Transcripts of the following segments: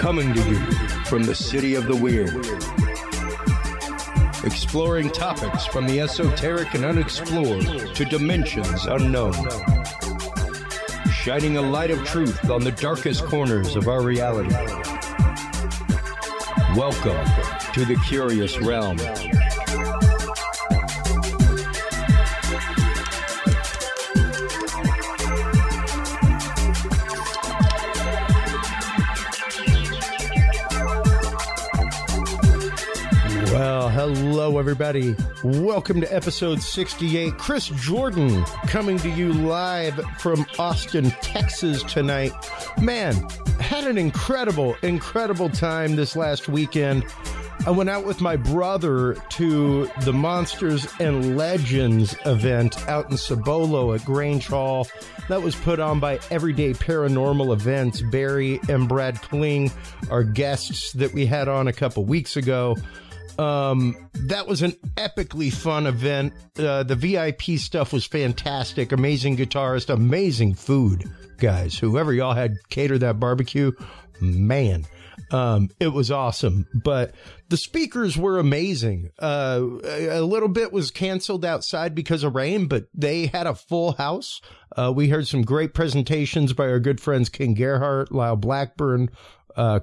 Coming to you from the city of the weird. Exploring topics from the esoteric and unexplored to dimensions unknown. Shining a light of truth on the darkest corners of our reality. Welcome to the Curious Realm. Well, hello everybody. Welcome to episode 68. Chris Jordan coming to you live from Austin, Texas tonight. Man, had an incredible time this last weekend. I went out with my brother to the Monsters and Legends event out in Cibolo at Grange Hall. That was put on by Everyday Paranormal Events. Barry and Brad Kling, our guests that we had on a couple weeks ago. That was an epically fun event. The VIP stuff was fantastic. Amazing guitarist, amazing food, guys. Whoever y'all had cater that barbecue, man, it was awesome. But the speakers were amazing. A little bit was canceled outside because of rain, but they had a full house. We heard some great presentations by our good friends King Gerhardt, Lyle Blackburn,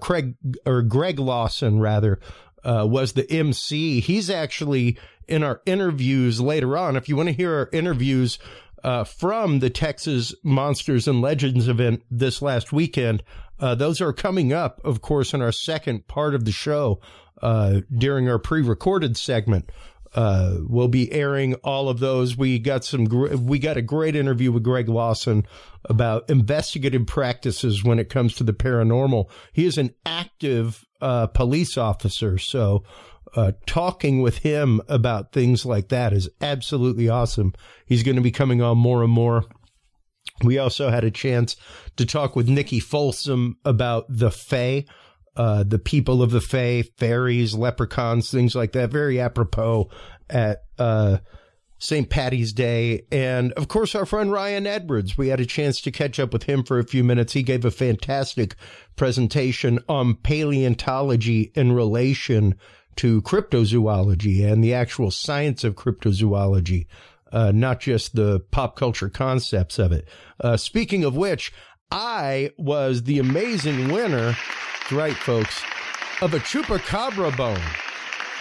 Greg Lawson, rather. Was the MC. He's actually in our interviews later on. If you want to hear our interviews from the Texas Monsters and Legends event this last weekend, those are coming up, of course, in our second part of the show during our pre-recorded segment. We'll be airing all of those. We got a great interview with Greg Lawson about investigative practices when it comes to the paranormal. He is an active police officer, so talking with him about things like that is absolutely awesome. He's going to be coming on more and more. We also had a chance to talk with Nikki Folsom about the Fae. The people of the Fae, fairies, leprechauns, things like that. Very apropos at St. Patty's Day. And, of course, our friend Ryan Edwards. We had a chance to catch up with him for a few minutes. He gave a fantastic presentation on paleontology in relation to cryptozoology and the actual science of cryptozoology, not just the pop culture concepts of it. Speaking of which, I was the amazing winner. That's right, folks, of a chupacabra bone.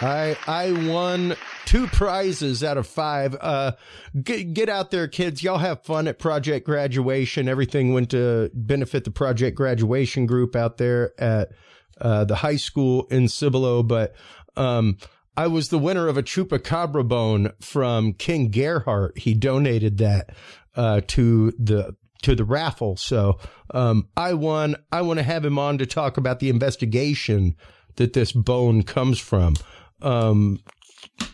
I won 2 prizes out of 5. Get out there, kids. Y'all have fun at Project Graduation. Everything went to benefit the Project Graduation group out there at the high school in Cibolo. But I was the winner of a chupacabra bone from King Gerhardt. He donated that to the raffle. So I won. I want to have him on to talk about the investigation that this bone comes from.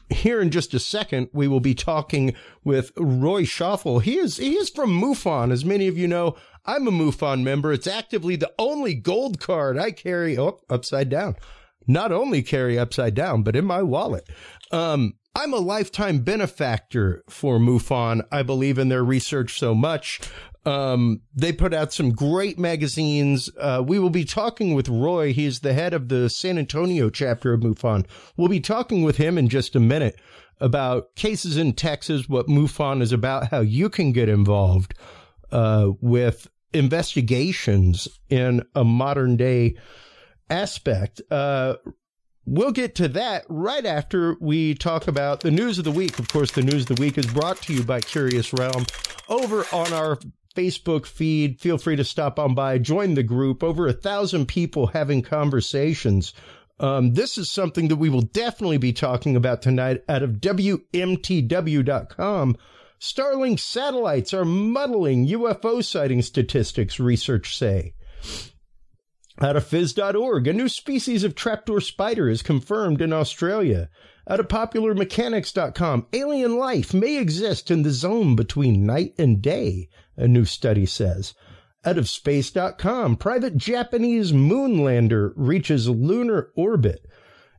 Here in just a second, we will be talking with Roy Schauffele. He is from MUFON. As many of you know, I'm a MUFON member. It's actively the only gold card I carry. Oh, upside down. Not only carry upside down, but in my wallet. I'm a lifetime benefactor for MUFON. I believe in their research so much. They put out some great magazines. We will be talking with Roy. He's the head of the San Antonio chapter of MUFON. We'll be talking with him in just a minute about cases in Texas, what MUFON is about, how you can get involved with investigations in a modern day aspect. We'll get to that right after we talk about the news of the week. Of course, the news of the week is brought to you by Curious Realm over on our Facebook feed. Feel free to stop on by, join the group. Over 1,000 people having conversations. This is something that we will definitely be talking about tonight out of WMTW.com. Starlink satellites are muddling UFO sighting statistics, research say. Out of Phys.org, a new species of trapdoor spider is confirmed in Australia. Out of PopularMechanics.com, alien life may exist in the zone between night and day, a new study says. Out of Space.com, private Japanese moon lander reaches lunar orbit.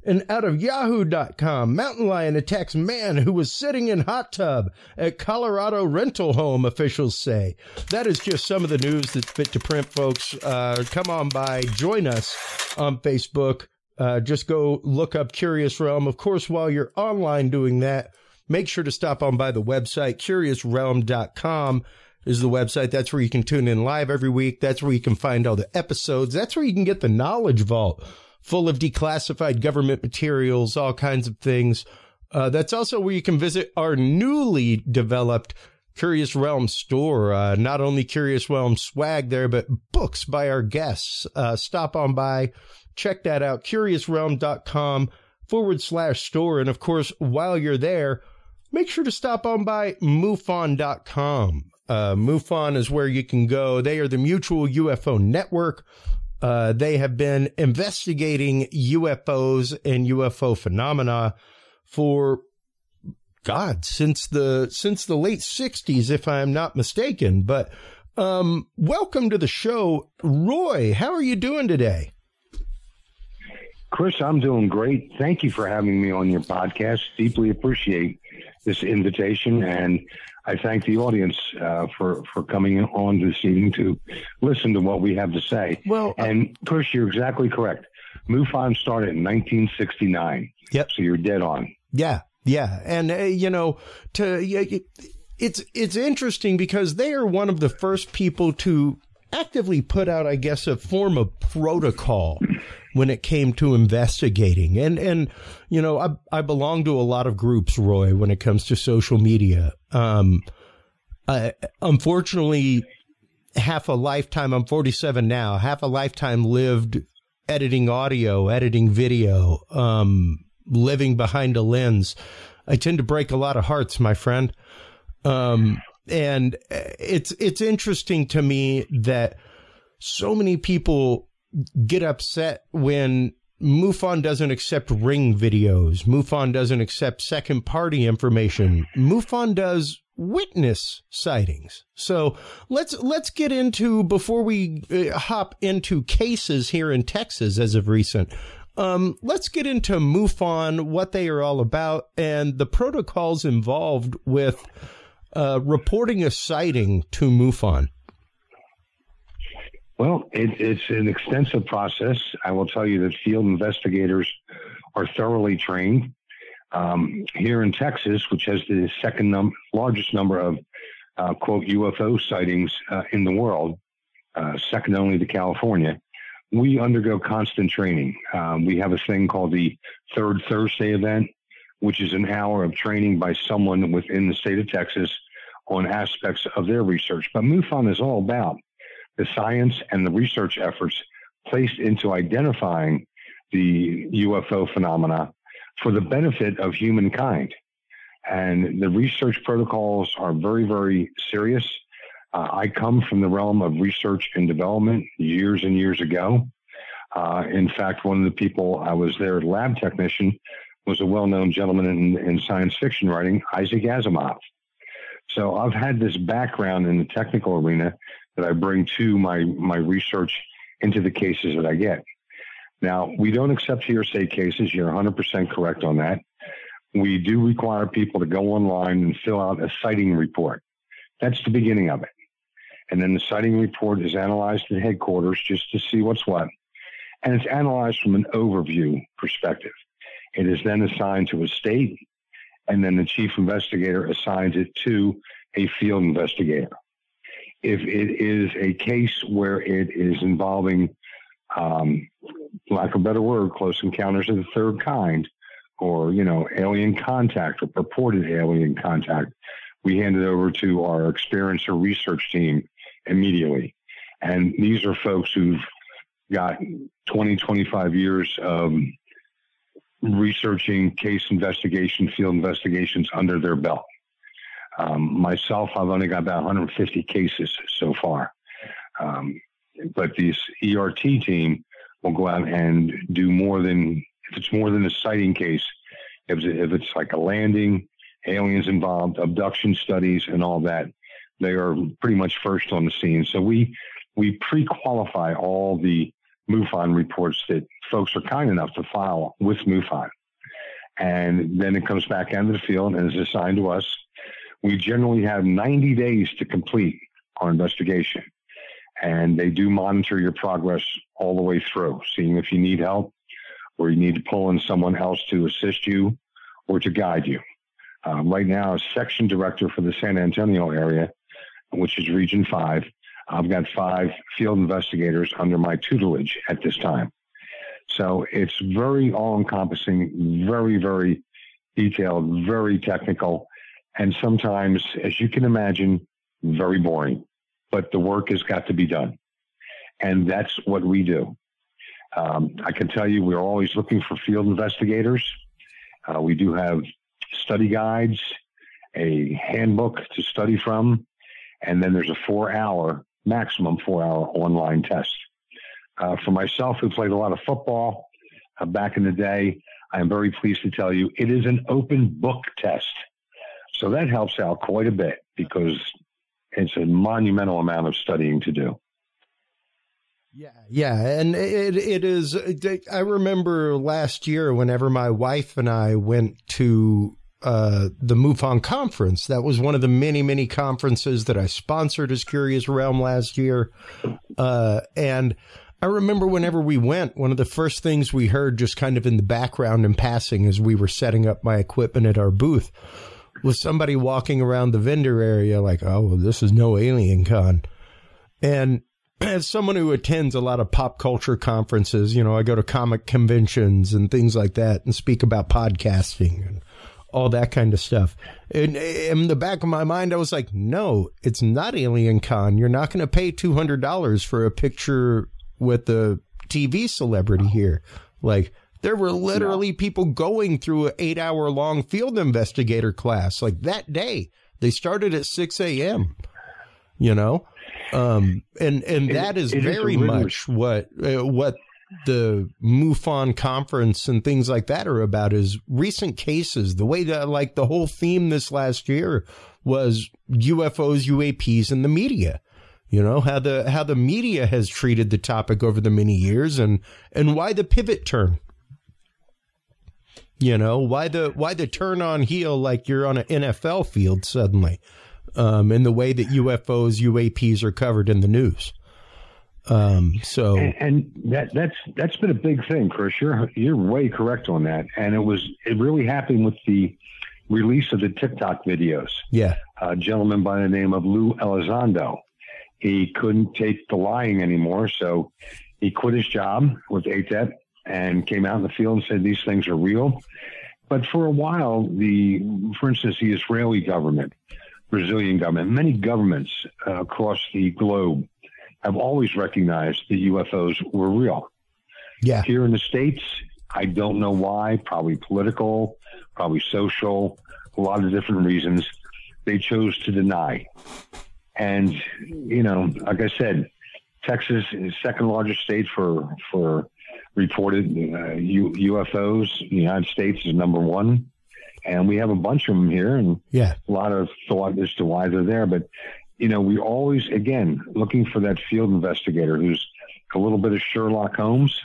And out of Yahoo.com, mountain lion attacks man who was sitting in hot tub at Colorado rental home, officials say. That is just some of the news that's fit to print, folks. Come on by, join us on Facebook. Just go look up Curious Realm. Of course, while you're online doing that, make sure to stop on by the website. CuriousRealm.com is the website. That's where you can tune in live every week. That's where you can find all the episodes. That's where you can get the Knowledge Vault, full of declassified government materials, all kinds of things. That's also where you can visit our newly developed Curious Realm store. Not only Curious Realm swag there, but books by our guests. Stop on by, check that out, curiousrealm.com/store. And of course, while you're there, make sure to stop on by MUFON.com. MUFON is where you can go. They are the Mutual UFO Network. They have been investigating UFOs and UFO phenomena for, God, since the late 60s, if I'm not mistaken. But welcome to the show. Roy, how are you doing today? Chris, I'm doing great. Thank you for having me on your podcast. Deeply appreciate this invitation, and I thank the audience for coming on this evening to listen to what we have to say. Well, and Chris, you're exactly correct. MUFON started in 1969. Yep. So you're dead on. Yeah. And, it's interesting because they are one of the first people to actively put out, I guess, a form of protocol when it came to investigating. And I belong to a lot of groups, Roy, when it comes to social media. Unfortunately, half a lifetime, I'm 47 now, half a lifetime lived editing audio, editing video, living behind a lens. I tend to break a lot of hearts, my friend. And it's interesting to me that so many people get upset when MUFON doesn't accept ring videos. MUFON doesn't accept second party information. MUFON does witness sightings. So let's get into, before we hop into cases here in Texas as of recent, let's get into MUFON, what they are all about, and the protocols involved with reporting a sighting to MUFON. Well, it's an extensive process. I will tell you that field investigators are thoroughly trained. Here in Texas, which has the second largest number of, quote, UFO sightings in the world, second only to California, we undergo constant training. We have a thing called the Third Thursday event, which is an hour of training by someone within the state of Texas on aspects of their research. But MUFON is all about the science and the research efforts placed into identifying the UFO phenomena for the benefit of humankind. And the research protocols are very, very serious. I come from the realm of research and development years and years ago. In fact, one of the people I was their lab technician was a well-known gentleman in science fiction writing, Isaac Asimov. So I've had this background in the technical arena that I bring to my research into the cases that I get. Now, we don't accept hearsay cases. You're 100% correct on that. We do require people to go online and fill out a sighting report. That's the beginning of it. And then the sighting report is analyzed at headquarters just to see what's what. And it's analyzed from an overview perspective. It is then assigned to a state, and then the chief investigator assigns it to a field investigator. If it is a case where it is involving, lack of a better word, close encounters of the third kind, or, alien contact or purported alien contact, we hand it over to our experienced research team immediately. And these are folks who've got 20, 25 years of researching case investigation, field investigations under their belt. Myself, I've only got about 150 cases so far. But this ERT team will go out and do more than, if it's more than a sighting case, if it's like a landing, aliens involved, abduction studies and all that, they are pretty much first on the scene. So we pre-qualify all the MUFON reports that folks are kind enough to file with MUFON. And then it comes back into the field and is assigned to us. We generally have 90 days to complete our investigation. And they do monitor your progress all the way through, seeing if you need help or you need to pull in someone else to assist you or to guide you. Right now, as section director for the San Antonio area, which is Region 5, I've got 5 field investigators under my tutelage at this time. So it's very all-encompassing, very, very detailed, very technical, and sometimes, as you can imagine, very boring. But the work has got to be done. And that's what we do. I can tell you we're always looking for field investigators. We do have study guides, a handbook to study from, and then there's a maximum 4-hour online test. For myself, who played a lot of football back in the day, I am very pleased to tell you it is an open book test. So that helps out quite a bit because it's a monumental amount of studying to do. Yeah. And it is. I remember last year whenever my wife and I went to the MUFON conference. That was one of the many, many conferences that I sponsored as Curious Realm last year. And I remember whenever we went, one of the first things we heard just kind of in the background and passing as we were setting up my equipment at our booth was somebody walking around the vendor area like, oh, well, this is no alien con. And as someone who attends a lot of pop culture conferences, you know, I go to comic conventions and things like that and speak about podcasting and all that kind of stuff. And in the back of my mind, I was like, no, it's not Alien Con. You're not going to pay $200 for a picture with the TV celebrity here. Like, there were literally people going through an 8-hour-long field investigator class. Like, that day, they started at 6 a.m., you know? And that is very much what the MUFON conference and things like that are about, is recent cases. The way that, like, the whole theme this last year was UFOs, UAPs, and the media. You know, how the media has treated the topic over the many years, and why the pivot turn. You know, why the turn on heel like you're on an NFL field suddenly, in the way that UFOs, UAPs are covered in the news. So that's been a big thing, Chris. You're way correct on that, and it really happened with the release of the TikTok videos. Yeah, a gentleman by the name of Lou Elizondo, he couldn't take the lying anymore, so he quit his job with ATEP and came out in the field and said these things are real. But for a while, for instance, the Israeli government, Brazilian government, many governments across the globe have always recognized that UFOs were real. Yeah. Here in the States, I don't know why, probably political, probably social, a lot of different reasons, they chose to deny. And, you know, like I said, Texas is the second largest state for reported UFOs. The United States is number 1. And we have a bunch of them here, and a lot of thought as to why they're there. But, you know, we always, again, looking for that field investigator who's a little bit of Sherlock Holmes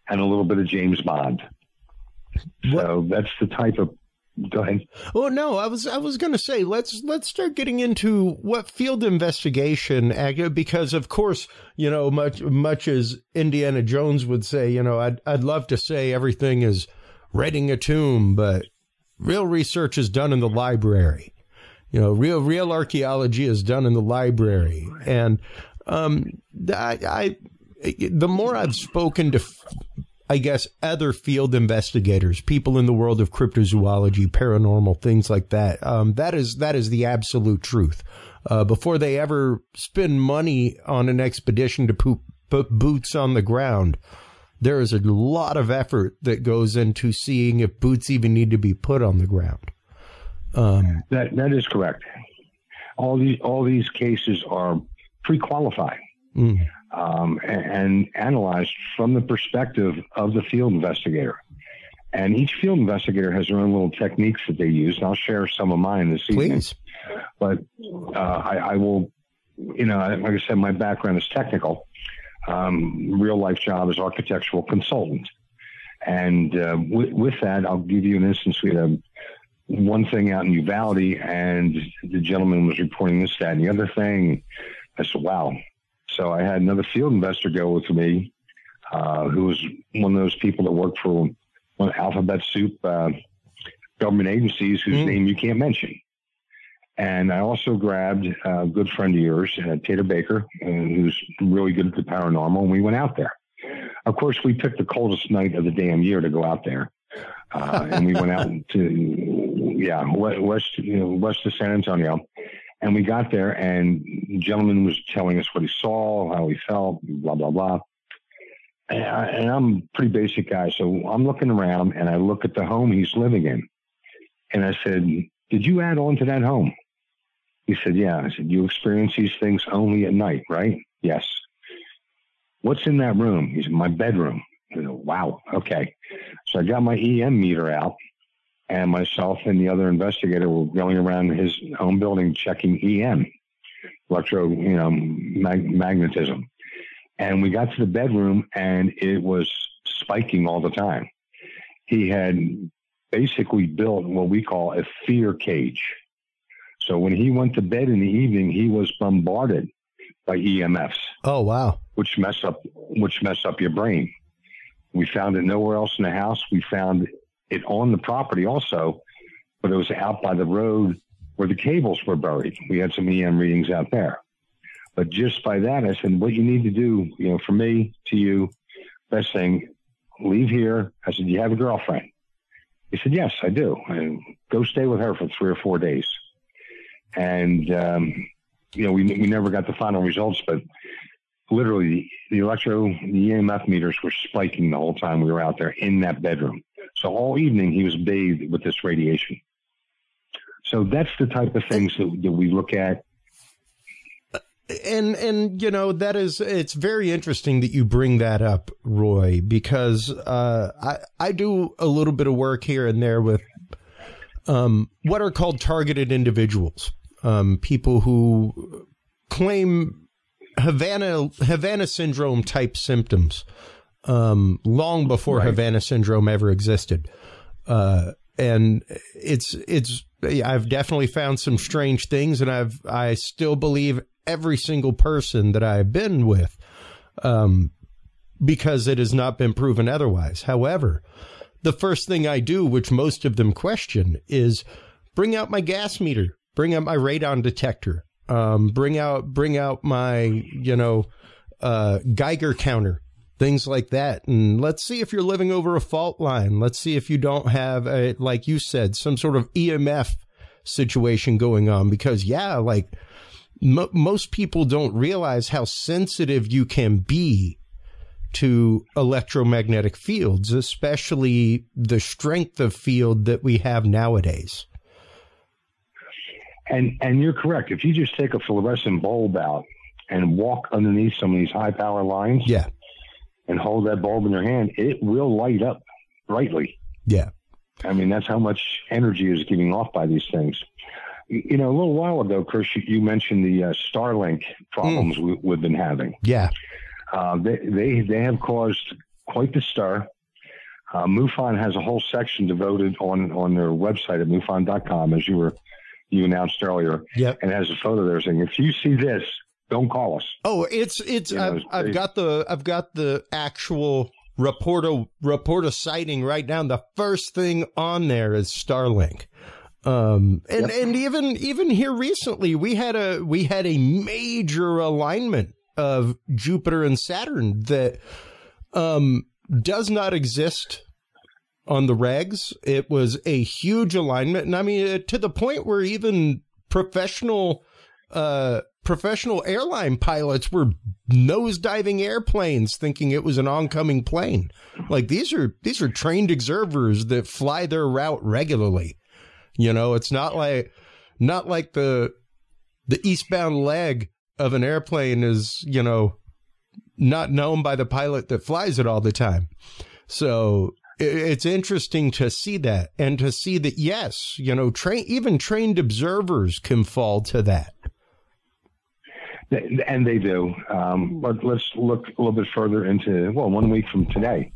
and a little bit of James Bond. So that's the type of. Go ahead. Oh no, I was going to say let's start getting into what field investigation, because of course, you know, much as Indiana Jones would say, you know, I'd love to say everything is raiding a tomb, but real research is done in the library. You know, real archaeology is done in the library, and the more I've spoken to, I guess, other field investigators, people in the world of cryptozoology, paranormal, things like that, that is the absolute truth. Before they ever spend money on an expedition to put boots on the ground, there is a lot of effort that goes into seeing if boots even need to be put on the ground. That is correct. All these cases are pre-qualified. And analyzed from the perspective of the field investigator. And each field investigator has their own little techniques that they use, and I'll share some of mine this evening. Please. But I will, you know, like I said, my background is technical. real life job as architectural consultant. And with that, I'll give you an instance. We had one thing out in Uvalde, and the gentleman was reporting this, that, and the other thing. I said, wow. So I had another field investor go with me, who was one of those people that worked for one alphabet soup government agencies whose name you can't mention. And I also grabbed a good friend of yours, Tater Baker, who's really good at the paranormal, and we went out there. Of course, we picked the coldest night of the damn year to go out there. And we went out to, west of San Antonio. And we got there, and the gentleman was telling us what he saw, how he felt, blah, blah, blah. And I'm a pretty basic guy, so I'm looking around, and I look at the home he's living in. And I said, did you add on to that home? He said, yeah. I said, you experience these things only at night, right? Yes. What's in that room? He said, my bedroom. I said, wow, okay. So I got my EM meter out, and myself and the other investigator were going around his own building checking EM, magnetism. And we got to the bedroom, and it was spiking all the time. He had basically built what we call a fear cage. So when he went to bed in the evening, he was bombarded by EMFs. Oh, wow. Which mess up your brain. We found it nowhere else in the house. We found it on the property also, but it was out by the road where the cables were buried. We had some EM readings out there. But just by that, I said, what you need to do, for me, to you, best thing, leave here. I said, do you have a girlfriend? He said, yes, I do. And go stay with her for 3 or 4 days. And, we never got the final results, but literally the EMF meters were spiking the whole time we were out there in that bedroom. So all evening he was bathed with this radiation. So that's the type of things that we look at. And it's very interesting that you bring that up, Roy, because I do a little bit of work here and there with what are called targeted individuals, people who claim Havana syndrome type symptoms long before right. Havana syndrome ever existed. And I've definitely found some strange things, and I still believe every single person that I've been with, because it has not been proven otherwise. However, the first thing I do, which most of them question, is bring out my gas meter, bring out my radon detector, bring out my, Geiger counter, things like that. And let's see if you're living over a fault line. Let's see if you don't have, like you said, some sort of EMF situation going on, because most people don't realize how sensitive you can be to electromagnetic fields, especially the strength of field that we have nowadays. And you're correct. If you just take a fluorescent bulb out and walk underneath some of these high power lines, yeah, and hold that bulb in your hand, it will light up brightly. Yeah. I mean, that's how much energy is giving off by these things. A little while ago, Chris, you mentioned the Starlink problems we've been having. Yeah. They have caused quite the stir. MUFON has a whole section devoted on their website at MUFON.com, as you announced earlier. Yep. And it has a photo there saying, if you see this, don't call us. Oh, I've got the actual report of sighting right now. The first thing on there is Starlink. And even here recently, we had a major alignment of Jupiter and Saturn that does not exist on the regs. It was a huge alignment, and I mean to the point where even professional airline pilots were nosediving airplanes thinking it was an oncoming plane. Like these are trained observers that fly their route regularly. It's not like the eastbound leg of an airplane is, not known by the pilot that flies it all the time. So it's interesting to see that, and to see that, yes, even trained observers can fall to that. And they do. But let's look a little bit further into, 1 week from today.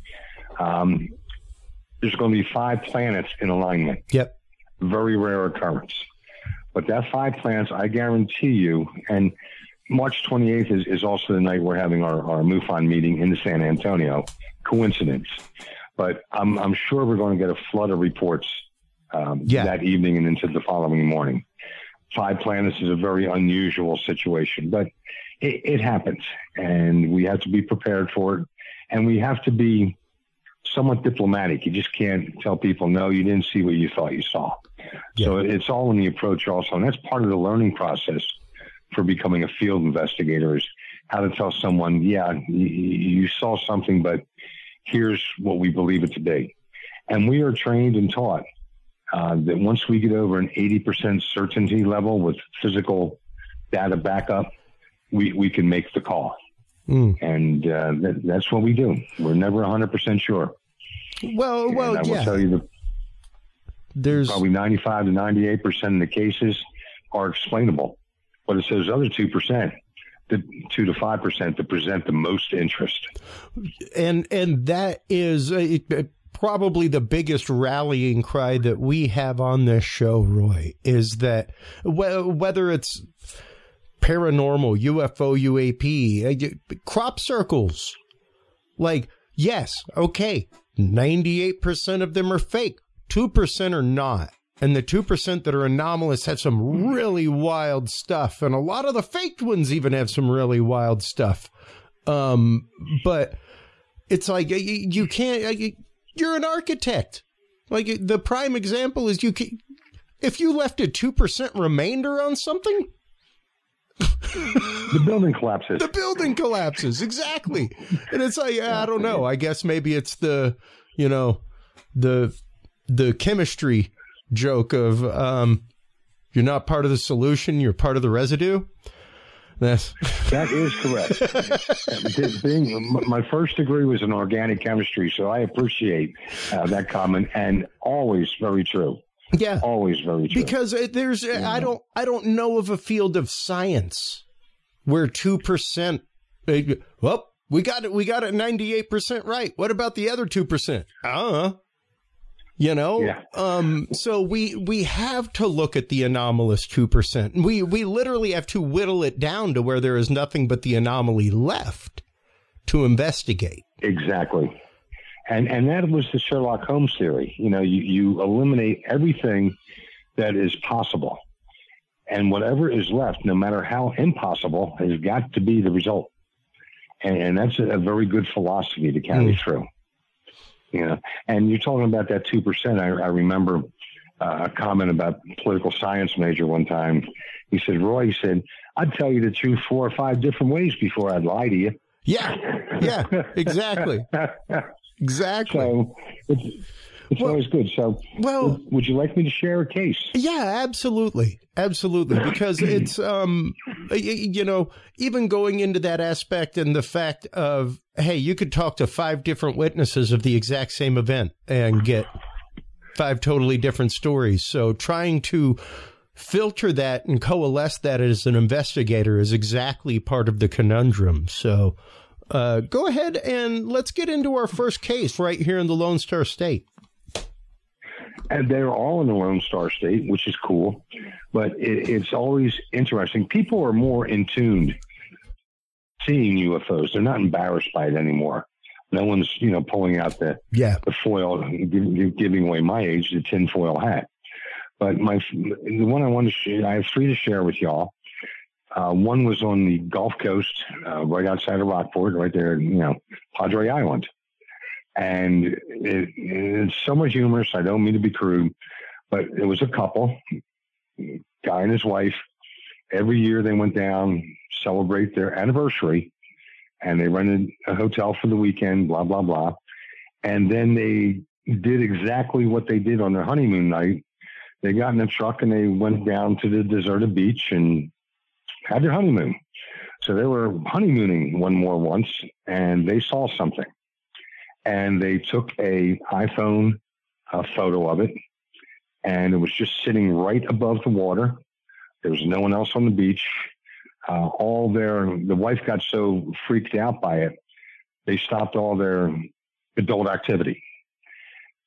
There's going to be 5 planets in alignment. Yep. Very rare occurrence. But that 5 planets, I guarantee you, and March 28th is also the night we're having our MUFON meeting in San Antonio. Coincidence. But I'm sure we're going to get a flood of reports that evening and into the following morning. 5 planets is a very unusual situation, but it happens, and we have to be prepared for it, and we have to be somewhat diplomatic. You just can't tell people, no, you didn't see what you thought you saw. Yeah. So it's all in the approach also, and that's part of the learning process for becoming a field investigator, is how to tell someone, you saw something, but here's what we believe it to be. And we are trained and taught that once we get over an 80% certainty level with physical data backup, we can make the call. And that's what we do. We're never 100% sure. Well, I will tell you that there's probably 95 to 98% of the cases are explainable, but it's those other 2%, the 2 to 5% that present the most interest. And that is probably the biggest rallying cry that we have on this show, Roy, is that whether it's paranormal, UFO, UAP, crop circles, like, yes, okay, 98% of them are fake, 2% are not. And the 2% that are anomalous have some really wild stuff. And a lot of the faked ones even have some really wild stuff. But it's like, you can't, you're an architect. Like, the prime example is if you left a 2% remainder on something, the building collapses. The building collapses, exactly. And it's like, I don't know. I guess maybe it's the chemistry joke of you're not part of the solution, you're part of the residue. That is correct. My first degree was in organic chemistry, so I appreciate that comment, and always very true. Yeah, always very true. Because there's, I don't know of a field of science where 2%. Well, we got it 98% right. What about the other 2%? Yeah. So we have to look at the anomalous 2%. We literally have to whittle it down to where there is nothing but the anomaly left to investigate. Exactly. And that was the Sherlock Holmes theory. You eliminate everything that is possible. And whatever is left, no matter how impossible, has got to be the result. And that's a very good philosophy to carry through. And you're talking about that 2%. I remember a comment about a political science major one time. He said, Roy, I'd tell you the truth 4 or 5 different ways before I'd lie to you. Yeah, exactly. Exactly. So it's always good. So, would you like me to share a case? Yeah, absolutely. Because it's, even going into that aspect and the fact of, hey, you could talk to 5 different witnesses of the exact same event and get 5 totally different stories. So trying to filter that and coalesce that as an investigator is exactly part of the conundrum. So go ahead and let's get into our first case right here in the Lone Star State. And they're all in the Lone Star State, which is cool, but it's always interesting. People are more in tune seeing UFOs. They're not embarrassed by it anymore. No one's, pulling out the foil, giving away my age, the tinfoil hat. But the one I want to share, I have 3 to share with y'all. One was on the Gulf Coast, right outside of Rockport, right there, Padre Island. And it's somewhat humorous. I don't mean to be crude, but it was a couple, guy and his wife. Every year they went down, celebrate their anniversary, and they rented a hotel for the weekend, blah, blah, blah. And then they did exactly what they did on their honeymoon night. They got in a truck and they went down to the deserted beach and had their honeymoon. So they were honeymooning once, and they saw something. And they took a iPhone photo of it, and it was just sitting right above the water. There was no one else on the beach. The wife got so freaked out by it, they stopped all their adult activity.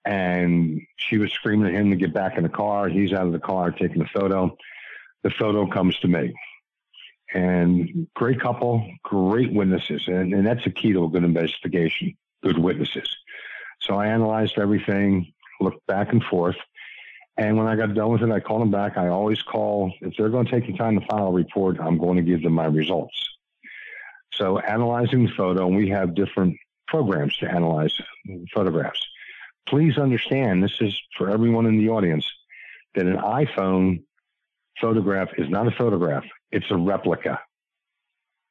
And she was screaming at him to get back in the car. He's out of the car taking a photo. The photo comes to me. And great couple, great witnesses. And that's the key to a good investigation, good witnesses. So I analyzed everything, looked back and forth. And when I got done with it, I called them back. I always call, if they're going to take the time to file a report, I'm going to give them my results. So analyzing the photo, and we have different programs to analyze photographs. Please understand, this is for everyone in the audience, that an iPhone photograph is not a photograph. It's a replica.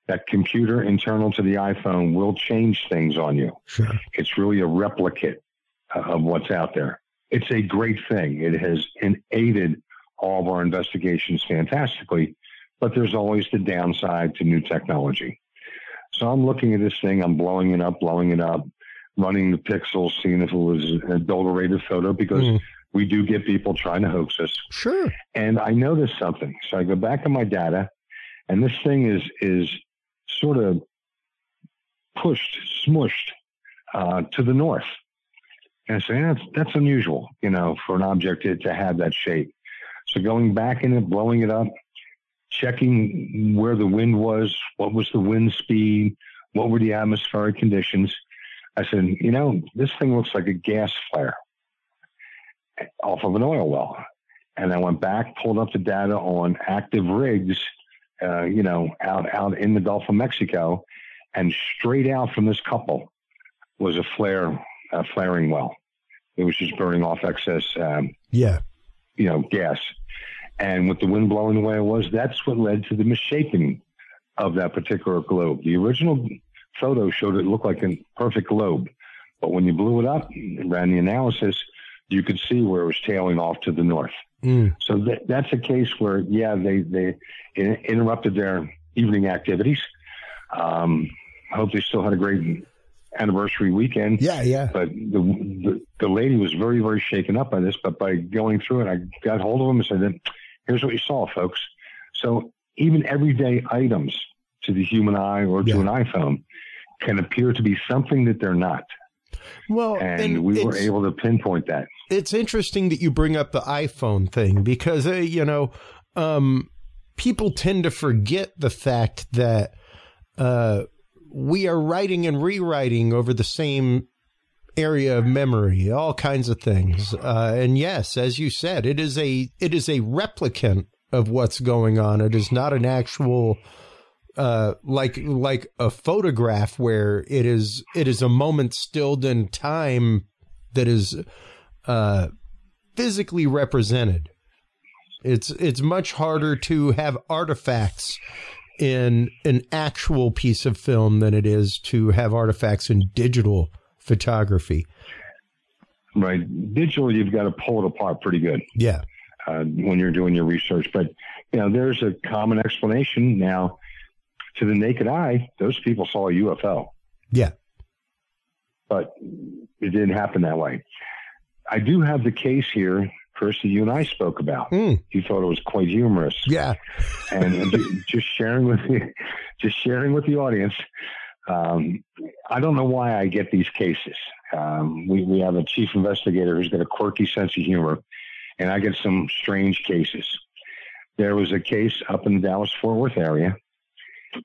That computer internal to the iPhone will change things on you. Sure. It's really a replicate of what's out there. It's a great thing. It has aided all of our investigations fantastically, but there's always the downside to new technology. So I'm looking at this thing. I'm blowing it up, running the pixels, seeing if it was an adulterated photo, because we do get people trying to hoax us. Sure. And I noticed something. So I go back to my data, and this thing is sort of smushed to the north. And I say, that's unusual, for an object to have that shape. So going back in it, blowing it up, checking where the wind was, what was the wind speed, what were the atmospheric conditions. I said, this thing looks like a gas flare off of an oil well. And I went back, pulled up the data on active rigs, out in the Gulf of Mexico, and straight out from this couple was a flaring well. It was just burning off excess, gas. And with the wind blowing the way it was, that's what led to the misshaping of that particular globe. The original photo showed it looked like a perfect globe, but when you blew it up and ran the analysis, you could see where it was tailing off to the north. So that's a case where, they interrupted their evening activities. Hope they still had a great anniversary weekend. Yeah. But the lady was very, very shaken up by this. But by going through it, I got hold of them and said, here's what you saw, folks. So even everyday items to the human eye or to an iPhone can appear to be something that they're not. Well, and we were able to pinpoint that. It's interesting that you bring up the iPhone thing because, people tend to forget the fact that we are writing and rewriting over the same area of memory, all kinds of things. And yes, as you said, it is a replicant of what's going on. It is not an actual like a photograph where it is a moment stilled in time that is physically represented. It's much harder to have artifacts in an actual piece of film than it is to have artifacts in digital photography. Right. Digital, you've got to pull it apart pretty good. Yeah. When you're doing your research. But, there's a common explanation now. To the naked eye, those people saw a UFO. Yeah. But it didn't happen that way. I do have the case here, Chris, that you and I spoke about. You thought it was quite humorous. Yeah. And just sharing with the audience. I don't know why I get these cases. We have a chief investigator who's got a quirky sense of humor, and I get some strange cases. There was a case up in the Dallas-Fort Worth area,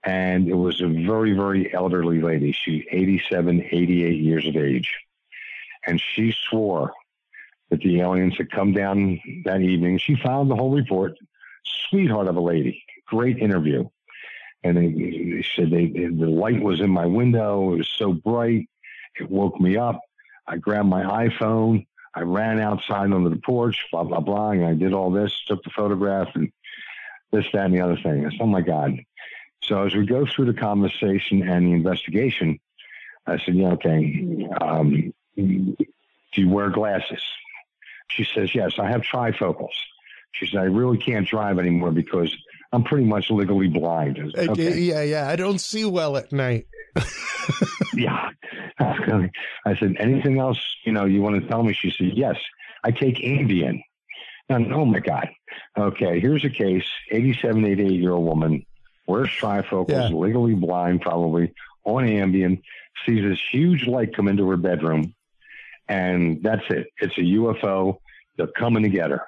and it was a very, very elderly lady. She's 87, 88 years of age. And she swore that the aliens had come down that evening. She filed the whole report. Sweetheart of a lady. Great interview. And they said the light was in my window. It was so bright. It woke me up. I grabbed my iPhone. I ran outside onto the porch, blah, blah, blah. And I did all this, took the photograph, and this, that, and the other thing. I said, oh, my God. So as we go through the conversation and the investigation, I said, okay, do you wear glasses? She says, yes, I have trifocals. She said, I really can't drive anymore because I'm pretty much legally blind. Okay. Yeah. I don't see well at night. Yeah. I said, anything else, you want to tell me? She said, yes, I take Ambien. And, oh, my God. Okay, here's a case, 87, 88-year-old woman, wears trifocals, legally blind probably, on Ambien, sees this huge light come into her bedroom, and that's it. It's a UFO. They're coming to get her.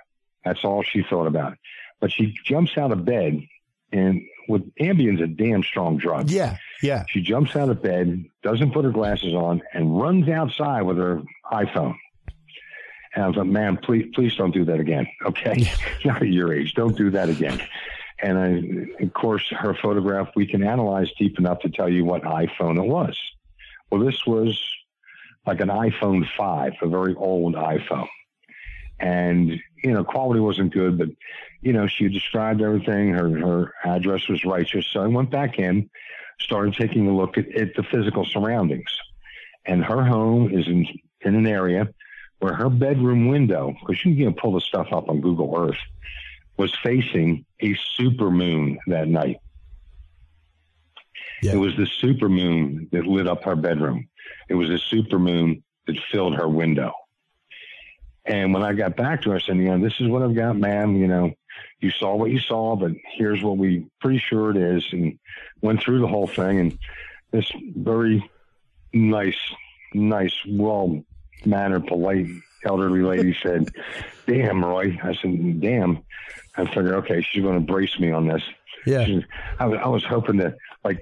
That's all she thought about. But she jumps out of bed, and with Ambien's a damn strong drug. Yeah. She jumps out of bed, doesn't put her glasses on, and runs outside with her iPhone. And I was like, man, please don't do that again. Okay. Not at your age. Don't do that again. And of course, her photograph, we can analyze deep enough to tell you what iPhone it was. Well, this was like an iPhone 5, a very old iPhone. And, quality wasn't good, but, she described everything. Her address was righteous. So I went back in, started taking a look at the physical surroundings. And her home is in an area where her bedroom window, because you can pull the stuff up on Google Earth, was facing a supermoon that night. Yeah. It was the supermoon that lit up her bedroom. It was the supermoon that filled her window. And when I got back to her, I said, this is what I've got, ma'am. You saw what you saw, but here's what we pretty sure it is. And went through the whole thing. And this very nice, well-mannered, polite, elderly lady said, damn, Roy. I said, damn. I figured, okay, she's going to brace me on this. Yeah. I was hoping to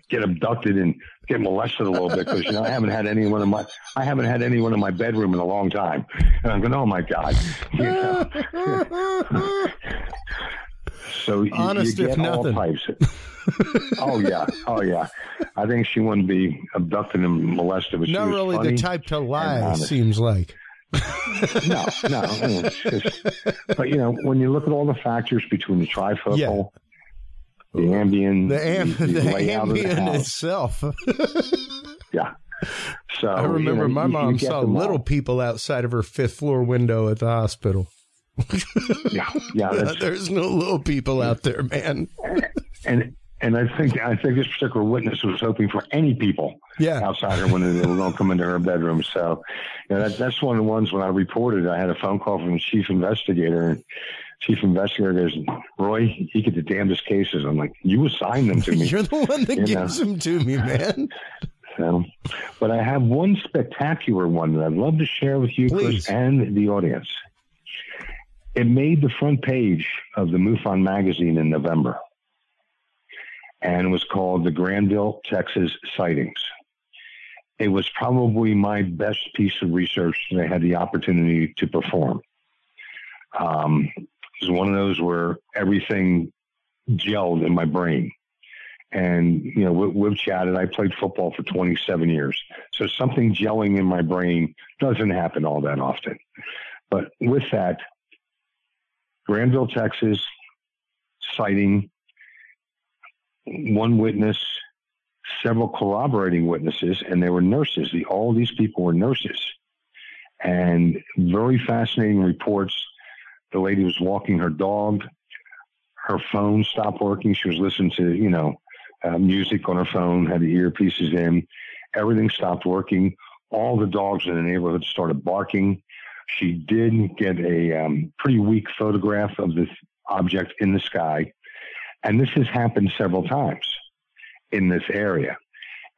get abducted and get molested a little bit because I haven't had anyone in my bedroom in a long time, and I'm going, oh my God. So honest you get if nothing. All types. Oh yeah. I think she wouldn't be abducted and molested, but not she was really funny the type to lie. Seems like. No. But when you look at all the factors between the trifocal, the Ambien, the layout Ambien of the house itself. Yeah. So I remember my mom saw little people outside of her 5th floor window at the hospital. Yeah. There's no little people out there, man. And I think this particular witness was hoping for any people outside her when they were going to come into her bedroom. So that's one of the ones when I reported, I had a phone call from the chief investigator, and chief investigator goes, Roy, you get the damnedest cases. I'm like, you assign them to me. You're the one that gives them to me, man. So, but I have one spectacular one that I'd love to share with you, Chris, and the audience. It made the front page of the MUFON magazine in November, and it was called the Granville, Texas Sightings. It was probably my best piece of research that I had the opportunity to perform. It was one of those where everything gelled in my brain. And, we've chatted. I played football for 27 years. So something gelling in my brain doesn't happen all that often. But with that, Granville, Texas, sighting, one witness, several corroborating witnesses, and they were nurses. All these people were nurses. And very fascinating reports. The lady was walking her dog. Her phone stopped working. She was listening to, music on her phone, had the earpieces in. Everything stopped working. All the dogs in the neighborhood started barking. She did get a pretty weak photograph of this object in the sky. And this has happened several times in this area.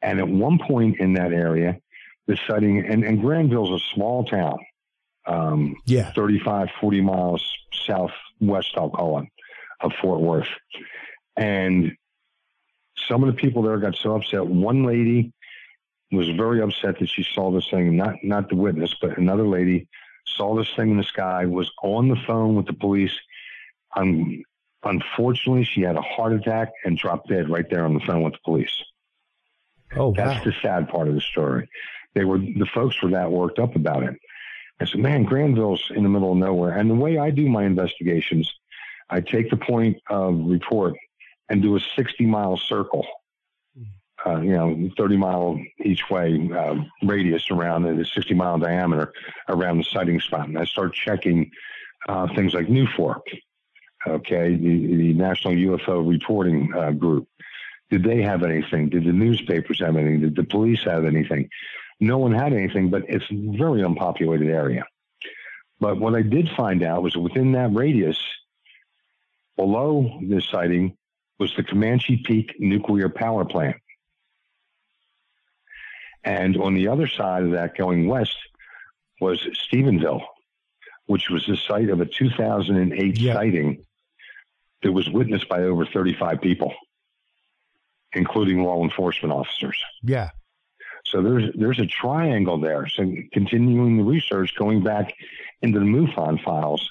And at one point in that area, the sighting, and Granville's a small town, 35, 40 miles southwest, I'll call it, of Fort Worth. And some of the people there got so upset. One lady was very upset that she saw this thing, not the witness, but another lady saw this thing in the sky, was on the phone with the police. Unfortunately, she had a heart attack and dropped dead right there on the phone with the police. Oh, wow. That's the sad part of the story. The folks were that worked up about it. I said, man, Granville's in the middle of nowhere. And the way I do my investigations, I take the point of report and do a 60-mile circle, 30-mile each way radius around it, a 60-mile diameter around the sighting spot. And I start checking things like NUFON, the National UFO Reporting Group. Did they have anything? Did the newspapers have anything? Did the police have anything? No one had anything, but it's a very unpopulated area. But what I did find out was within that radius, below this sighting, was the Comanche Peak nuclear power plant. And on the other side of that, going west, was Stephenville, which was the site of a 2008 sighting that was witnessed by over 35 people, including law enforcement officers. Yeah. So there's a triangle there. So continuing the research, going back into the MUFON files,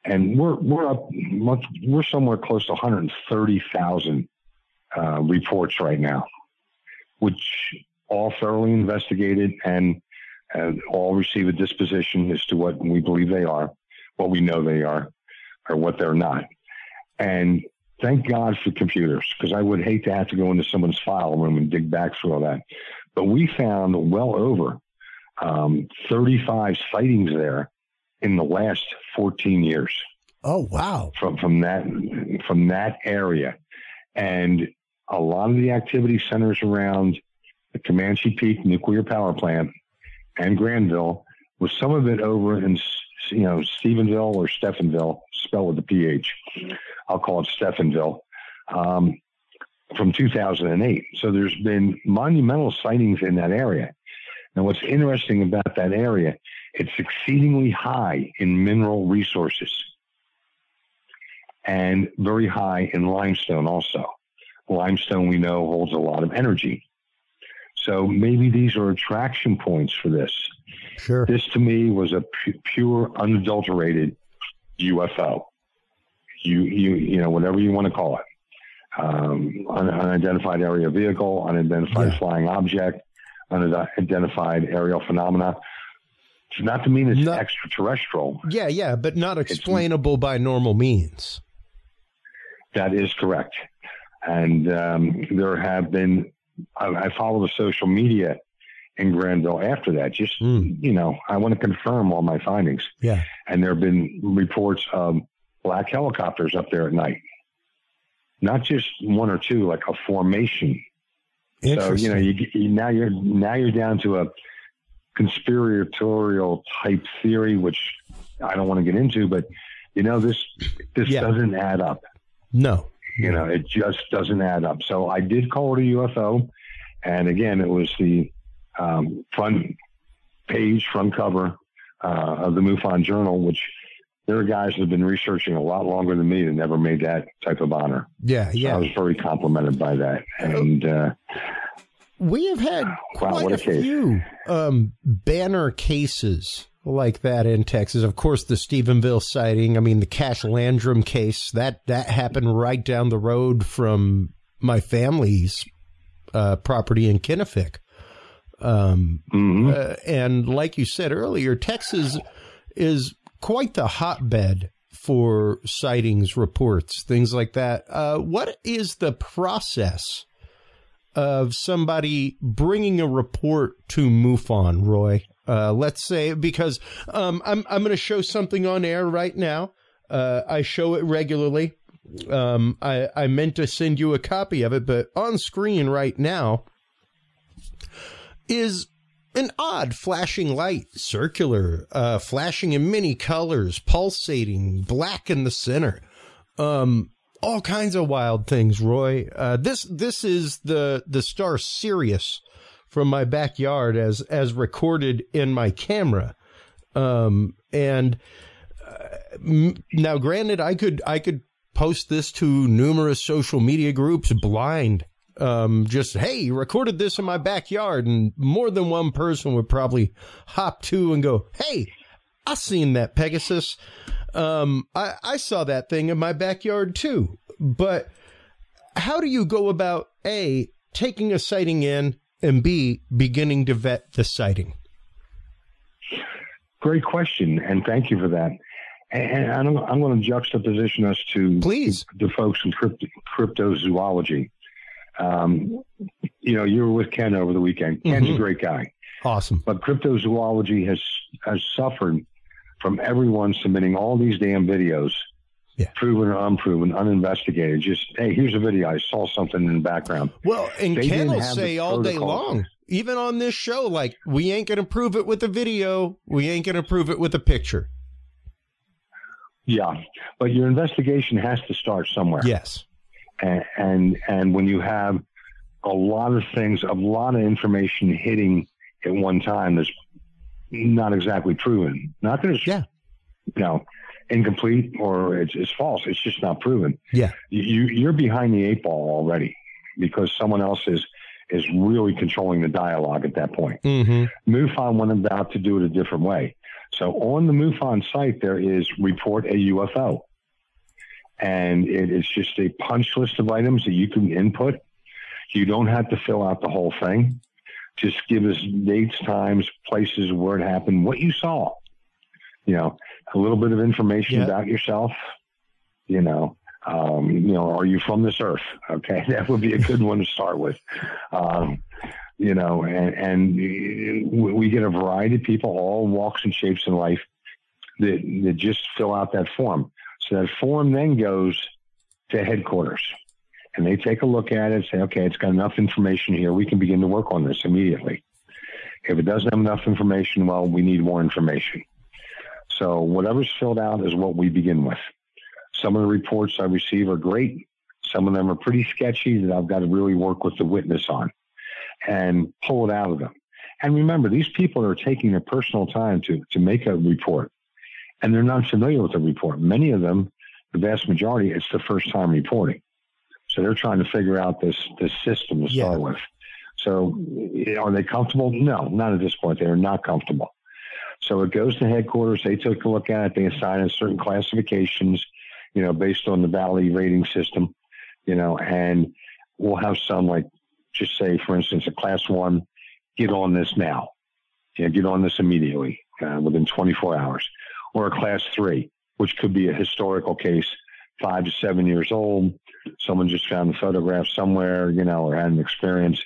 and we're somewhere close to 130,000 reports right now, which all thoroughly investigated and all receive a disposition as to what we believe they are, what we know they are, or what they're not. And thank God for computers, because I would hate to have to go into someone's file room and dig back through all that. But we found well over 35 sightings there in the last 14 years. Oh, wow. From that area. And a lot of the activity centers around the Comanche Peak nuclear power plant and Granville, with some of it over in, Stephenville or Stephenville, spelled with a PH. I'll call it Stephenville, from 2008. So there's been monumental sightings in that area. Now, what's interesting about that area, it's exceedingly high in mineral resources and very high in limestone also. Limestone, we know, holds a lot of energy. So maybe these are attraction points for this. Sure. This, to me, was a pure, unadulterated UFO. You know, whatever you want to call it. Unidentified area vehicle, unidentified flying object, unidentified aerial phenomena. It's not to mean it's extraterrestrial. Yeah, but not explainable by normal means. That is correct. And there have been, I follow the social media in Granville after that. Just, I want to confirm all my findings. Yeah. And there have been reports of black helicopters up there at night. Not just one or two, like a formation. So, now you're down to a conspiratorial type theory, which I don't want to get into, but this doesn't add up. No. It just doesn't add up. So I did call it a UFO. And again, it was the front cover of the MUFON Journal, which there are guys that have been researching a lot longer than me that never made that type of honor. Yeah. So I was very complimented by that. And we have had quite a few banner cases like that in Texas. Of course, the Stephenville sighting. I mean, the Cash Landrum case, that happened right down the road from my family's property in Confe. And like you said earlier, Texas is quite the hotbed for sightings, reports, things like that. What is the process of somebody bringing a report to MUFON, Roy? Let's say, because I'm going to show something on air right now. I show it regularly. I meant to send you a copy of it, but on screen right now is an odd flashing light, circular, flashing in many colors, pulsating, black in the center. All kinds of wild things, Roy. This is the star Sirius from my backyard as recorded in my camera. Now, granted, I could post this to numerous social media groups blind. Just, hey, recorded this in my backyard, and more than one person would probably hop to and go, hey, I seen that Pegasus. I saw that thing in my backyard too. But how do you go about A, taking a sighting in, and B, beginning to vet the sighting? Great question, and thank you for that. And I'm going to juxtaposition us to the folks in cryptozoology. You were with Ken over the weekend. Ken's a great guy. Awesome. But cryptozoology has suffered from everyone submitting all these damn videos, proven or unproven, uninvestigated. Just, hey, here's a video. I saw something in the background. Well, and Ken will say all day long, even on this show, like, we ain't going to prove it with a video. We ain't going to prove it with a picture. Yeah, but your investigation has to start somewhere. Yes. And when you have a lot of things, a lot of information hitting at one time that's not exactly proven. Not that it's incomplete or it's false. It's just not proven. Yeah. You're behind the 8 ball already because someone else is really controlling the dialogue at that point. MUFON went about to do it a different way. So on the MUFON site, there is report a UFO. And it's just a punch list of items that you can input. You don't have to fill out the whole thing. Just give us dates, times, places where it happened, what you saw. A little bit of information about yourself. Are you from this earth? Okay, that would be a good one to start with. And we get a variety of people, all walks and shapes in life, that just fill out that form. So that form then goes to headquarters, and they take a look at it and say, okay, it's got enough information here. We can begin to work on this immediately. If it doesn't have enough information, well, we need more information. So whatever's filled out is what we begin with. Some of the reports I receive are great. Some of them are pretty sketchy that I've got to really work with the witness on and pull it out of them. And remember, these people are taking their personal time to make a report, and they're not familiar with the report. Many of them, the vast majority, it's the first time reporting. So they're trying to figure out this system to start with. So are they comfortable? No, not at this point. They are not comfortable. So it goes to headquarters. They take a look at it. They assign it certain classifications, based on the Valley rating system, and we'll have some, like, just say, for instance, a class 1, get on this now. Get on this immediately, within 24 hours. Or a class 3, which could be a historical case, 5 to 7 years old. Someone just found a photograph somewhere, or had an experience.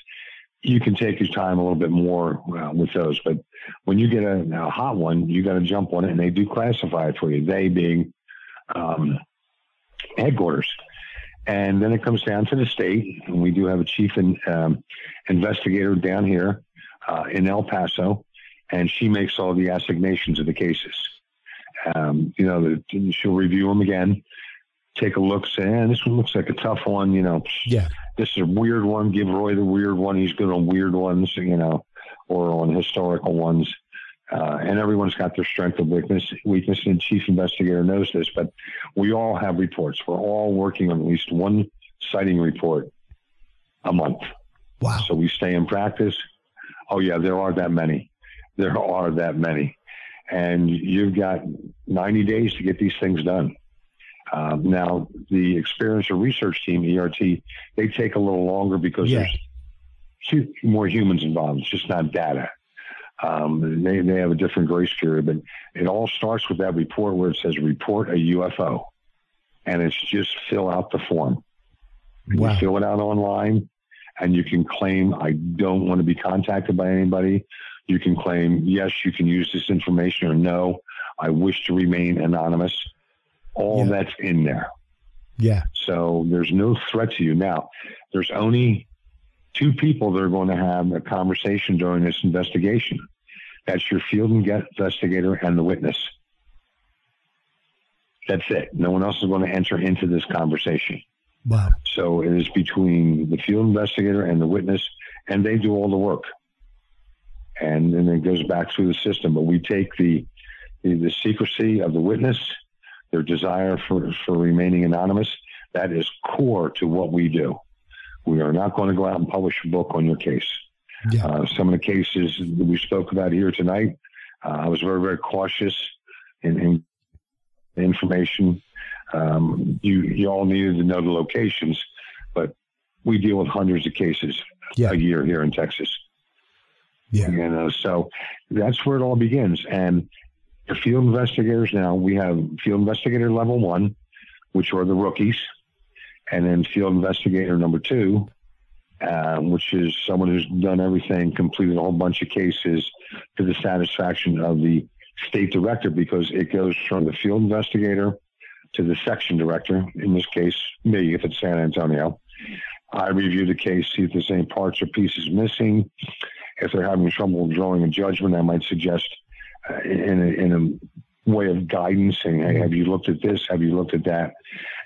You can take your time a little bit more with those. But when you get a hot one, you got to jump on it, and they do classify it for you, they being headquarters. And then it comes down to the state, and we do have a chief investigator down here in El Paso, and she makes all the assignations of the cases. She'll review them again, take a look, say, this one looks like a tough one, this is a weird one, give Roy the weird one, he's good on weird ones, or on historical ones. And everyone's got their strength and weakness, and chief investigator knows this, but we all have reports. We're all working on at least one sighting report a month. Wow. So we stay in practice. Oh yeah, there are that many. And you've got 90 days to get these things done. Now, the experience or research team, ERT, they take a little longer because there's more humans involved. It's just not data. They have a different grace period, but it all starts with that report where it says report a UFO, and it's just fill out the form. Wow. You fill it out online, and you can claim, I don't want to be contacted by anybody. You can claim, yes, you can use this information, or no, I wish to remain anonymous. All that's in there. Yeah. So there's no threat to you. Now, there's only 2 people that are going to have a conversation during this investigation. That's your field investigator and the witness. That's it. No one else is going to enter into this conversation. Wow. So it is between the field investigator and the witness, and they do all the work. And then it goes back through the system. But we take the secrecy of the witness, their desire for remaining anonymous. That is core to what we do. We are not going to go out and publish a book on your case. Yeah. Some of the cases that we spoke about here tonight, I was very, very cautious in information. You all needed to know the locations, but we deal with hundreds of cases a year here in Texas. Yeah. So that's where it all begins. And the field investigators now, we have field investigator level 1, which are the rookies, and then field investigator number 2, which is someone who's done everything, completed a whole bunch of cases to the satisfaction of the state director, because it goes from the field investigator to the section director, in this case, me, if it's San Antonio. I review the case, see if there's any parts or pieces missing. If they're having trouble drawing a judgment, I might suggest in a way of guidance, saying, hey, have you looked at this? Have you looked at that?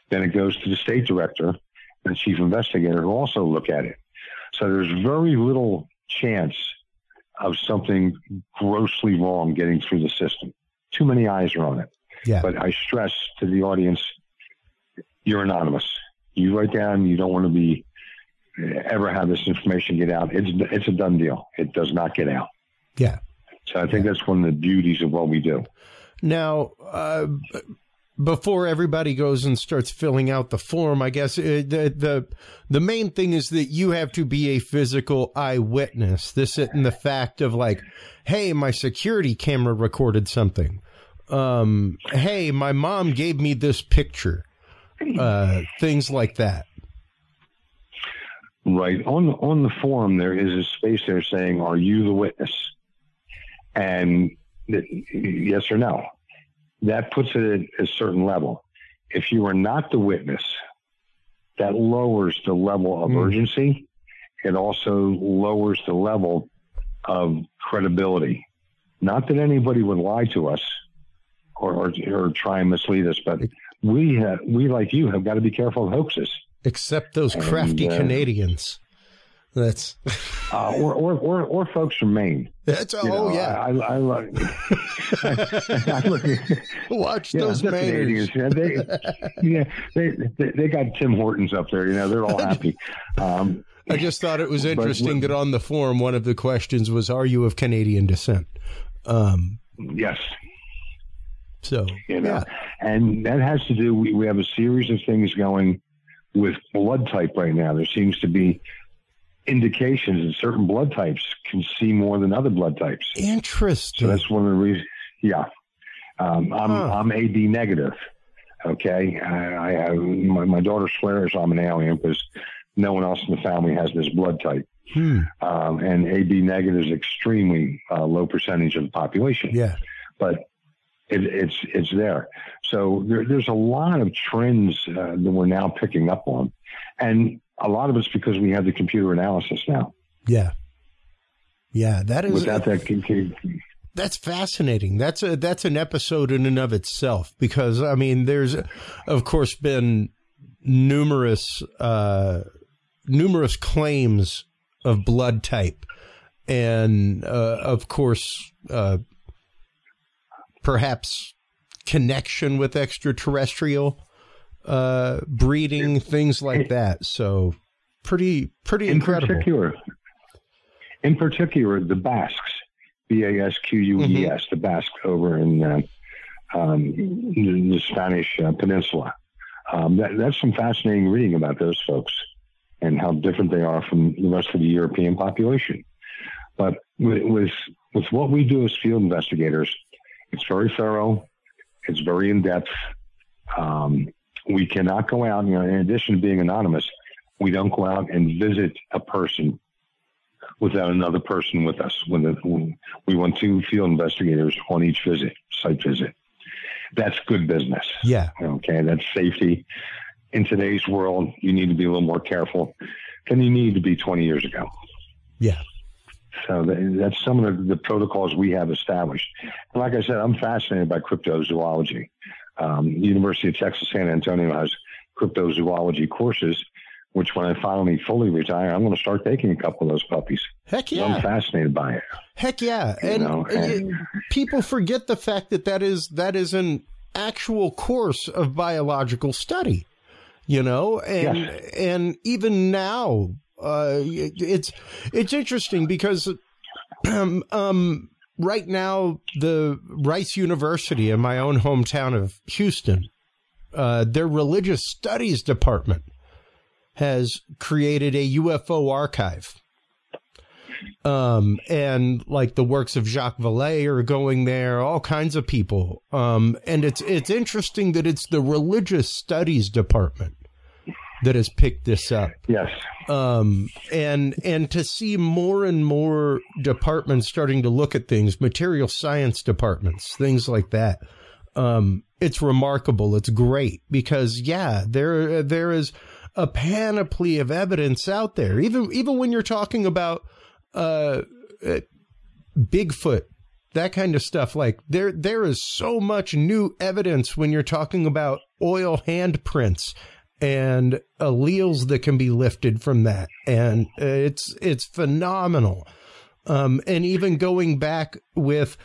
Then it goes to the state director, and chief investigator who also look at it. So there's very little chance of something grossly wrong getting through the system. Too many eyes are on it. Yeah. But I stress to the audience, you're anonymous. You write down, you don't want to be ever have this information get out. It's a done deal. It does not get out. Yeah. So I think that's one of the beauties of what we do. Now, before everybody goes and starts filling out the form, I guess the main thing is that you have to be a physical eyewitness. This isn't the fact of like, hey, my security camera recorded something. Hey, my mom gave me this picture. Things like that. Right. On the form, there is a space there saying, are you the witness? And yes or no. That puts it at a certain level. If you are not the witness, that lowers the level of urgency. It also lowers the level of credibility. Not that anybody would lie to us or try and mislead us, but we like you have got to be careful of hoaxes. Except those crafty Canadians. That's or folks from Maine. That's I love. Watch those Mainers. They got Tim Hortons up there. They're all happy. I just thought it was interesting that on the form, one of the questions was, "Are you of Canadian descent?" Yes. So yeah, and that has to do. We have a series of things going with blood type right now. There seems to be indications that certain blood types can see more than other blood types. Interesting. So that's one of the reasons. Yeah. I'm AB negative. Okay. I have my daughter swears I'm an alien because no one else in the family has this blood type. And AB negative is extremely low percentage of the population. Yeah. But it's there. So there's a lot of trends that we're now picking up on. And a lot of it's because we have the computer analysis now. Yeah. Yeah, that is. Without that, that's fascinating. That's an episode in and of itself, because I mean, there's of course been numerous claims of blood type, and of course, perhaps connection with extraterrestrial breeding, things like that. So pretty incredible. In particular, the Basques, Basques, the Basques over in the Spanish Peninsula. That's some fascinating reading about those folks and how different they are from the rest of the European population. But with what we do as field investigators, it's very thorough. It's very in-depth. We cannot go out, in addition to being anonymous, we don't go out and visit a person without another person with us. We want 2 field investigators on each site visit. That's good business. Yeah. Okay, that's safety. In today's world, you need to be a little more careful than you need to be 20 years ago. Yeah. So that's some of the protocols we have established. And like I said, I'm fascinated by cryptozoology. University of Texas, San Antonio has cryptozoology courses, which when I finally fully retire, I'm going to start taking a couple of those puppies. Heck yeah. I'm fascinated by it. Heck yeah. And people forget the fact that is an actual course of biological study, and yes. And even now, it's interesting because right now the Rice University in my own hometown of Houston, their religious studies department has created a UFO archive. And like the works of Jacques Vallée are going there, all kinds of people. And it's interesting that it's the religious studies department that has picked this up. Yes. And to see more and more departments starting to look at things, material science departments, things like that. It's remarkable. It's great because there is a panoply of evidence out there. Even when you're talking about Bigfoot, that kind of stuff, like there is so much new evidence when you're talking about oil handprints and alleles that can be lifted from that. And it's phenomenal. And even going back with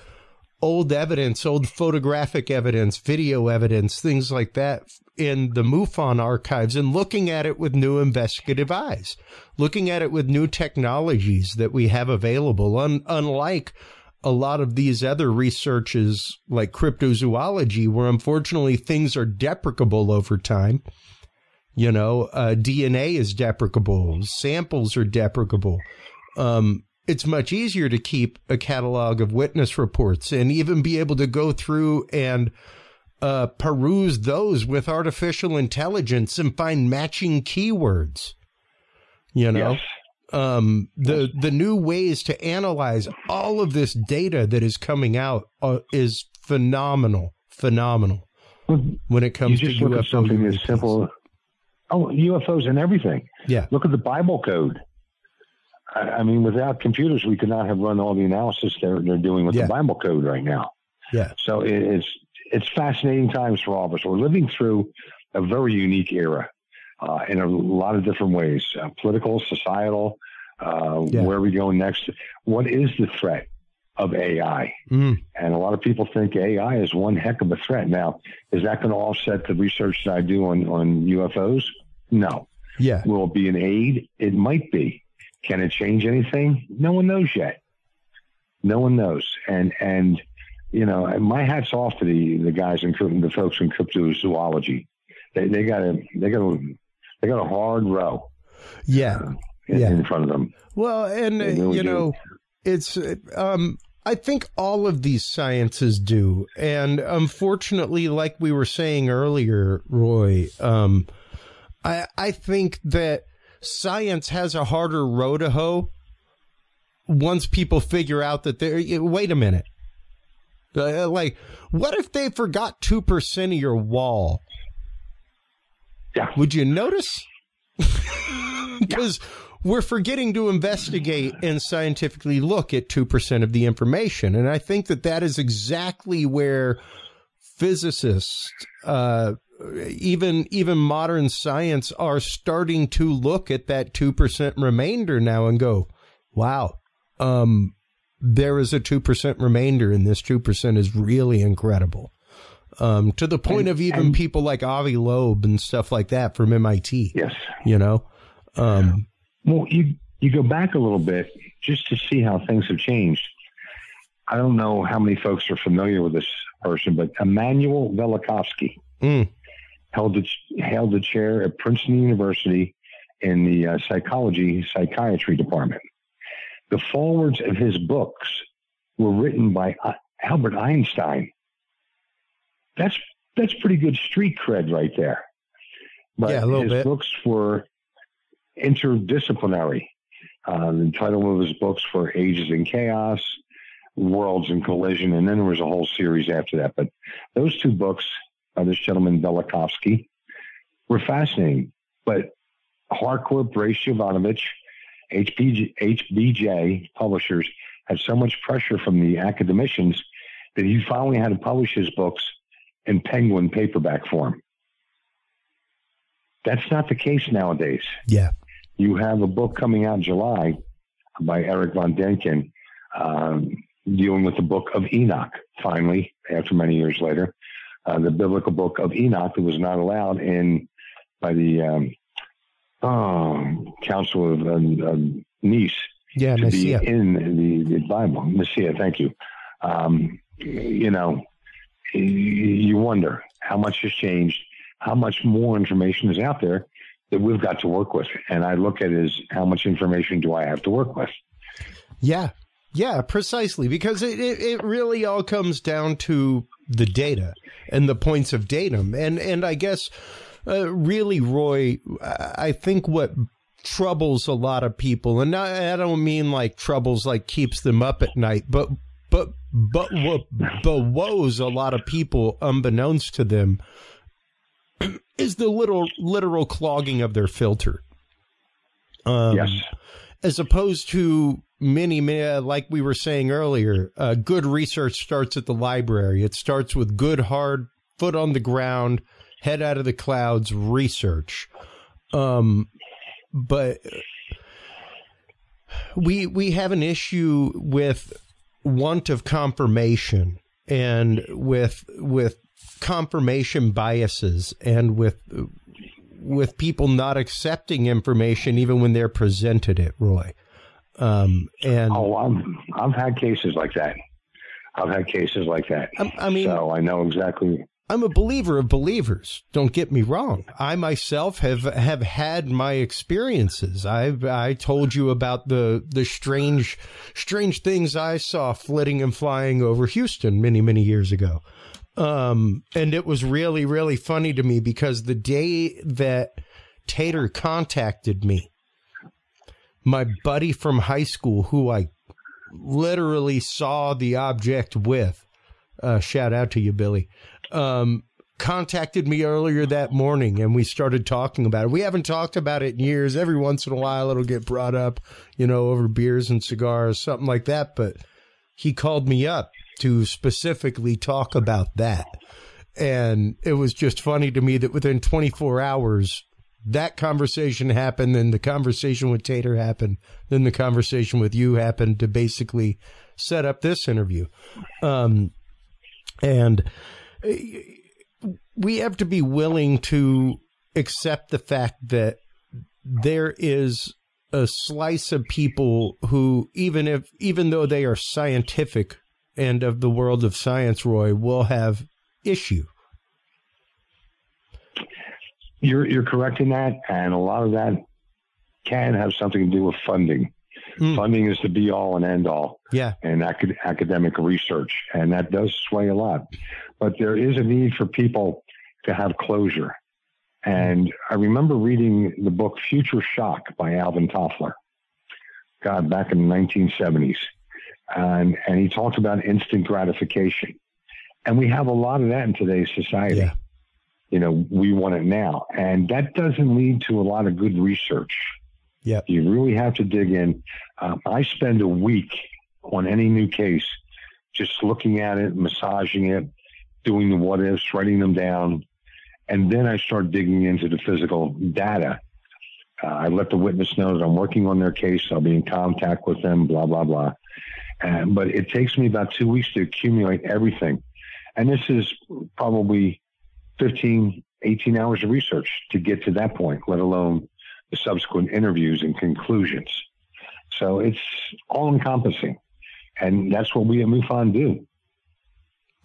old evidence, old photographic evidence, video evidence, things like that in the MUFON archives, and looking at it with new investigative eyes, looking at it with new technologies that we have available, unlike a lot of these other researches like cryptozoology, where unfortunately things are deprecable over time. You know, DNA is deprecable, samples are deprecable. It's much easier to keep a catalog of witness reports and even be able to go through and peruse those with artificial intelligence and find matching keywords. You know, yes. The new ways to analyze all of this data that is coming out is phenomenal when it comes to look UFO. at something as simple. Oh, UFOs and everything. Yeah. Look at the Bible code. I mean, without computers, we could not have run all the analysis they're doing with the Bible code right now. Yeah. So it's fascinating times for all of us. We're living through a very unique era in a lot of different ways, political, societal, where we go next. What is the threat of AI? And a lot of people think AI is one heck of a threat. Now, is that going to offset the research that I do on UFOs? No. Yeah. Will it be an aid? It might be. Can it change anything? No one knows yet. No one knows. And you know, my hat's off to the guys in the folks in cryptozoology. They got a hard row. Yeah. In front of them. Well, and really, you know, it's I think all of these sciences do. And unfortunately, like we were saying earlier, Roy, I think that science has a harder row to hoe once people figure out that wait a minute. Like, what if they forgot 2% of your wall? Yeah. Would you notice? Because we're forgetting to investigate and scientifically look at 2% of the information. And I think that is exactly where physicists, even modern science, are starting to look at that 2% remainder now and go, wow, there is a 2% remainder, and this 2% is really incredible. To the point of even people like Avi Loeb and stuff like that from MIT. Yes. You know? Well, you go back a little bit just to see how things have changed. I don't know how many folks are familiar with this person, but Immanuel Velikovsky held the chair at Princeton University in the psychiatry department. The forewords of his books were written by Albert Einstein. That's pretty good street cred right there. But yeah, a little bit. Books were interdisciplinary. The title of his books were Ages in Chaos, Worlds in Collision, and then there was a whole series after that. But those two books by this gentleman, Velikovsky, were fascinating. But Harcourt, Brace Jovanovich, HBJ publishers had so much pressure from the academicians that he finally had to publish his books in Penguin paperback form. That's not the case nowadays. Yeah. You have a book coming out in July by Eric von Denken, dealing with the book of Enoch, finally, after many years later. The biblical book of Enoch that was not allowed by the Council of Nice to Nicaea. be in the Bible. Nicaea, thank you. You know, you wonder how much has changed, how much more information is out there that we've got to work with. And I look at it as how much information do I have to work with? Yeah. Yeah, precisely. Because it really all comes down to the data and the points of datum. And I guess really, Roy, I think what troubles a lot of people, and I don't mean like troubles like keeps them up at night, but what bewoes a lot of people unbeknownst to them is the literal clogging of their filter. Yes. As opposed to many, like we were saying earlier, good research starts at the library. It starts with good, hard foot on the ground, head out of the clouds research. But we have an issue with want of confirmation and with confirmation biases and with people not accepting information even when they're presented it, Roy. I've had cases like that. I mean, so I know exactly. I'm a believer of believers. Don't get me wrong. I myself have had my experiences. I told you about the strange things I saw flitting and flying over Houston many years ago. And it was really, really funny to me because the day that Tater contacted me, my buddy from high school, who I literally saw the object with, shout out to you, Billy, contacted me earlier that morning, and we started talking about it. We haven't talked about it in years. Every once in a while, it'll get brought up, over beers and cigars, something like that. But he called me up to specifically talk about that. And it was just funny to me that within 24 hours, that conversation happened, then the conversation with Tater happened, then the conversation with you happened to basically set up this interview. And we have to be willing to accept the fact that there is a slice of people who, even though they are scientific and of the world of science, Roy, will have issue. You're correct in that, and a lot of that can have something to do with funding. Funding is the be-all and end-all in academic research, and that does sway a lot. But there is a need for people to have closure. And I remember reading the book Future Shock by Alvin Toffler, back in the 1970s. And he talked about instant gratification. And we have a lot of that in today's society. Yeah. We want it now. And that doesn't lead to a lot of good research. Yeah, you really have to dig in. I spend a week on any new case just looking at it, massaging it, doing the what ifs, writing them down. And then I start digging into the physical data. I let the witness know that I'm working on their case. I'll be in contact with them, blah, blah, blah. But it takes me about 2 weeks to accumulate everything. And this is probably 15, 18 hours of research to get to that point, let alone the subsequent interviews and conclusions. So it's all encompassing. And that's what we at MUFON do.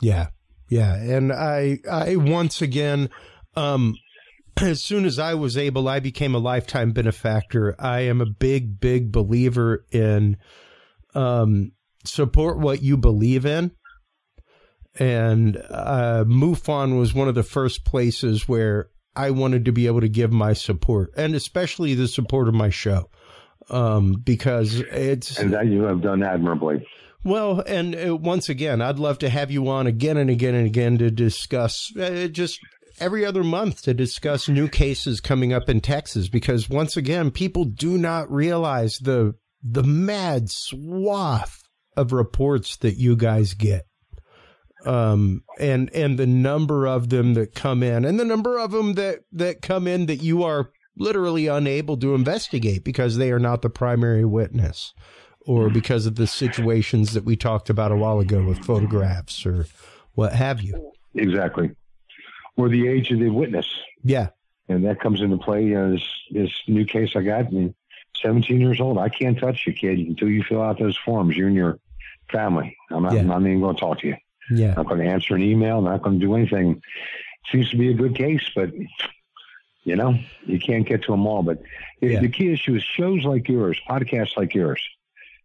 Yeah. Yeah. And I once again, as soon as I was able, I became a lifetime benefactor. I am a big believer in, support what you believe in. And MUFON was one of the first places where I wanted to be able to give my support, and especially the support of my show, because it's... And that you have done admirably. Well, and once again, I'd love to have you on again and again and again to discuss, just every other month, to discuss new cases coming up in Texas, because once again, people do not realize the mad swath of reports that you guys get. And the number of them that come in, and the number of them that come in that you are literally unable to investigate because they are not the primary witness, or because of the situations that we talked about a while ago with photographs or what have you. Exactly. Or the age of the witness. Yeah. And that comes into play. This new case I got, 17 years old. I can't touch you, kid, until you fill out those forms. You and your family. I'm not even going to talk to you. Yeah. Not going to answer an email, not going to do anything. Seems to be a good case, but, you can't get to them all. But the key issue is shows like yours, podcasts like yours,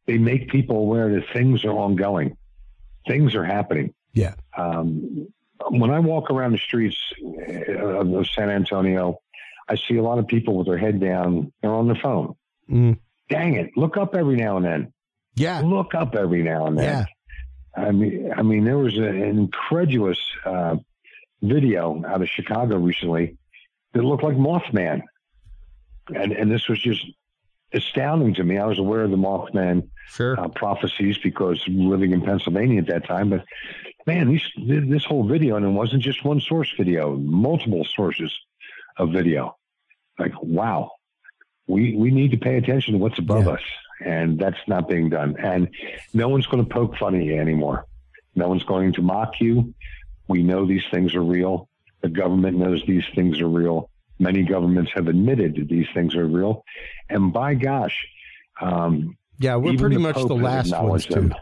they make people aware that things are ongoing. Things are happening. Yeah. When I walk around the streets of San Antonio, I see a lot of people with their head down. They're on their phone. Dang it. Look up every now and then. Yeah. Look up every now and then. Yeah. I mean, there was an incredulous video out of Chicago recently that looked like Mothman. And this was just astounding to me. I was aware of the Mothman prophecies because living in Pennsylvania at that time, but man, this whole video, and it wasn't just one source video, multiple sources of video. Like, wow, we need to pay attention to what's above us, and that's not being done. And no one's going to poke fun at you anymore. No one's going to mock you. We know these things are real. The government knows these things are real. Many governments have admitted that these things are real. And by gosh, we're pretty much the last ones to.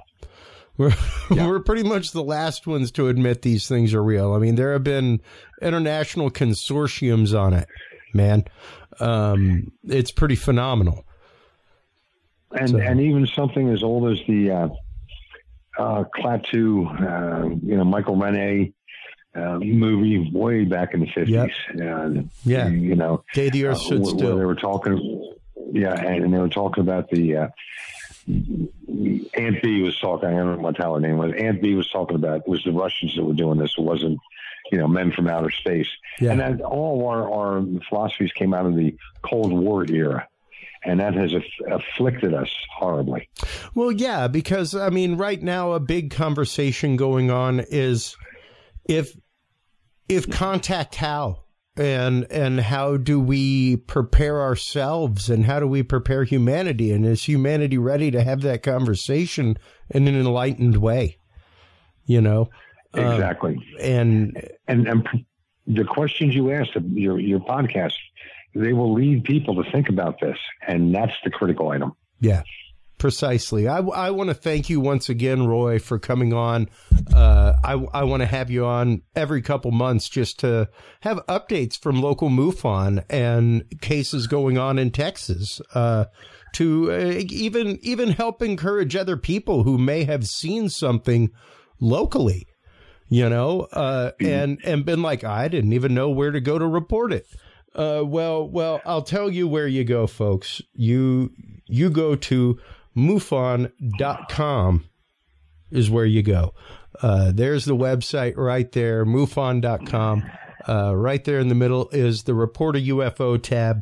We're pretty much the last ones to admit these things are real. I mean, there have been international consortiums on it, man. It's pretty phenomenal. And even something as old as the Klaatu, Michael Rene movie way back in the 50s. Yep. Day the Earth Stood Still. They were talking, and they were talking about the Aunt B was talking. I don't know what her name was. Aunt B was talking about it was the Russians that were doing this. It wasn't, men from outer space. Yeah. And that all our philosophies came out of the Cold War era. And that has afflicted us horribly. Well, yeah, because, I mean, right now a big conversation going on is if contact, how? And how do we prepare ourselves, and how do we prepare humanity? And is humanity ready to have that conversation in an enlightened way? Exactly. And the questions you asked, your podcast, they will lead people to think about this, and that's the critical item. Yeah, precisely. I want to thank you once again, Roy, for coming on. I want to have you on every couple months just to have updates from local MUFON and cases going on in Texas, to even help encourage other people who may have seen something locally, and been like, I didn't even know where to go to report it. Well, I'll tell you where you go, folks. You go to MUFON.com is where you go. There's the website right there, MUFON.com. Right there in the middle is the Report a UFO tab.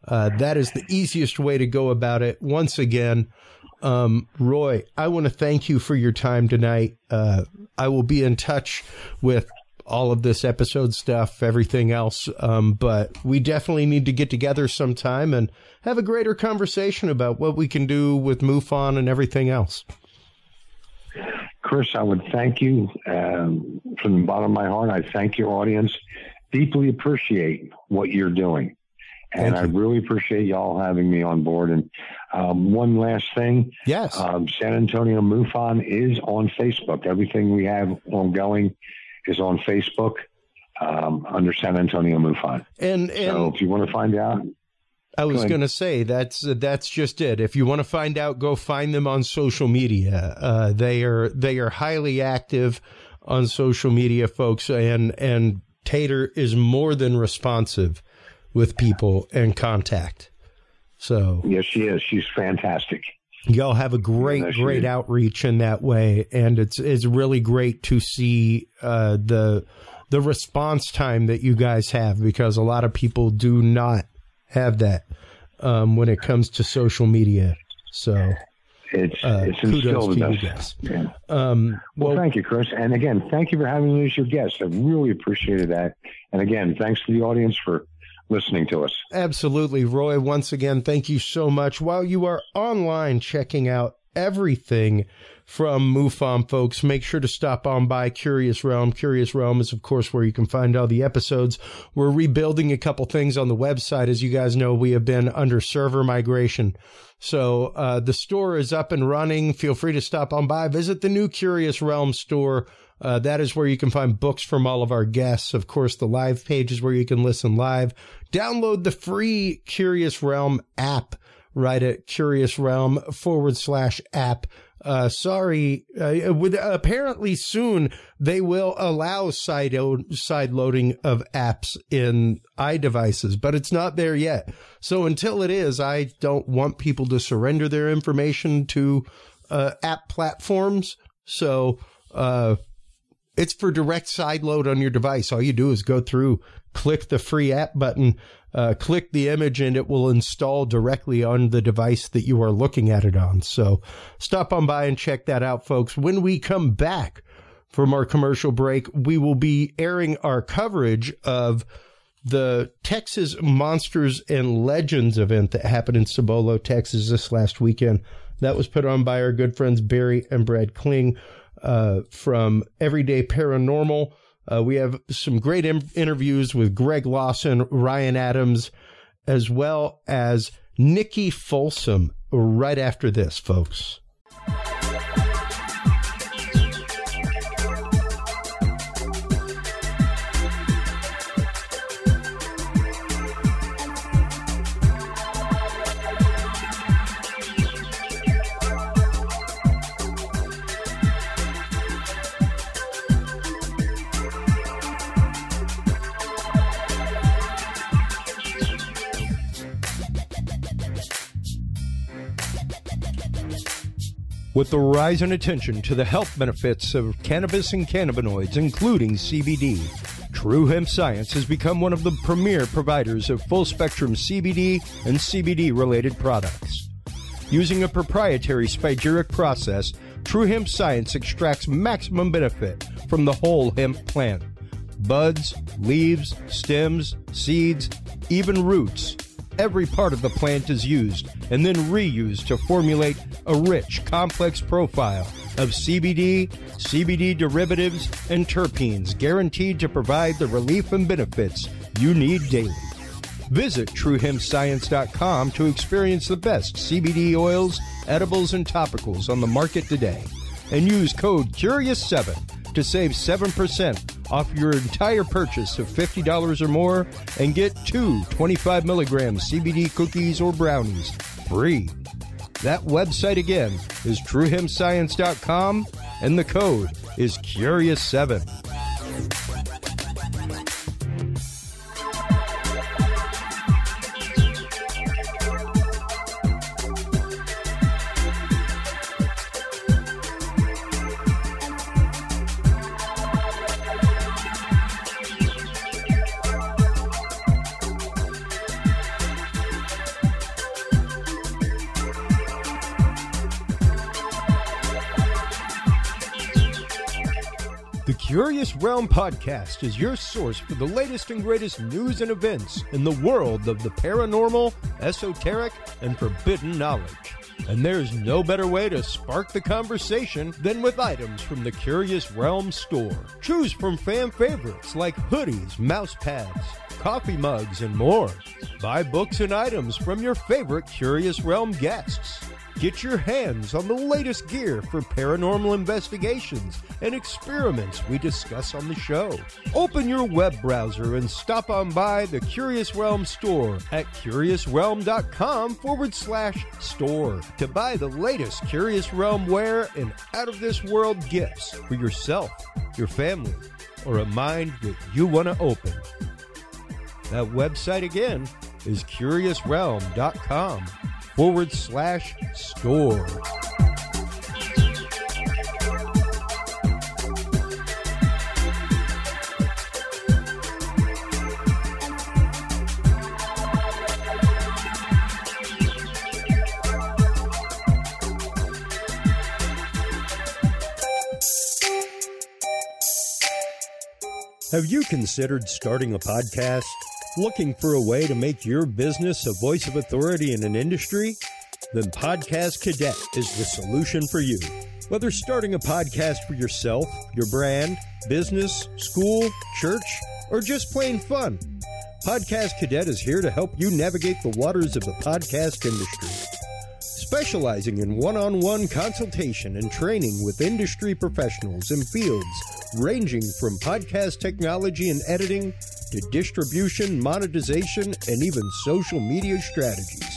That is the easiest way to go about it. Once again, Roy, I want to thank you for your time tonight. I will be in touch with all of this episode stuff, everything else. But we definitely need to get together sometime and have a greater conversation about what we can do with MUFON and everything else. Chris, I would thank you from the bottom of my heart. I thank your audience. Deeply appreciate what you're doing. And I really appreciate y'all having me on board. And one last thing. Yes. San Antonio MUFON is on Facebook. Everything we have ongoing is on Facebook under San Antonio MUFON. And so if you want to find out. I was going to say, that's just it. If you want to find out, go find them on social media. They are highly active on social media, folks. And Tater is more than responsive with people and contact. So yes, she is. She's fantastic. Y'all have a great outreach in that way, and it's really great to see the response time that you guys have, because a lot of people do not have that when it comes to social media. So it's kudos to you guys. Yeah. Well, thank you, Chris, and again, thank you for having me as your guest. I really appreciated that, and again, thanks to the audience for listening to us. Absolutely. Roy, once again, thank you so much. While you are online checking out everything from MUFON, folks, make sure to stop on by Curious Realm. Curious Realm is, of course, where you can find all the episodes. We're rebuilding a couple things on the website. As you guys know, we have been under server migration. So the store is up and running. Feel free to stop on by. Visit the new Curious Realm store. That is where you can find books from all of our guests. Of course, the live page is where you can listen live. Download the free Curious Realm app right at curiousrealm.com/app. Apparently soon they will allow side loading of apps in iDevices, but it's not there yet. So until it is, I don't want people to surrender their information to app platforms. So it's for direct side load on your device. All you do is go through, click the free app button, click the image, and it will install directly on the device that you are looking at it on. So stop on by and check that out, folks. When we come back from our commercial break, we will be airing our coverage of the Texas Monsters and Legends event that happened in Cibolo, Texas this last weekend. That was put on by our good friends Barry and Brad Kling from Everyday Paranormal. We have some great interviews with Greg Lawson, Ryan Adams, as well as Nikki Folsom right after this, folks. With the rise in attention to the health benefits of cannabis and cannabinoids, including CBD, True Hemp Science has become one of the premier providers of full-spectrum CBD and CBD-related products. Using a proprietary spagyric process, True Hemp Science extracts maximum benefit from the whole hemp plant. Buds, leaves, stems, seeds, even roots. Every part of the plant is used and then reused to formulate a rich, complex profile of CBD, CBD derivatives, and terpenes guaranteed to provide the relief and benefits you need daily. Visit TrueHempScience.com to experience the best CBD oils, edibles, and topicals on the market today. And use code CURIOUS7 to save 7% off your entire purchase of $50 or more and get 2 25 milligram CBD cookies or brownies free. That website again is TrueHempScience.com and the code is CURIOUS7. The Curious Realm Podcast is your source for the latest and greatest news and events in the world of the paranormal, esoteric, and forbidden knowledge. And there's no better way to spark the conversation than with items from the Curious Realm store. Choose from fan favorites like hoodies, mouse pads, coffee mugs, and more. Buy books and items from your favorite Curious Realm guests. Get your hands on the latest gear for paranormal investigations and experiments we discuss on the show. Open your web browser and stop on by the Curious Realm store at curiousrealm.com/store to buy the latest Curious Realm wear and out-of-this-world gifts for yourself, your family, or a mind that you want to open. That website again is curiousrealm.com/store. Have you considered starting a podcast? Looking for a way to make your business a voice of authority in an industry? Then Podcast Cadet is the solution for you. Whether starting a podcast for yourself, your brand, business, school, church, or just plain fun, Podcast Cadet is here to help you navigate the waters of the podcast industry. Specializing in one-on-one consultation and training with industry professionals in fields ranging from podcast technology and editing to distribution, monetization, and even social media strategies.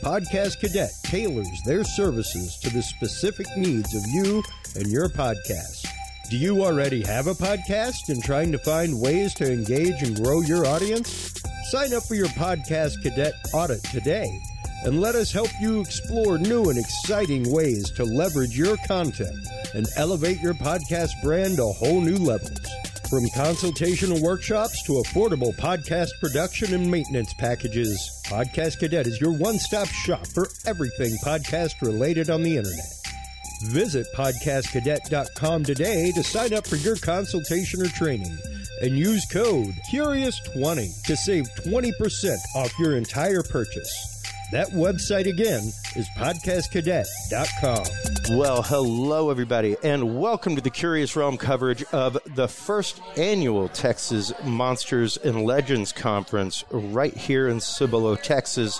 Podcast Cadet tailors their services to the specific needs of you and your podcast. Do you already have a podcast and trying to find ways to engage and grow your audience? Sign up for your Podcast Cadet audit today and let us help you explore new and exciting ways to leverage your content and elevate your podcast brand to whole new levels. From consultational workshops to affordable podcast production and maintenance packages, Podcast Cadet is your one-stop shop for everything podcast related on the internet. Visit podcastcadet.com today to sign up for your consultation or training and use code CURIOUS20 to save 20% off your entire purchase. That website again is podcastcadet.com. Well, hello, everybody, and welcome to the Curious Realm coverage of the first annual Texas Monsters and Legends Conference right here in Cibolo, Texas,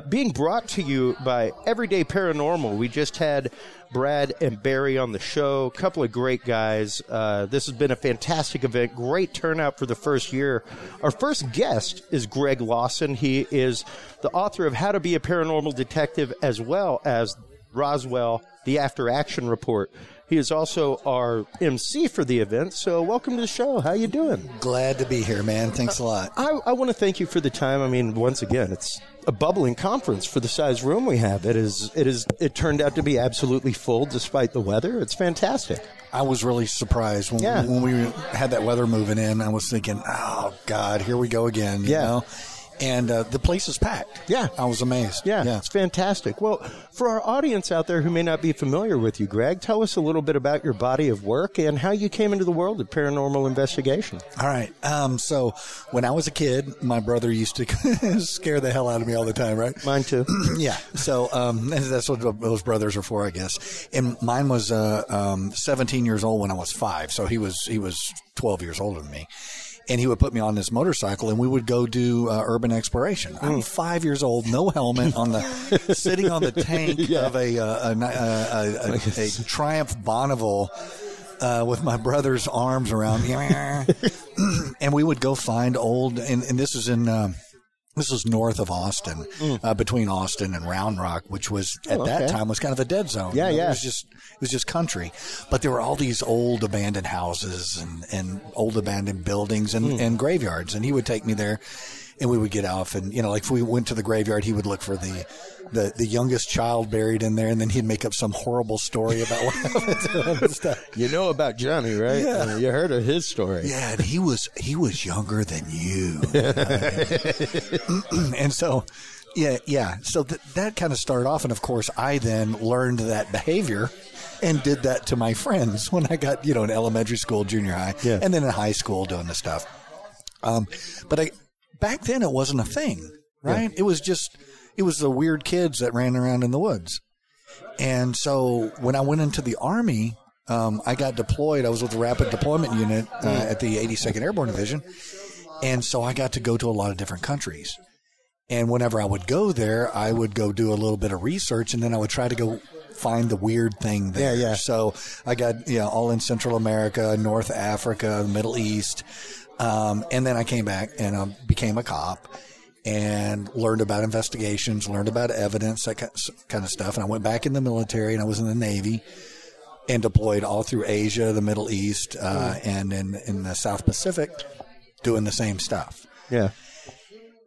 being brought to you by Everyday Paranormal. We just had Brad and Barry on the show, a couple of great guys. This has been a fantastic event, great turnout for the first year. Our first guest is Greg Lawson. He is the author of How to Be a Paranormal Detective, as well as Roswell, the After Action Report. He is also our MC for the event, so welcome to the show. How you doing? Glad to be here, man. Thanks a lot. I want to thank you for the time. I mean, once again, it's a bubbling conference for the size room we have. It turned out to be absolutely full despite the weather. It's fantastic. I was really surprised when we had that weather moving in. I was thinking, oh, God, here we go again. You know? And the place is packed. Yeah. I was amazed. Yeah, it's fantastic. Well, for our audience out there who may not be familiar with you, Greg, tell us a little bit about your body of work and how you came into the world of paranormal investigation. All right. So when I was a kid, my brother used to scare the hell out of me all the time, right? Mine too. Yeah. So that's what those brothers are for, I guess. And mine was 17 years old when I was 5. So he was 12 years older than me. And he would put me on this motorcycle, and we would go do urban exploration. I'm 5 years old, no helmet, sitting on the tank of a Triumph Bonneville with my brother's arms around me, and we would go find old. And this is this was north of Austin, between Austin and Round Rock, which was at that time was kind of a dead zone. Yeah, It was just country, but there were all these old abandoned houses and old abandoned buildings and graveyards. And he would take me there, and we would get off. And like if we went to the graveyard, he would look for the youngest child buried in there, and then he'd make up some horrible story about what happened to him and stuff. You know about Johnny, right? Yeah. You heard of his story. Yeah, and he was younger than you. And so, so that kind of started off. And of course, I then learned that behavior and did that to my friends when I got, in elementary school, junior high, and then in high school doing this stuff. But back then it wasn't a thing, right? Yeah. It was the weird kids that ran around in the woods. And so when I went into the Army, I got deployed. I was with the Rapid Deployment Unit at the 82nd Airborne Division. And so I got to go to a lot of different countries. And whenever I would go there, I would go do a little bit of research, and then I would try to go find the weird thing there. Yeah. So I got, all in Central America, North Africa, the Middle East. And then I came back and became a cop and learned about investigations, learned about evidence, that kind of stuff. And I went back in the military, and I was in the Navy and deployed all through Asia, the Middle East, and in the South Pacific doing the same stuff. Yeah.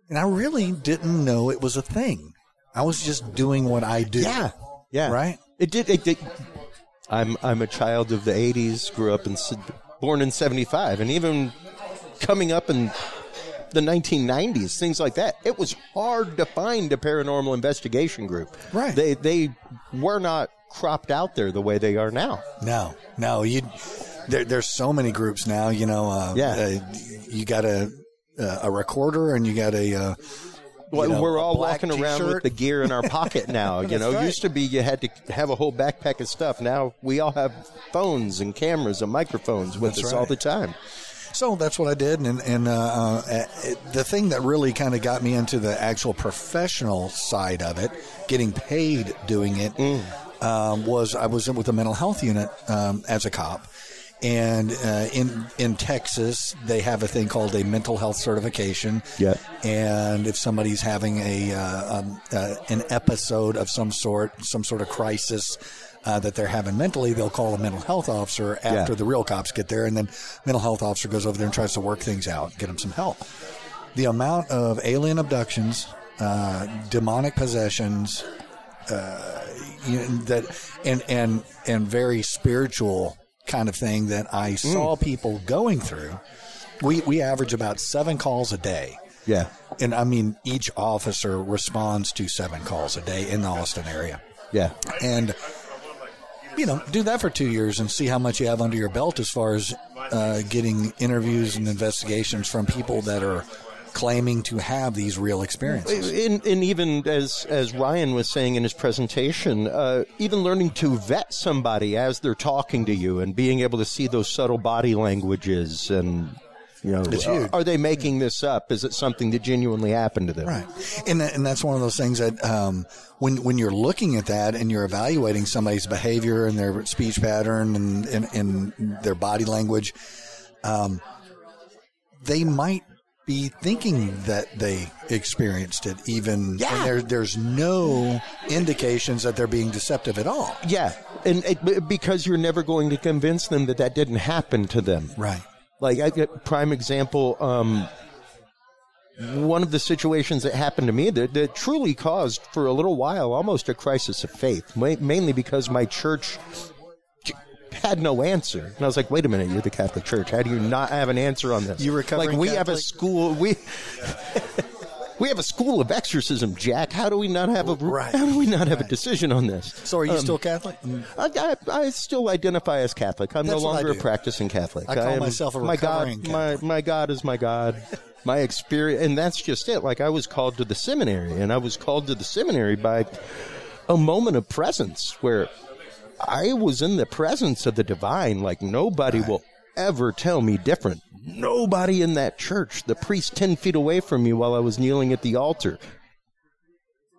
And I really didn't know it was a thing. I was just doing what I do. Yeah. Right? It did. I'm a child of the 80s, born in 75, and even coming up in the 1990s, things like that, it was hard to find a paranormal investigation group. Right. They were not cropped out there the way they are now. No. There's so many groups now, you got a recorder, and you got we're all walking t-shirt around with the gear in our pocket now. Right. Used to be you had to have a whole backpack of stuff. Now we all have phones and cameras and microphones with us all the time. So that's what I did, and the thing that really kind of got me into the actual professional side of it, getting paid doing it, was I was with the mental health unit as a cop. And in Texas, they have a thing called a mental health certification. Yeah. And if somebody's having an episode of some sort of crisis that they're having mentally, they'll call a mental health officer after the real cops get there, and then mental health officer goes over there and tries to work things out, get them some help. The amount of alien abductions, demonic possessions, and very spiritual kind of thing that I saw people going through. We average about 7 calls a day. Yeah. And I mean, each officer responds to 7 calls a day in the Austin area. Yeah. And do that for 2 years and see how much you have under your belt as far as getting interviews and investigations from people that are claiming to have these real experiences. And even as Ryan was saying in his presentation, even learning to vet somebody as they're talking to you and being able to see those subtle body languages and... are they making this up? Is it something that genuinely happened to them? Right. And that's one of those things that when you're looking at that and you're evaluating somebody's behavior and their speech pattern and their body language, they might be thinking that they experienced it even when there's no indications that they're being deceptive at all. Yeah. And because you're never going to convince them that didn't happen to them. Right. Like, I get prime example, one of the situations that happened to me that truly caused, for a little while, almost a crisis of faith, mainly because my church had no answer. And I was like, wait a minute, you're the Catholic Church. How do you not have an answer on this? You recovering Like, we Catholic? have a school... We have a school of exorcism, Jack. How do we not have a decision on this? So are you still Catholic? I still identify as Catholic. I'm no longer a practicing Catholic. I call myself a recovering Catholic. My God is my God. My experience, and that's just it. Like, I was called to the seminary, and I was called to the seminary by a moment of presence where I was in the presence of the divine. Like, nobody will ever tell me different. Nobody in that church, the priest 10 feet away from me while I was kneeling at the altar,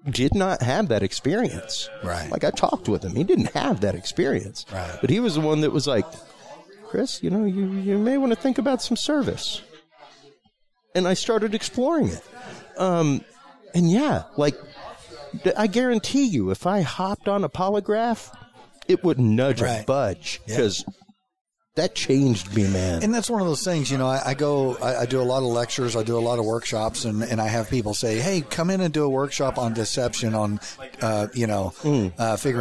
did not have that experience. Right. Like, I talked with him. He didn't have that experience. Right. But he was the one that was like, Chris, you may want to think about some service. And I started exploring it. And I guarantee you, if I hopped on a polygraph, it wouldn't nudge or budge because that changed me, man. And that's one of those things, I do a lot of lectures, I do a lot of workshops, and I have people say, hey, come in and do a workshop on deception, on, figuring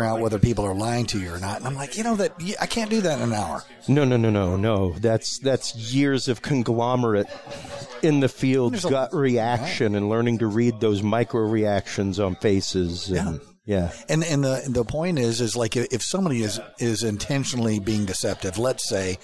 out whether people are lying to you or not. And I'm like, I can't do that in an hour. No. That's years of conglomerate in the field, gut reaction, and learning to read those micro reactions on faces. And, yeah. And the point is like if somebody is intentionally being deceptive, let's say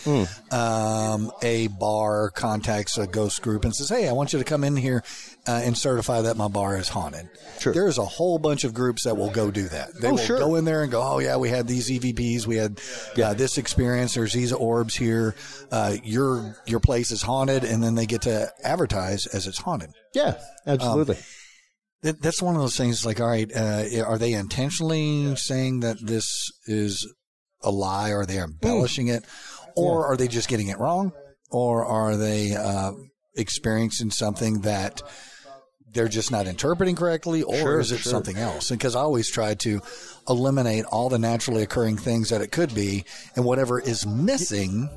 a bar contacts a ghost group and says, hey, I want you to come in here and certify that my bar is haunted. Sure. There's a whole bunch of groups that will go do that. They will go in there and go, oh, yeah, we had these EVPs. We had this experience. There's these orbs here. Your place is haunted. And then they get to advertise as it's haunted. Yeah, absolutely. That's one of those things like, all right, are they intentionally saying that this is a lie? Or are they embellishing it? Or are they just getting it wrong? Or are they experiencing something that they're just not interpreting correctly? Or is it something else? And because I always try to eliminate all the naturally occurring things that it could be, and whatever is missing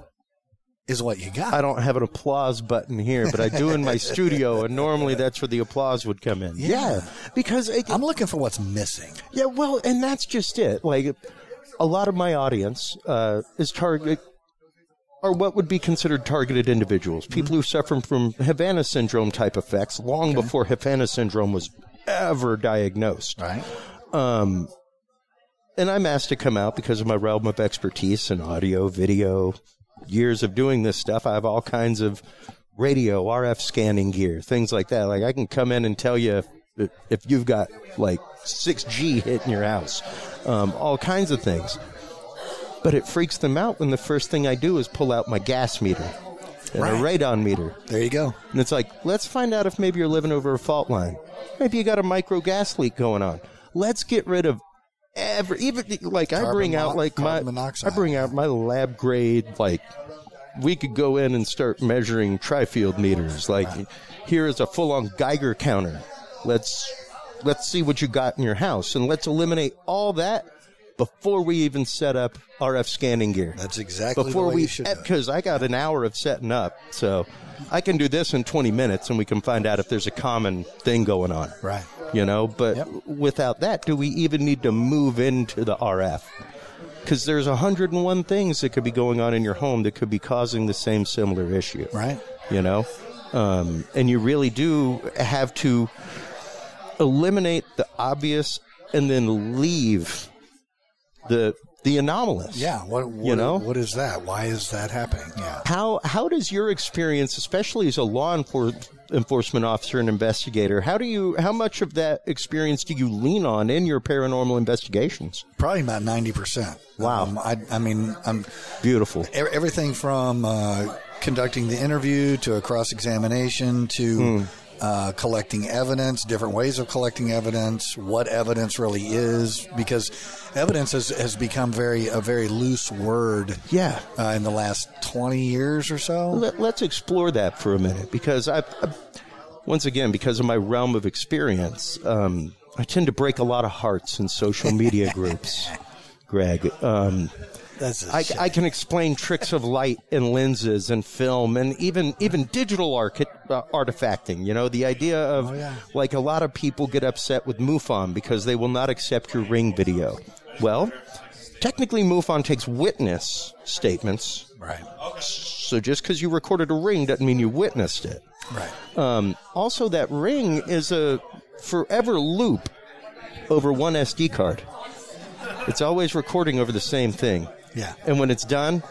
is what you got. I don't have an applause button here, but I do in my studio, and normally that's where the applause would come in. Yeah. Because I'm looking for what's missing. Yeah, well, and that's just it. Like, a lot of my audience is are what would be considered targeted individuals, people who suffer from Havana syndrome type effects long before Havana syndrome was ever diagnosed. Right. And I'm asked to come out because of my realm of expertise in audio, video, years of doing this stuff. I have all kinds of radio, RF scanning gear, things like that. Like, I can come in and tell you if you've got like 6G hitting your house, all kinds of things. But it freaks them out when the first thing I do is pull out my gas meter and a radon meter. There you go. And it's like, let's find out if maybe you're living over a fault line. Maybe you got a micro gas leak going on. Let's get rid of I bring out my lab grade, like, we could go in and start measuring tri-field meters. Like, here is a full-on Geiger counter. Let's see what you got in your house, and let's eliminate all that before we even set up RF scanning gear. That's exactly the way you should do it. Because I got an hour of setting up, so I can do this in 20 minutes, and we can find out if there's a common thing going on. Right. But without that, do we even need to move into the RF? Because there's 101 things that could be going on in your home that could be causing the same similar issue. Right. And you really do have to eliminate the obvious and then leave the the anomalous. Yeah. What is that? Why is that happening? Yeah. How does your experience, especially as a law enforcement officer and investigator, how much of that experience do you lean on in your paranormal investigations? Probably about 90%. Wow. I'm beautiful. Everything from conducting the interview to a cross-examination to collecting evidence, different ways of collecting evidence, what evidence really is, because evidence has become a very loose word in the last 20 years or so. Let's explore that for a minute, because once again, because of my realm of experience, I tend to break a lot of hearts in social media groups, Greg. I can explain tricks of light and lenses and film and even digital artifacting. You know, the idea of like a lot of people get upset with MUFON because they will not accept your Ring video. Well, technically MUFON takes witness statements. Right. So just because you recorded a Ring doesn't mean you witnessed it. Right. Also, that Ring is a forever loop over one SD card. It's always recording over the same thing. Yeah. And when it's done,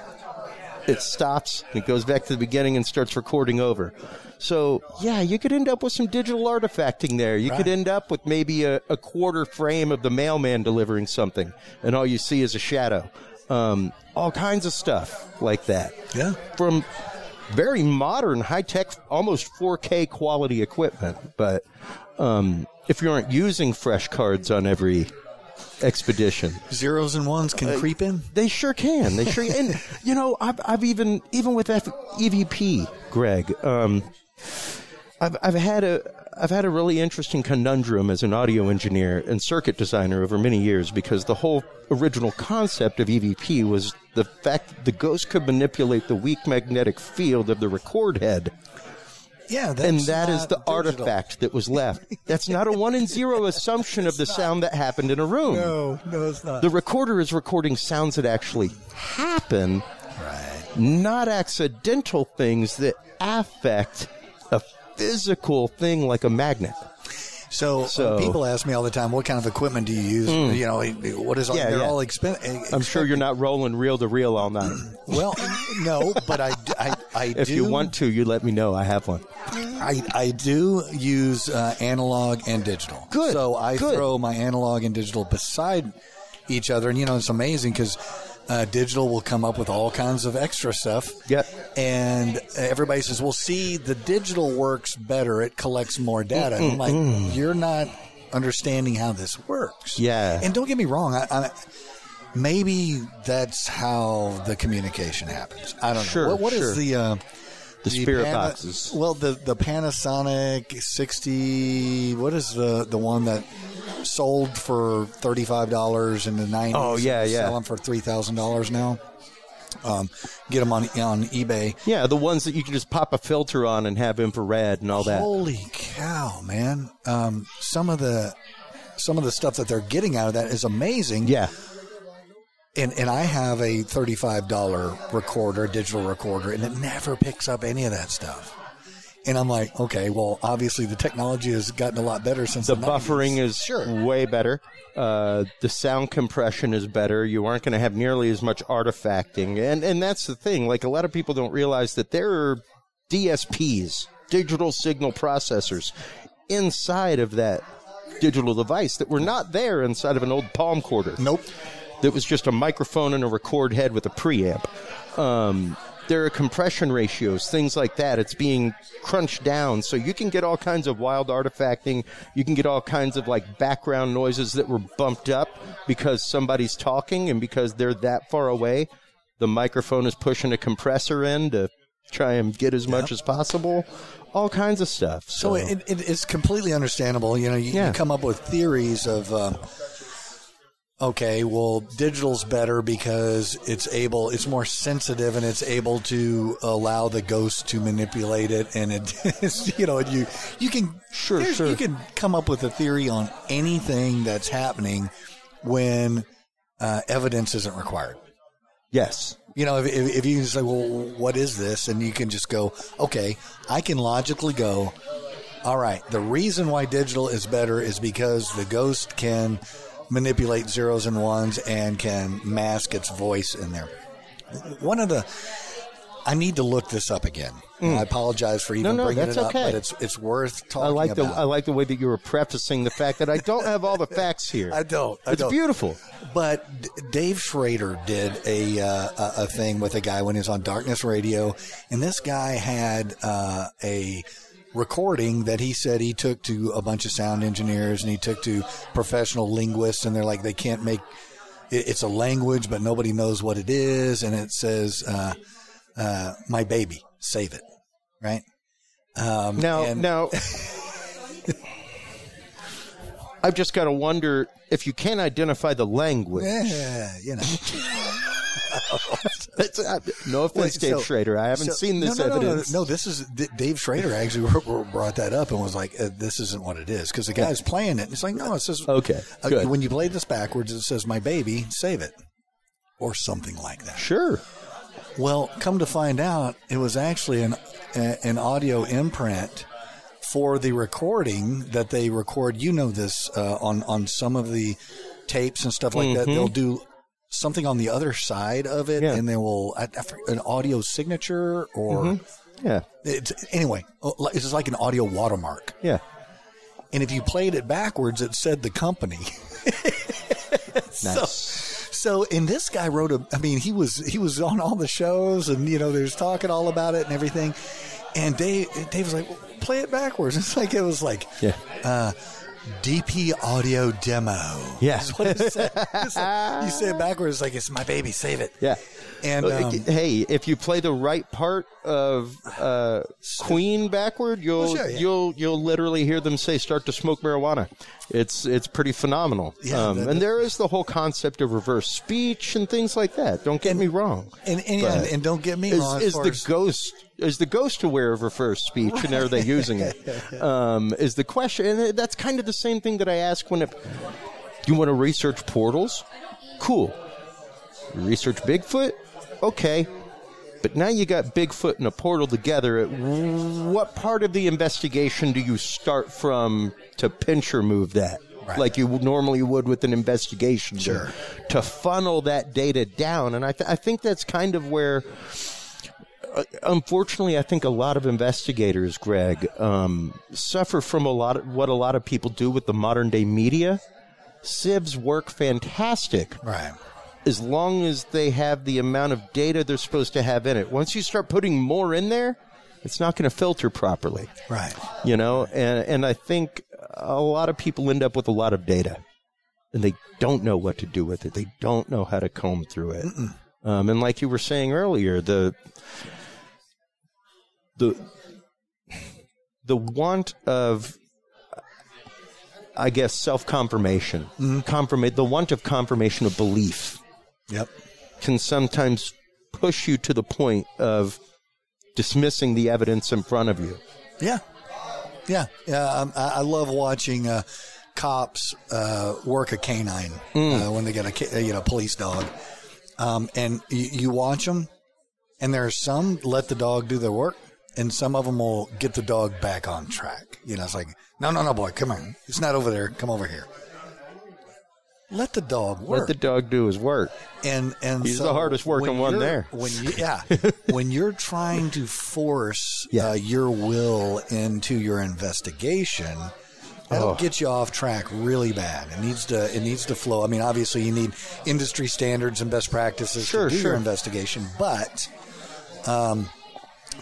it stops, it goes back to the beginning and starts recording over. So, yeah, you could end up with some digital artifacting there. You could end up with maybe a quarter frame of the mailman delivering something, and all you see is a shadow. All kinds of stuff like that. Yeah. From very modern, high-tech, almost 4K quality equipment. But if you aren't using fresh cards on every expedition, zeros and ones can creep in. They sure can. And you know, I've even with EVP, Greg. I've had a really interesting conundrum as an audio engineer and circuit designer over many years, because the whole original concept of EVP was the fact that the ghost could manipulate the weak magnetic field of the record head. Yeah, and that is the artifact that was left. That's not a 1 and 0 assumption of the sound that happened in a room. No, it's not. The recorder is recording sounds that actually happen, not accidental things that affect a physical thing like a magnet. So people ask me all the time, what kind of equipment do you use? You know, what is they're all expensive. I'm sure you're not rolling reel to reel all night. Well, no, but I if you want to, you let me know. I have one. I do use analog and digital. Good. So I throw my analog and digital beside each other, and you know, it's amazing because digital will come up with all kinds of extra stuff. Yep. And everybody says, well, see, the digital works better. It collects more data. And I'm like, you're not understanding how this works. Yeah. And don't get me wrong. Maybe that's how the communication happens. I don't know. What is the spirit boxes? Well, the Panasonic 60, what is the one that sold for $35 in the 90s? Oh, yeah. Selling for $3,000 now. Get them on eBay. Yeah, the ones that you can just pop a filter on and have infrared and all that. Holy cow, man! Some of the stuff that they're getting out of that is amazing. Yeah. And I have a $35 recorder, digital recorder, and it never picks up any of that stuff. And I'm like, okay, well, obviously the technology has gotten a lot better since the 90s. Buffering is way better. The sound compression is better. You aren't going to have nearly as much artifacting. And that's the thing. Like, a lot of people don't realize that there are DSPs, digital signal processors, inside of that digital device that were not there inside of an old palm quarter. Nope. That was just a microphone and a record head with a preamp. There are compression ratios, things like that. It's being crunched down, so you can get all kinds of wild artifacting. You can get all kinds of like background noises that were bumped up because somebody's talking, and because they're that far away, the microphone is pushing a compressor in to try and get as much as possible. All kinds of stuff. So it's completely understandable. You know, you come up with theories of... okay, well, digital's better because it's more sensitive and it's able to allow the ghost to manipulate it, and it, you know, you can you can come up with a theory on anything that's happening when evidence isn't required. Yes. You know, if you say, well, what is this? And you can just go, okay, I can logically go, all right, the reason why digital is better is because the ghost can manipulate zeros and ones and can mask its voice in there. I need to look this up again. I apologize for even bringing it up, but it's worth talking about. I like the way that you were prefacing the fact that I don't have all the facts here. I don't. It's beautiful. But Dave Schrader did a thing with a guy when he was on Darkness Radio, and this guy had a recording that he said he took to a bunch of sound engineers and he took to professional linguists, and they're like, they can't make it's a language, but nobody knows what it is, and it says, my baby, save it, right? Now, I've just got to wonder if you can't identify the language. Yeah, you know. No offense, Dave Schrader. I haven't seen this evidence. No, this is Dave Schrader actually brought that up and was like, "This isn't what it is," because the guy's playing it. And it's like, no, it says, okay, good. When you play this backwards, it says, "My baby, save it," or something like that. Sure. Well, come to find out, it was actually an audio imprint for the recording that they record. You know this on some of the tapes and stuff like that. They'll do something on the other side of it, and they will an audio signature or anyway. It's just like an audio watermark. Yeah. And if you played it backwards, it said the company. Nice. So, and this guy wrote he was on all the shows, and they was talking all about it and everything. And Dave was like, well, play it backwards. It was like, DP audio demo. Yeah. That's what it said. You say it backwards, like, it's my baby, save it. Yeah. And hey, if you play the right part of Queen backward, you'll literally hear them say, "Start to smoke marijuana." It's pretty phenomenal. Yeah, and there is the whole concept of reverse speech and things like that. Don't get me wrong. And don't get me wrong. Is the ghost aware of reverse speech, and are they using it? Is the question, and that's kind of the same thing that I ask when you want to research portals. Cool. Research Bigfoot. Okay. But now you got Bigfoot and a portal together. What part of the investigation do you start from to pinch or move that? Right. Like you normally would with an investigation. Sure. To funnel that data down. And I think that's kind of where, unfortunately, I think a lot of investigators, Greg, suffer from what a lot of people do with the modern day media. Sieves work fantastic. Right. As long as they have the amount of data they're supposed to have in it. Once you start putting more in there, it's not going to filter properly. Right. And I think a lot of people end up with a lot of data, and they don't know what to do with it. They don't know how to comb through it. And like you were saying earlier, the want of, I guess, self-confirmation, the want of confirmation of belief. Yep. Can sometimes push you to the point of dismissing the evidence in front of you. Yeah. I love watching cops work a canine when they get a police dog, and you watch them, and there are some let the dog do their work, and some of them will get the dog back on track. It's like, no, boy, come on, it's not over there, come over here. Let the dog work. Let the dog do his work. And he's the hardest working one there. When you're trying to force your will into your investigation, that'll get you off track really bad. It needs to flow. I mean, obviously, you need industry standards and best practices to do your investigation, but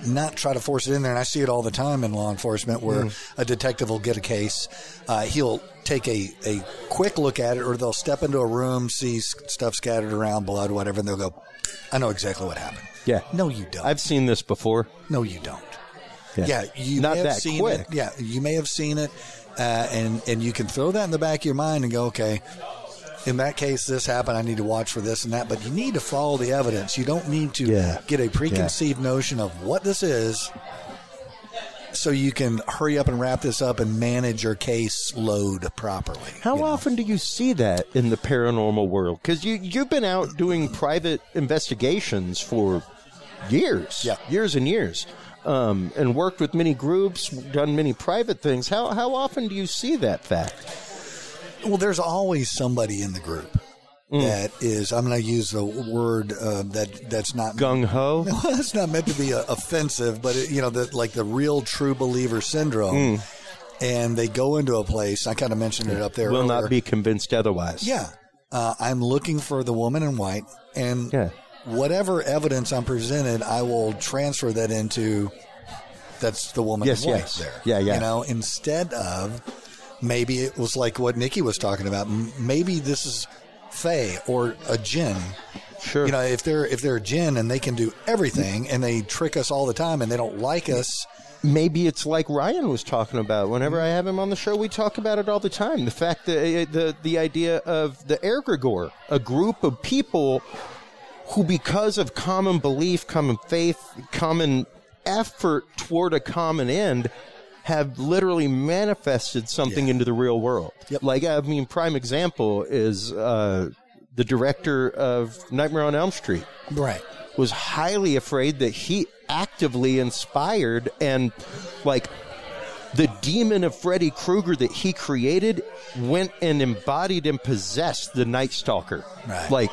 not try to force it in there. And I see it all the time in law enforcement where a detective will get a case. He'll take a quick look at it, or they'll step into a room, see stuff scattered around, blood, whatever, and they'll go, I know exactly what happened. Yeah. No, you don't. I've seen this before. No, you don't. Yeah, you not may have that seen quick. It. Yeah, you may have seen it, and you can throw that in the back of your mind and go, okay, in that case, this happened. I need to watch for this and that. But you need to follow the evidence. You don't need to get a preconceived notion of what this is, so you can hurry up and wrap this up and manage your case load properly. How often do you see that in the paranormal world? Because you've been out doing private investigations for years, years and years, and worked with many groups, done many private things. How often do you see that fact? Well, there's always somebody in the group that is, I'm going to use the word that's not gung-ho. No, it's not meant to be offensive, but the real true believer syndrome. And they go into a place. I kind of mentioned it up there. Will earlier. not be convinced otherwise. Yeah, I'm looking for the woman in white, and whatever evidence I'm presented, I will transfer that into. That's the woman in white there. Yeah. Instead of maybe it was like what Nikki was talking about. Maybe this is Fae or a jinn. Sure. If they're a jinn and they can do everything and they trick us all the time and they don't like us. Maybe it's like Ryan was talking about. Whenever I have him on the show, we talk about it all the time. The fact that the idea of the egregore, a group of people who, because of common belief, common faith, common effort toward a common end, have literally manifested something into the real world. Yep. Like, prime example is the director of Nightmare on Elm Street. Right. Was highly afraid that he actively inspired and, the demon of Freddy Krueger that he created went and embodied and possessed the Night Stalker. Right.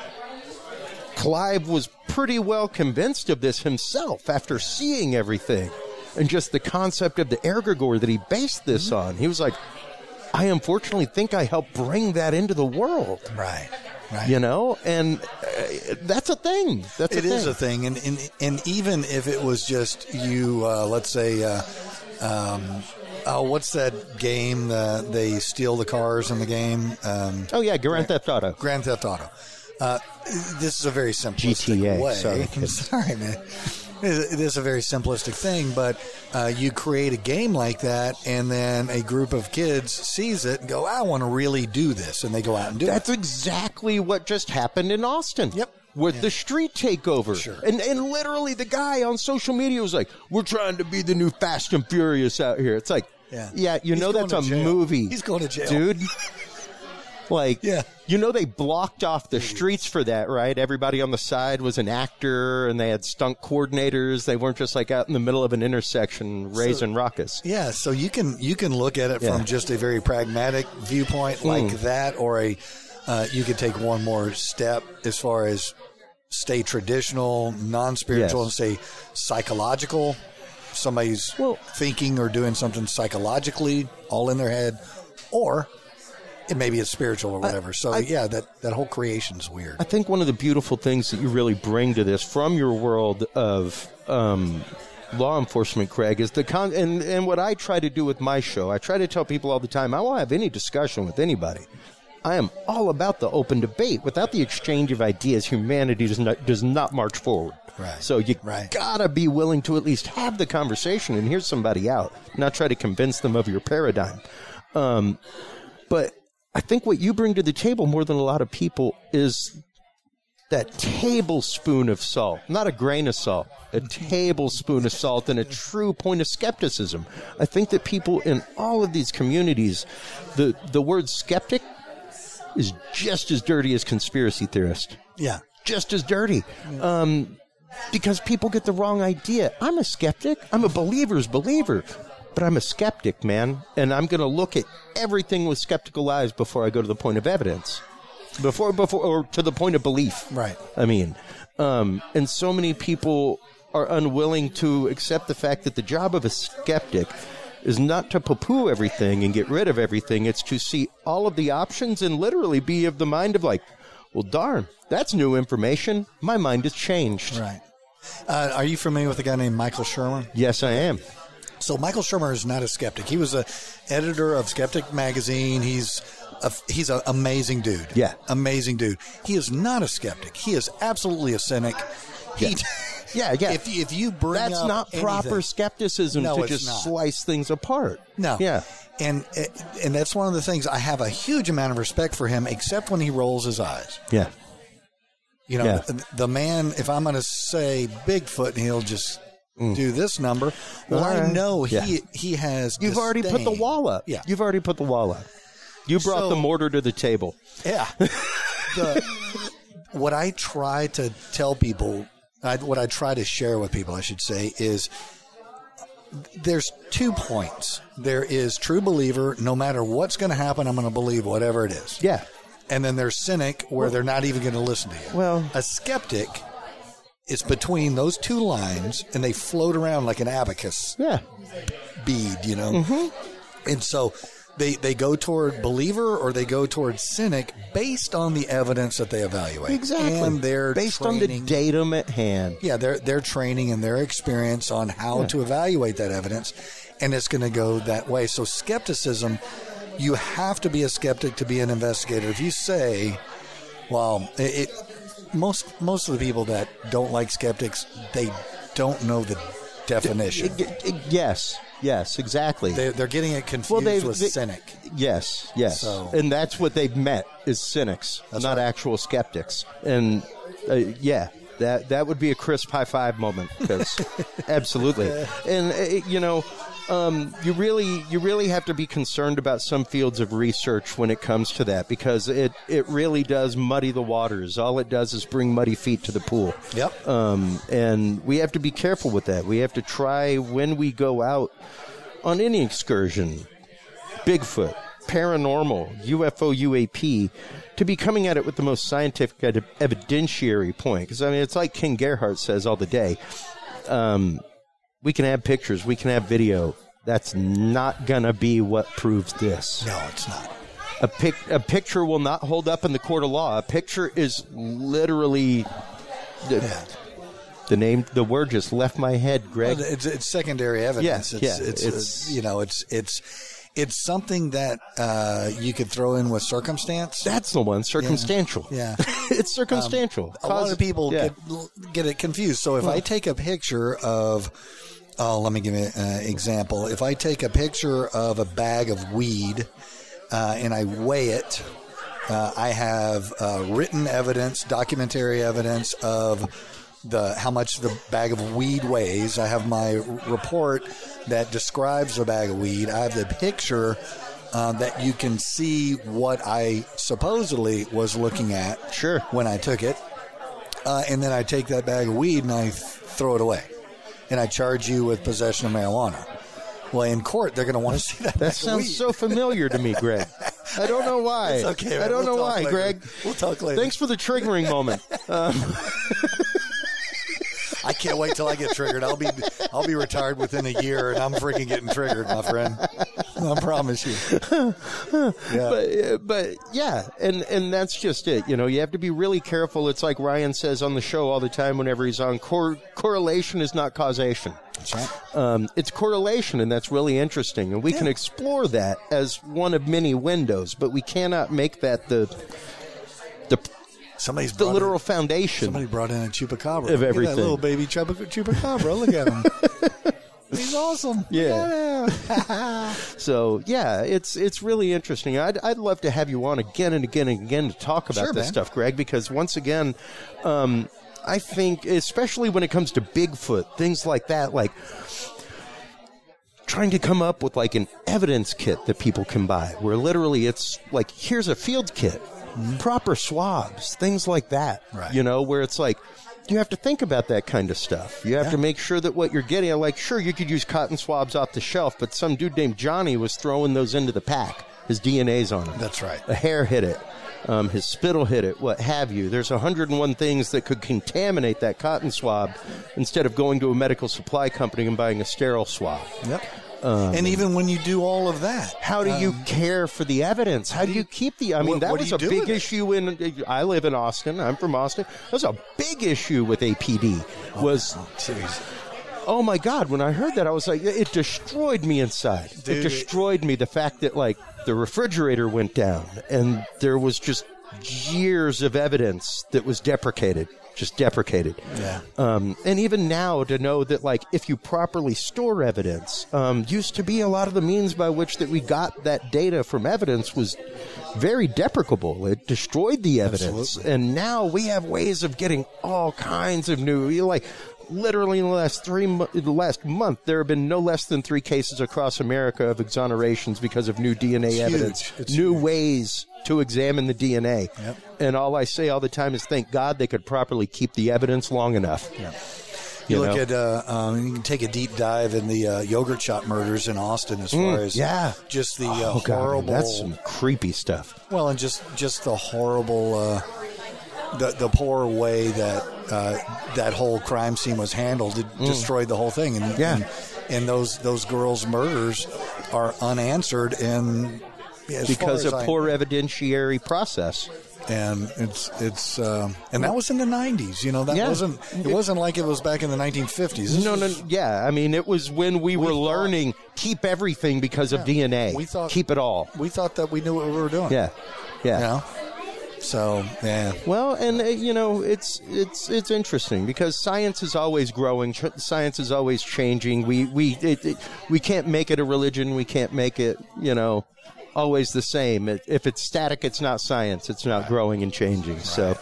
Clive was pretty well convinced of this himself after seeing everything. And just the concept of the egregore that he based this on. He was like, I unfortunately think I helped bring that into the world. Right. And that's a thing. It is a thing. And even if it was just you, let's say, what's that game? They steal the cars in the game. Grand Theft Auto. Grand Theft Auto. This is a very simplistic GTA. way. Sorry, Sorry, man. It is a very simplistic thing, but you create a game like that, and then a group of kids sees it and go, I want to really do this, and they go out and do it. That's exactly what just happened in Austin. Yep. With the street takeover. Sure. And literally the guy on social media was like, we're trying to be the new Fast and Furious out here. It's like, that's a movie. He's going to jail. Dude. They blocked off the streets for that, right? Everybody on the side was an actor, and they had stunt coordinators. They weren't just out in the middle of an intersection raising ruckus. Yeah, so you can look at it from just a very pragmatic viewpoint like that, or you could take one more step as far as stay traditional, non-spiritual, and say psychological. Somebody's thinking or doing something psychologically all in their head, or maybe it's spiritual or whatever. That whole creation's weird. I think one of the beautiful things that you really bring to this from your world of law enforcement, Craig, is and what I try to do with my show. I try to tell people all the time, I won't have any discussion with anybody. I am all about the open debate. Without the exchange of ideas, humanity does not march forward. Right. So you gotta be willing to at least have the conversation and hear somebody out, not try to convince them of your paradigm. But I think what you bring to the table more than a lot of people is that tablespoon of salt, not a grain of salt, a tablespoon of salt and a true point of skepticism. I think that people in all of these communities, the word skeptic is just as dirty as conspiracy theorist. Yeah. Just as dirty. Because people get the wrong idea. I'm a skeptic. I'm a believer's believer. But I'm a skeptic, man, and I'm going to look at everything with skeptical eyes before I go to the point of evidence, before or to the point of belief. Right. And so many people are unwilling to accept the fact that the job of a skeptic is not to poo-poo everything and get rid of everything. It's to see all of the options and literally be of the mind of well, darn, that's new information. My mind has changed. Right. Are you familiar with a guy named Michael Shermer? Yes, I am. So Michael Shermer is not a skeptic. He was an editor of Skeptic magazine. He's an amazing dude. Yeah. Amazing dude. He is not a skeptic. He is absolutely a cynic. Yeah. If you bring that's up not anything, proper skepticism to just slice things apart. No. Yeah. And that's one of the things I have a huge amount of respect for him, except when he rolls his eyes. Yeah. The man, if I'm going to say Bigfoot, he'll just do this number. Well, I know he has. You've already put the wall up. Yeah. You've already put the wall up. You brought the mortar to the table. Yeah. What I try to tell people, what I try to share with people, I should say, is there's 2 points. There is true believer. No matter what's going to happen, I'm going to believe whatever it is. Yeah. And then there's cynic, where they're not even going to listen to you. Well, a skeptic is between those 2 lines, and they float around like an abacus bead, you know. Mm-hmm. And so they go toward believer or they go toward cynic based on the evidence that they evaluate. Exactly. And their based training, on the datum at hand. Yeah, their training and their experience on how to evaluate that evidence, and it's going to go that way. So skepticism, you have to be a skeptic to be an investigator. If you say, well, most of the people that don't like skeptics, they don't know the definition. Yes, exactly. They're getting it confused with cynic. Yes. So, and that's what they've met is cynics, not actual skeptics. And that would be a crisp high five moment, because absolutely. And you really have to be concerned about some fields of research when it comes to that, because it really does muddy the waters. All it does is bring muddy feet to the pool. Yep. And we have to be careful with that. We have to try, when we go out on any excursion, Bigfoot, paranormal, UFO, UAP, to be coming at it with the most scientific evidentiary point. Because, I mean, it's like King Gerhardt says all the day. We can have pictures, we can have video. That's not going to be what proves this. No, it's not. A picture will not hold up in the court of law. A picture is literally... The word just left my head, Greg. Well, it's secondary evidence. It's something that you could throw in with circumstance. That's the one, circumstantial. Yeah. It's circumstantial. A lot of people get it confused. So if I take a picture of, let me give you an example. If I take a picture of a bag of weed and I weigh it, I have written evidence, documentary evidence of how much the bag of weed weighs. I have my report that describes the bag of weed. I have the picture that you can see what I supposedly was looking at when I took it. And then I take that bag of weed and I throw it away. And I charge you with possession of marijuana. Well, in court, they're going to want to see that bag of weed. That sounds so familiar to me, Greg. I don't know why. It's okay. I don't know why, later. Greg. We'll talk later. Thanks for the triggering moment. I can't wait till I get triggered. I'll be retired within a year, and I'm freaking getting triggered, my friend. I promise you. Yeah. But yeah, and that's just it. You know, you have to be really careful. It's like Ryan says on the show all the time whenever he's on. Correlation is not causation. That's right. It's correlation, and that's really interesting. And we can explore that as one of many windows, but we cannot make that the literal foundation. Somebody brought in a chupacabra. Of everything. Look at that little baby chupacabra. Look at him. He's awesome. Yeah. So, yeah, it's really interesting. I'd love to have you on again and again and again to talk about this stuff, Greg, because once again, I think, especially when it comes to Bigfoot, things like that, like trying to come up with like an evidence kit that people can buy, where literally it's like, here's a field kit. Proper swabs, things like that, right. You know, where it's like, you have to think about that kind of stuff. You have to make sure that what you're getting, like, sure, you could use cotton swabs off the shelf, but some dude named Johnny was throwing those into the pack. His DNA's on them. That's right. A hair hit it. His spittle hit it, what have you. There's 101 things that could contaminate that cotton swab instead of going to a medical supply company and buying a sterile swab. Yep. And even when you do all of that, how do you care for the evidence? How do you keep the? I mean, that was a big issue I live in Austin. I'm from Austin. That was a big issue with APD. Oh my God! When I heard that, I was like, it destroyed me inside. Dude, it destroyed me. The fact that like the refrigerator went down and there was just years of evidence that was deprecated. Just deprecated. Yeah. And even now to know that, like, if you properly store evidence, used to be a lot of the means by which that we got that data from evidence was very deprecable. It destroyed the evidence. Absolutely. And now we have ways of getting all kinds of new, like, literally in the last month, there have been no less than 3 cases across America of exonerations because of new DNA evidence. It's new huge. Ways to examine the DNA. Yep. And all I say all the time is thank God they could properly keep the evidence long enough. Yep. You look at, you can take a deep dive in the yogurt shop murders in Austin as far as just the horrible. God, that's some creepy stuff. Well, and just the horrible, the poor way that that whole crime scene was handled. It destroyed the whole thing. And those girls' murders are unanswered, and because of poor evidentiary process. And it's and that was in the 90s. You know, it wasn't like it was back in the 1950s. I mean, it was when we were learning keep everything because of DNA. We thought keep it all. We thought that we knew what we were doing. Yeah. You know? So, yeah. Well, and it's interesting because science is always growing. Science is always changing. We can't make it a religion. We can't make it, always the same. If it's static, it's not science. It's not growing and changing. Right. So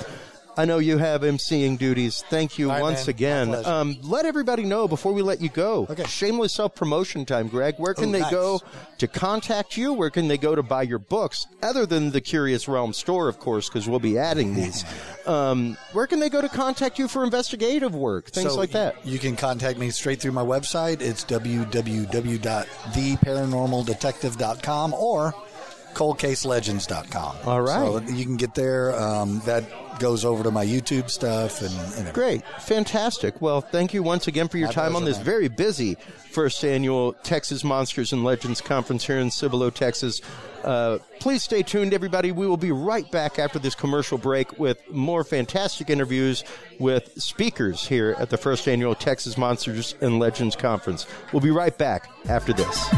I know you have emceeing duties. Thank you once again. Let everybody know before we let you go. Okay. Shameless self-promotion time, Greg. Where can they go to contact you? Where can they go to buy your books? Other than the Curious Realm store, of course, because we'll be adding these. Where can they go to contact you for investigative work? Things like that. You can contact me straight through my website. It's www.theparanormaldetective.com or coldcaselegends.com. All right. So you can get there. That goes over to my YouTube stuff. And Great. Fantastic. Well, thank you once again for your time on this very busy first annual Texas Monsters and Legends Conference here in Cibolo, Texas. Please stay tuned, everybody. We will be right back after this commercial break with more fantastic interviews with speakers here at the first annual Texas Monsters and Legends Conference. We'll be right back after this.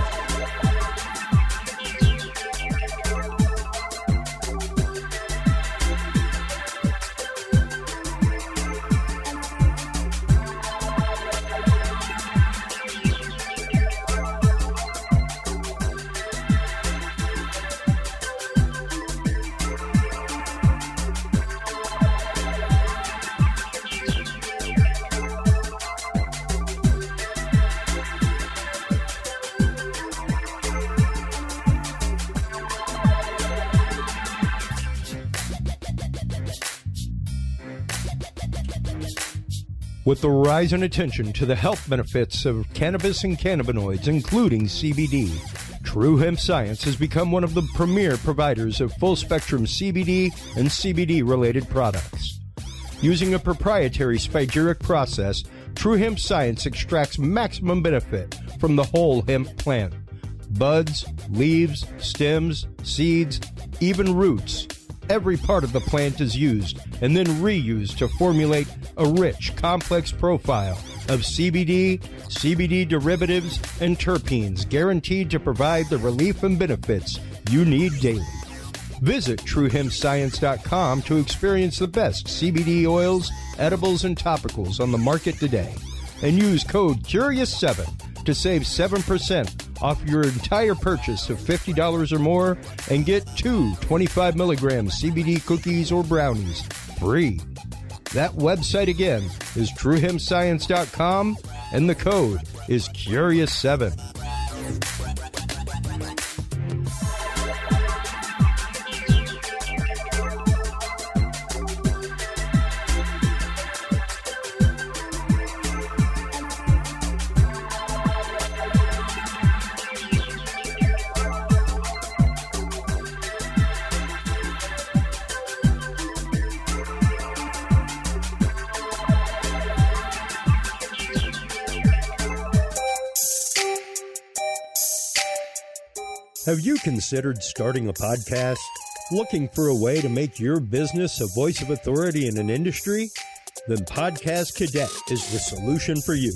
With the rise in attention to the health benefits of cannabis and cannabinoids, including CBD, True Hemp Science has become one of the premier providers of full-spectrum CBD and CBD-related products. Using a proprietary spagyric process, True Hemp Science extracts maximum benefit from the whole hemp plant. Buds, leaves, stems, seeds, even roots. Every part of the plant is used and then reused to formulate a rich, complex profile of CBD, CBD derivatives, and terpenes guaranteed to provide the relief and benefits you need daily. Visit TrueHempScience.com to experience the best CBD oils, edibles, and topicals on the market today. And use code CURIOUS7 to save 7% off your entire purchase of $50 or more and get 2 25-milligram CBD cookies or brownies free. That website again is TrueHempScience.com and the code is CURIOUS7. Have you considered starting a podcast? Looking for a way to make your business a voice of authority in an industry? Then Podcast Cadet is the solution for you.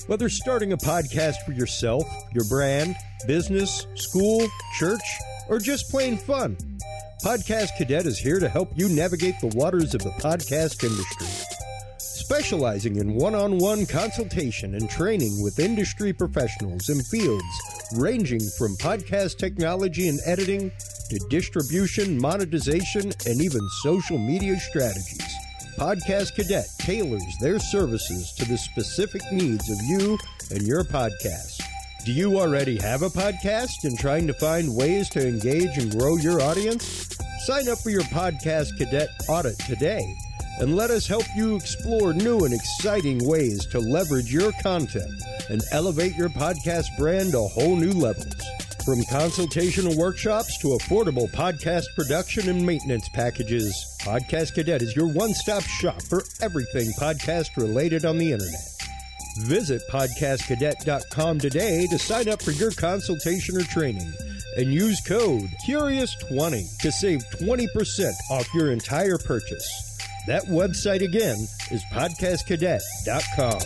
Whether starting a podcast for yourself, your brand, business, school, church, or just plain fun, Podcast Cadet is here to help you navigate the waters of the podcast industry. Specializing in one-on-one consultation and training with industry professionals in fields ranging from podcast technology and editing to distribution, monetization, and even social media strategies. Podcast Cadet tailors their services to the specific needs of you and your podcast. Do you already have a podcast and trying to find ways to engage and grow your audience? Sign up for your Podcast Cadet audit today and let us help you explore new and exciting ways to leverage your content and elevate your podcast brand to whole new levels. From consultational workshops to affordable podcast production and maintenance packages, Podcast Cadet is your one-stop shop for everything podcast related on the internet. Visit podcastcadet.com today to sign up for your consultation or training and use code CURIOUS20 to save 20% off your entire purchase. That website again is podcastcadet.com.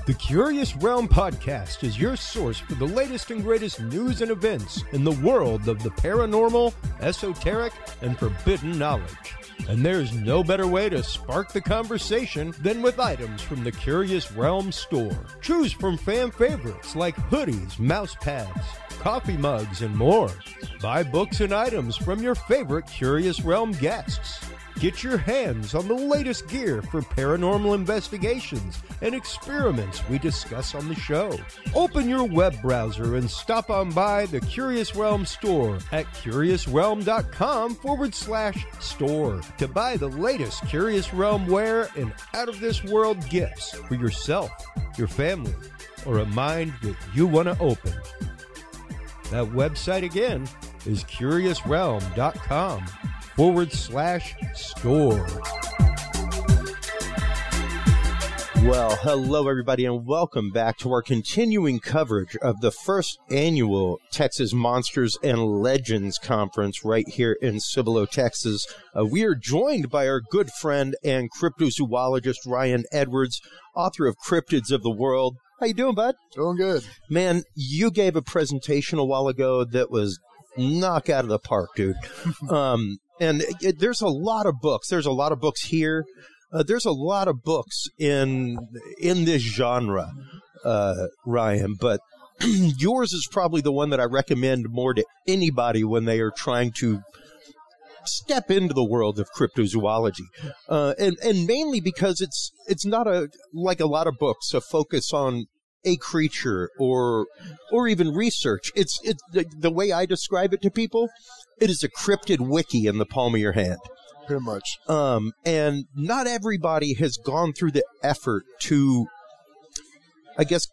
The Curious Realm Podcast is your source for the latest and greatest news and events in the world of the paranormal, esoteric, and forbidden knowledge. And there's no better way to spark the conversation than with items from the Curious Realm store. Choose from fan favorites like hoodies, mouse pads, coffee mugs, and more. Buy books and items from your favorite Curious Realm guests. Get your hands on the latest gear for paranormal investigations and experiments we discuss on the show. Open your web browser and stop on by the Curious Realm store at curiousrealm.com/store to buy the latest Curious Realm wear and out-of-this-world gifts for yourself, your family, or a mind that you want to open. That website again is curiousrealm.com/store. Well, hello, everybody, and welcome back to our continuing coverage of the first annual Texas Monsters and Legends Conference right here in Cibolo, Texas. We are joined by our good friend and cryptozoologist Ryan Edwards, author of Cryptids of the World. How you doing, bud? Doing good. Man, you gave a presentation a while ago that was knock out of the park, dude. And there's a lot of books. There's a lot of books here. There's a lot of books in this genre, Ryan. But yours is probably the one that I recommend more to anybody when they are trying to step into the world of cryptozoology, and mainly because it's not like a lot of books, a focus on a creature or even research. It's the way I describe it to people. It is a cryptid wiki in the palm of your hand. Pretty much. And not everybody has gone through the effort to, I guess,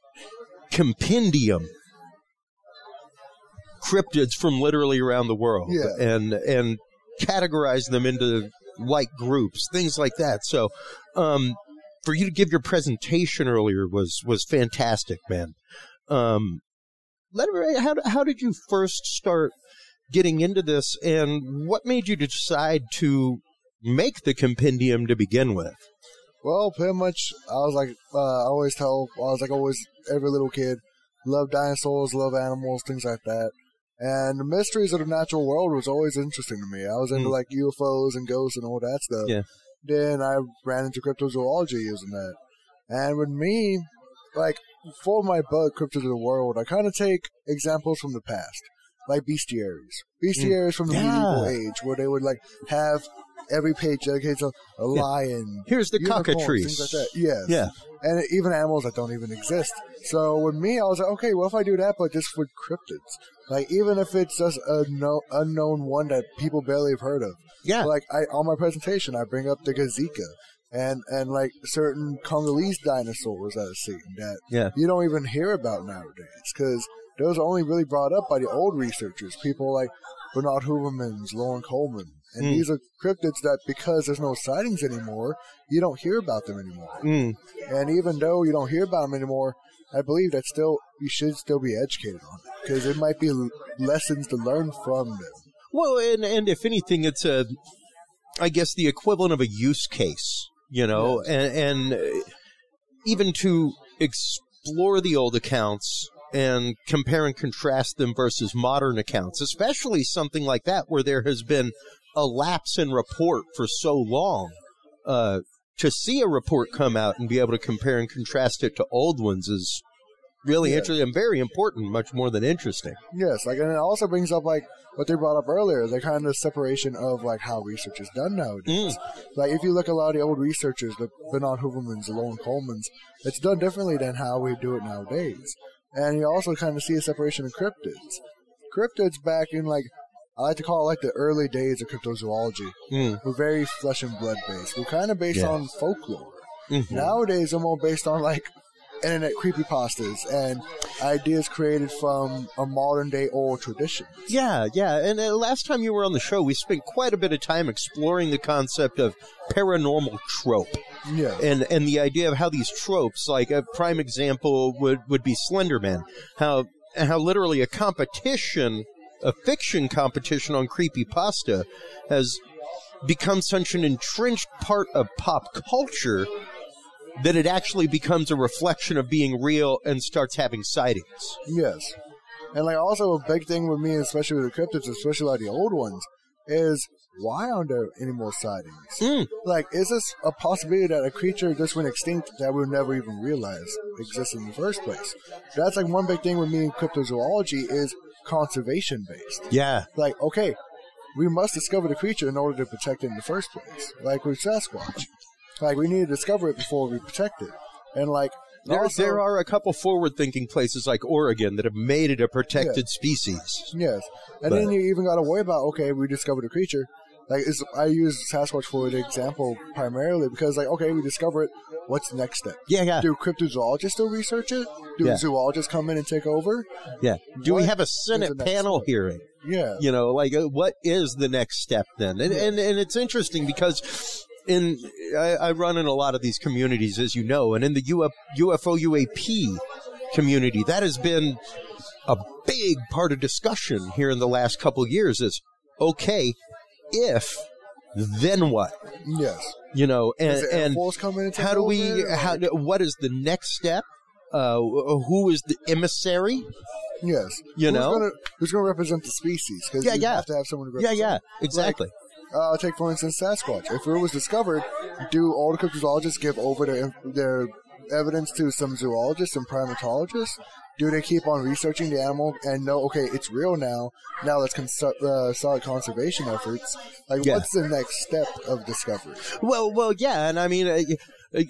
compendium cryptids from literally around the world, and categorize them into like groups, things like that. So, for you to give your presentation earlier was fantastic, man. How did you first start getting into this, and what made you decide to make the compendium to begin with? Well, pretty much, I was like, always every little kid, love dinosaurs, love animals, things like that. And the mysteries of the natural world was always interesting to me. I was into like UFOs and ghosts and all that stuff. Yeah. Then I ran into cryptozoology using that. And with me, like, for my book, Cryptids of the World, I kind of take examples from the past, like bestiaries. Bestiaries from the medieval age, where they would, like, have every page dedicated to a lion. Here's the cockatrice. Things like that. Yes. Yeah. And even animals that don't even exist. So with me, I was like, okay, what if I do that, but just for cryptids? Like, even if it's just a unknown one that people barely have heard of. Yeah. Like, on my presentation, I bring up the Gazika and like certain Congolese dinosaurs that I've seen that you don't even hear about nowadays, because those are only really brought up by the old researchers, people like Bernard Hoovermans, Lauren Coleman. And these are cryptids that, because there's no sightings anymore, you don't hear about them anymore. And even though you don't hear about them anymore, I believe that you should still be educated on it, because there might be lessons to learn from them. Well, and if anything, it's I guess the equivalent of a use case, you know, and even to explore the old accounts and compare and contrast them versus modern accounts, especially something like that where there has been a lapse in report for so long. to see a report come out and be able to compare and contrast it to old ones is really interesting and very important, much more than interesting. Yes, like, and it also brings up, like, what they brought up earlier, the kind of separation of, like, how research is done nowadays. Like, if you look at a lot of the old researchers, the Bernard Hoovermans, the Lowell Colemans, it's done differently than how we do it nowadays. And you also kind of see a separation of cryptids. Cryptids back in, like, I like to call it, like, the early days of cryptozoology. Were very flesh and blood based. We're kind of based on folklore. Nowadays, they're more based on, like, internet creepypastas and ideas created from a modern day old tradition. Yeah. And last time you were on the show, we spent quite a bit of time exploring the concept of paranormal trope. Yeah. And the idea of how these tropes, like a prime example would be Slender Man, how literally a fiction competition on creepypasta has become such an entrenched part of pop culture that it actually becomes a reflection of being real and starts having sightings. Yes. And, like, also a big thing with me, especially with the cryptids, especially like the old ones, is why aren't there any more sightings? Like, is this a possibility that a creature just went extinct that we'll never even realize exists in the first place? That's, like, one big thing with me in cryptozoology is conservation-based. Yeah. Like, okay, we must discover the creature in order to protect it in the first place. Like with Sasquatch. Like, we need to discover it before we protect it. And, like, there are a couple forward-thinking places like Oregon that have made it a protected species. Yes. And then you even got to worry about, okay, we discovered a creature. Like, I use Sasquatch for the example primarily because, like, okay, we discover it. What's the next step? Yeah. Do cryptozoologists still research it? Do zoologists come in and take over? Yeah. Do we have a Senate panel hearing? Yeah. You know, like, what is the next step then? And it's interesting because I run in a lot of these communities, as you know, and in the UFO UAP community, that has been a big part of discussion here in the last couple of years is, okay, if, then what? Yes. You know, and how do we, what is the next step? Who is the emissary? Yes. You know? Who's going to represent the species? Because you have to have someone to represent. Yeah, exactly. Take, for instance, Sasquatch. If it was discovered, do all the cryptozoologists give over their evidence to some zoologists and primatologists? Do they keep on researching the animal and know, okay, it's real now. Now let's start conservation efforts. Like, what's the next step of discovery? Well, yeah, and I mean,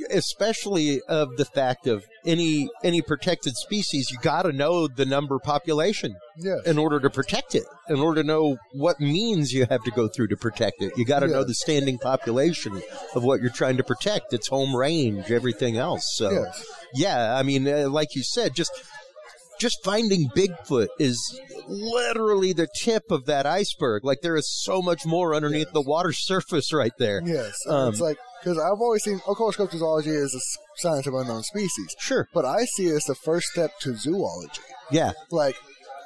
especially of the fact of any protected species, you got to know the number population in order to protect it. In order to know what means you have to go through to protect it, you got to know the standing population of what you're trying to protect, its home range, everything else. So, yeah, I mean, like you said, just finding Bigfoot is literally the tip of that iceberg. Like, there is so much more underneath the water surface right there. Yes. It's like, because I've always seen, of course, cryptozoology is a science of unknown species. Sure. But I see it as the first step to zoology. Yeah. Like,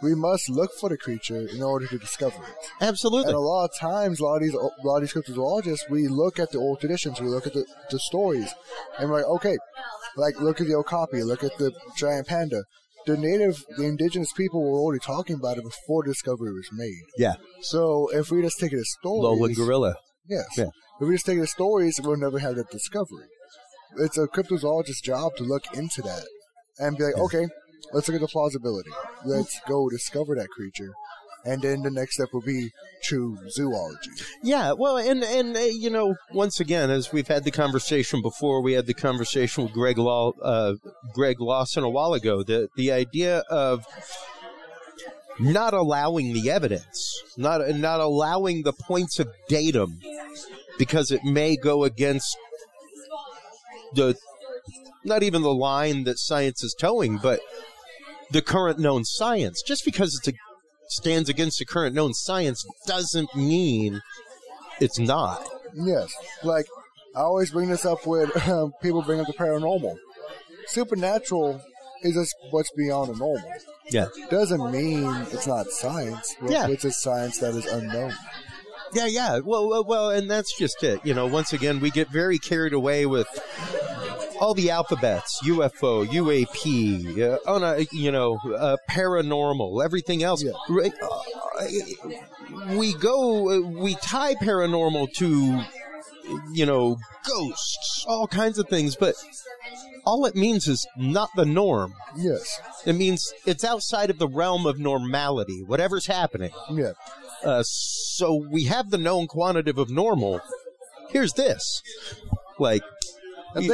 we must look for the creature in order to discover it. Absolutely. And a lot of times, a lot of these cryptozoologists, we look at the old traditions, we look at the stories, and we're like, okay, like, look at the okapi, look at the giant panda. The indigenous people were already talking about it before discovery was made. Yeah. So if we just take it as stories... Lowland gorilla. Yes. Yeah. If we just take it as stories, we'll never have that discovery. It's a cryptozoologist's job to look into that and be like, okay, let's look at the plausibility. Let's go discover that creature. And then the next step will be true zoology. Yeah, well, and you know, once again, as we've had the conversation before, we had the conversation with Greg Lawson a while ago, the idea of not allowing the evidence, not allowing the points of datum, because it may go against not even the line that science is towing, but the current known science. Just because it stands against the current known science doesn't mean it's not. Yes. Like, I always bring this up when people bring up the paranormal. Supernatural is just what's beyond the normal. Yeah. Doesn't mean it's not science. It's a science that is unknown. Yeah. Well, and that's just it. You know, once again, we get very carried away with all the alphabets, UFO, UAP, paranormal, everything else. Yeah. We tie paranormal to ghosts, all kinds of things, but all it means is not the norm. Yes. It means it's outside of the realm of normality, whatever's happening. Yeah. So we have the known quantitative of normal. Here's this. Like, and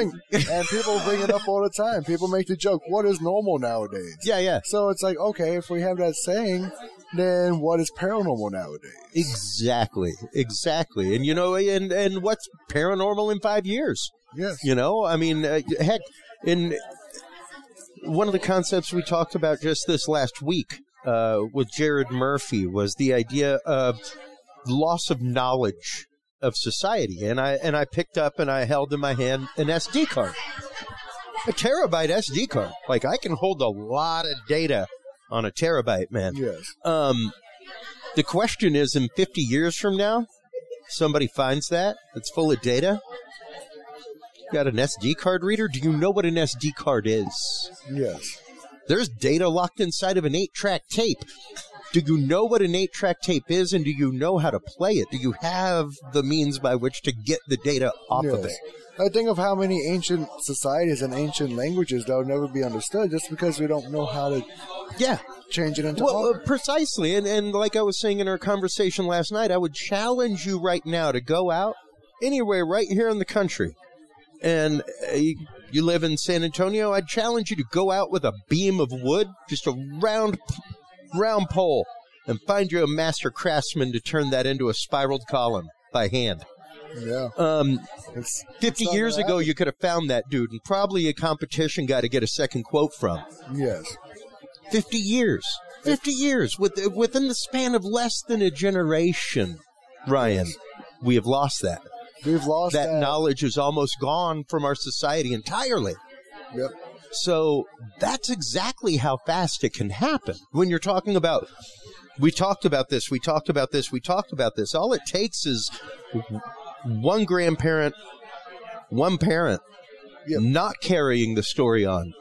people bring it up all the time. People make the joke, what is normal nowadays? Yeah. So it's like, okay, if we have that saying, then what is paranormal nowadays? Exactly. And, and what's paranormal in 5 years? Yes. I mean, heck, in one of the concepts we talked about just this last week with Jared Murphy was the idea of loss of knowledge of society. And I picked up and I held in my hand an SD card. A terabyte SD card. Like, I can hold a lot of data on a terabyte, man. Yes. The question is, in 50 years from now, somebody finds that's full of data. Got an SD card reader? Do you know what an SD card is? Yes. There's data locked inside of an 8-track tape. Do you know what an 8-track tape is, and do you know how to play it? Do you have the means by which to get the data off of it? I think of how many ancient societies and ancient languages that will never be understood just because we don't know how to change it into modern. Precisely. And like I was saying in our conversation last night, I would challenge you right now to go out anywhere right here in the country. And you live in San Antonio, I'd challenge you to go out with a beam of wood, just a round pole, and find you a master craftsman to turn that into a spiraled column by hand. Yeah. 50 years ago, you could have found that dude, and probably a competition guy to get a second quote from. Yes. 50 years. 50 years. Within the span of less than a generation, Ryan, we have lost that. We've lost that. That knowledge is almost gone from our society entirely. Yep. So that's exactly how fast it can happen. When you're talking about, we talked about this. All it takes is one grandparent, one parent not carrying the story on.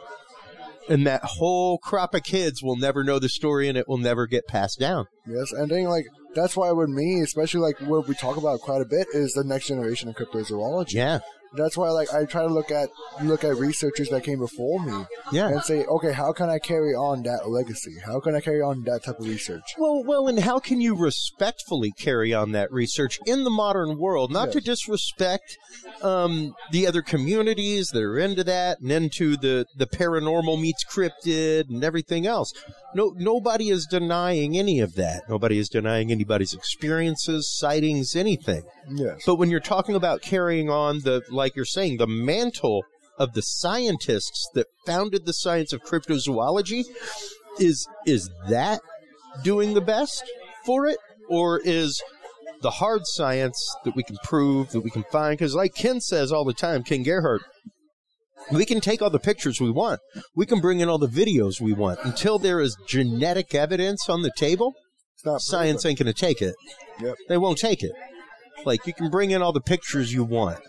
And that whole crop of kids will never know the story, and it will never get passed down. Yes, and then, that's why with me, especially, what we talk about quite a bit is the next generation of cryptozoology. Yeah. That's why, I try to look at researchers that came before me and say, okay, how can I carry on that legacy? How can I carry on that type of research? Well, and how can you respectfully carry on that research in the modern world? Not to disrespect the other communities that are into that and into the paranormal meets cryptid and everything else. No, nobody is denying any of that. Nobody is denying anybody's experiences, sightings, anything. Yes. But when you're talking about carrying on like you're saying, the mantle of the scientists that founded the science of cryptozoology, is that doing the best for it? Or is the hard science that we can prove, that we can find? Because like Ken says all the time, Ken Gerhardt, we can take all the pictures we want. We can bring in all the videos we want. Until there is genetic evidence on the table, science ain't going to take it. Yep. They won't take it. You can bring in all the pictures you want.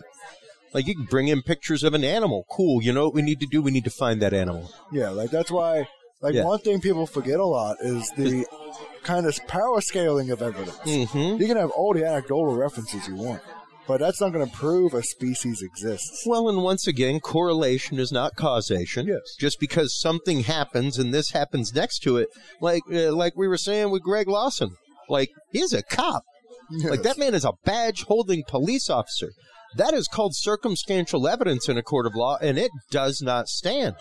You can bring in pictures of an animal. Cool. You know what we need to do? We need to find that animal. Yeah, that's why, one thing people forget a lot is the kind of power scaling of evidence. Mm-hmm. You can have all the anecdotal references you want, but that's not going to prove a species exists. Well, and once again, correlation is not causation. Yes. Just because something happens and this happens next to it, like we were saying with Greg Lawson, he's a cop. Yes. That man is a badge-holding police officer. That is called circumstantial evidence in a court of law, and it does not stand.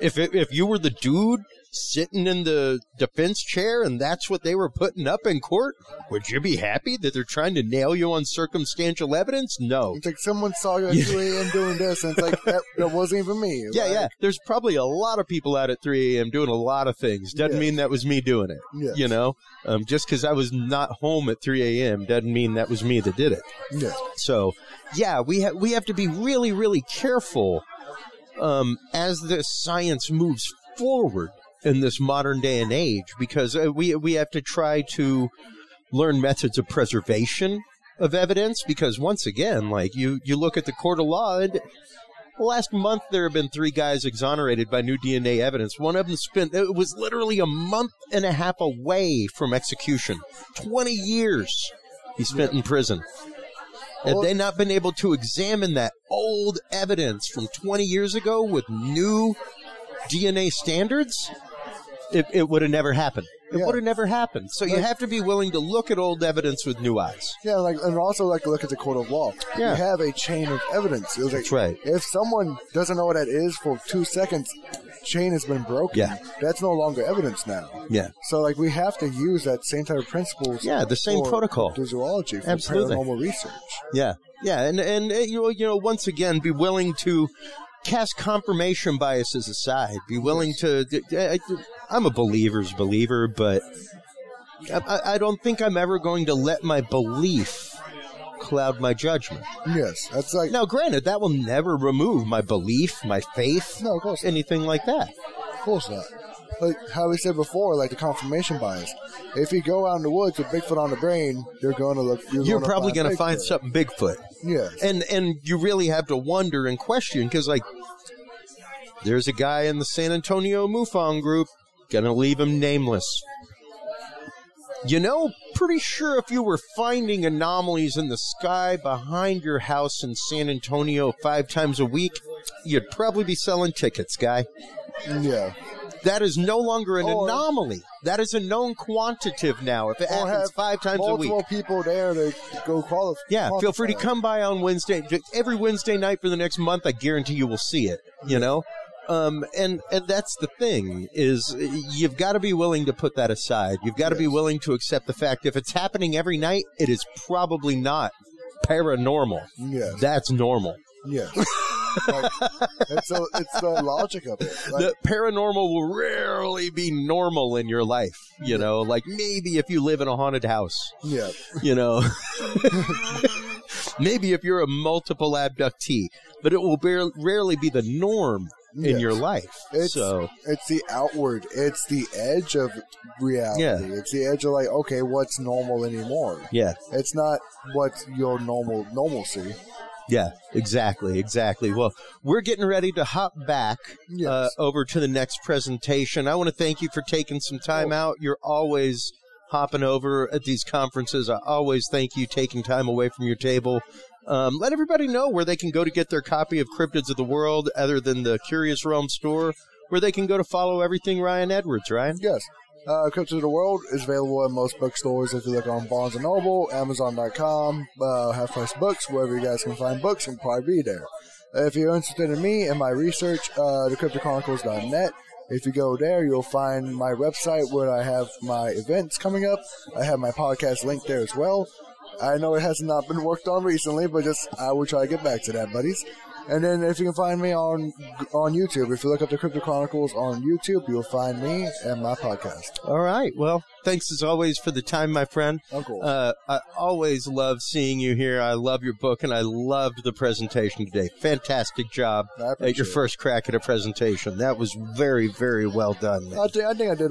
If you were the dude sitting in the defense chair and that's what they were putting up in court, would you be happy that they're trying to nail you on circumstantial evidence? No. It's like someone saw you at 3 a.m. doing this, and it's that wasn't even me. Yeah. There's probably a lot of people out at 3 a.m. doing a lot of things. Doesn't mean that was me doing it. Yes. Just because I was not home at 3 a.m. doesn't mean that was me that did it. Yeah. So, we have to be really, really careful as this science moves forward in this modern day and age, because we have to try to learn methods of preservation of evidence, because once again, you look at the court of law, and last month there have been 3 guys exonerated by new DNA evidence. One of them it was literally a month and a half away from execution. 20 years he spent in prison. Had they not been able to examine that old evidence from 20 years ago with new DNA standards, it would have never happened. It would have never happened. So you have to be willing to look at old evidence with new eyes. Yeah, and also look at the court of law. Yeah. You have a chain of evidence. That's right. If someone doesn't know what that is for 2 seconds, chain has been broken. Yeah. That's no longer evidence now. Yeah. So we have to use that same type of principles. Yeah, the same protocol. For zoology, for Absolutely. paranormal research. Yeah. Yeah, and you know, once again, be willing to cast confirmation biases aside. Be willing to. I'm a believer's believer, but I don't think I'm ever going to let my belief cloud my judgment. Yes, that's Now, granted, that will never remove my belief, my faith, no, of course not. anything like that. Of course not. Like how we said before, the confirmation bias. If you go out in the woods with Bigfoot on the brain, you're probably going to find something Bigfoot. Yes. And you really have to wonder and question because, there's a guy in the San Antonio MUFON group, going to leave him nameless. Pretty sure if you were finding anomalies in the sky behind your house in San Antonio 5 times a week, you'd probably be selling tickets, guy. Yeah. That is no longer an anomaly. That is a known quantitative now. If it happens 5 times a week. Multiple people there to go qualify. Yeah, feel free to come by on Wednesday. Every Wednesday night for the next month, I guarantee you will see it, And that's the thing, is you've got to be willing to put that aside. You've got to be willing to accept the fact if it's happening every night, it is probably not paranormal. Yes. That's normal. Yes. It's the logic of it. The paranormal will rarely be normal in your life, maybe if you live in a haunted house. Yeah. Maybe if you're a multiple abductee, but it will rarely be the norm in your life. It's the outward. It's the edge of reality. Yeah. It's the edge of what's normal anymore. Yeah. It's not what's your normalcy. Yeah, exactly. Well, we're getting ready to hop back over to the next presentation. I want to thank you for taking some time out. You're always hopping over at these conferences. I always thank you taking time away from your table. Let everybody know where they can go to get their copy of Cryptids of the World, other than the Curious Realm store, where they can go to follow everything Ryan Edwards, Ryan. Yes. Cryptids of the World is available in most bookstores. If you look on Barnes & Noble, Amazon.com, Half Price Books, wherever you guys can find books, and probably be there. If you're interested in me and my research, thecryptochronicles.net. If you go there, you'll find my website where I have my events coming up. I have my podcast linked there as well. I know it has not been worked on recently, but I will try to get back to that, buddies. And then if you can find me on YouTube, if you look up the Crypto Chronicles on YouTube, you'll find me and my podcast. All right. Well, thanks as always for the time, my friend. Uncle. I always love seeing you here. I love your book, and I loved the presentation today. Fantastic job at your first crack at a presentation. That was very, very well done, man. I think I did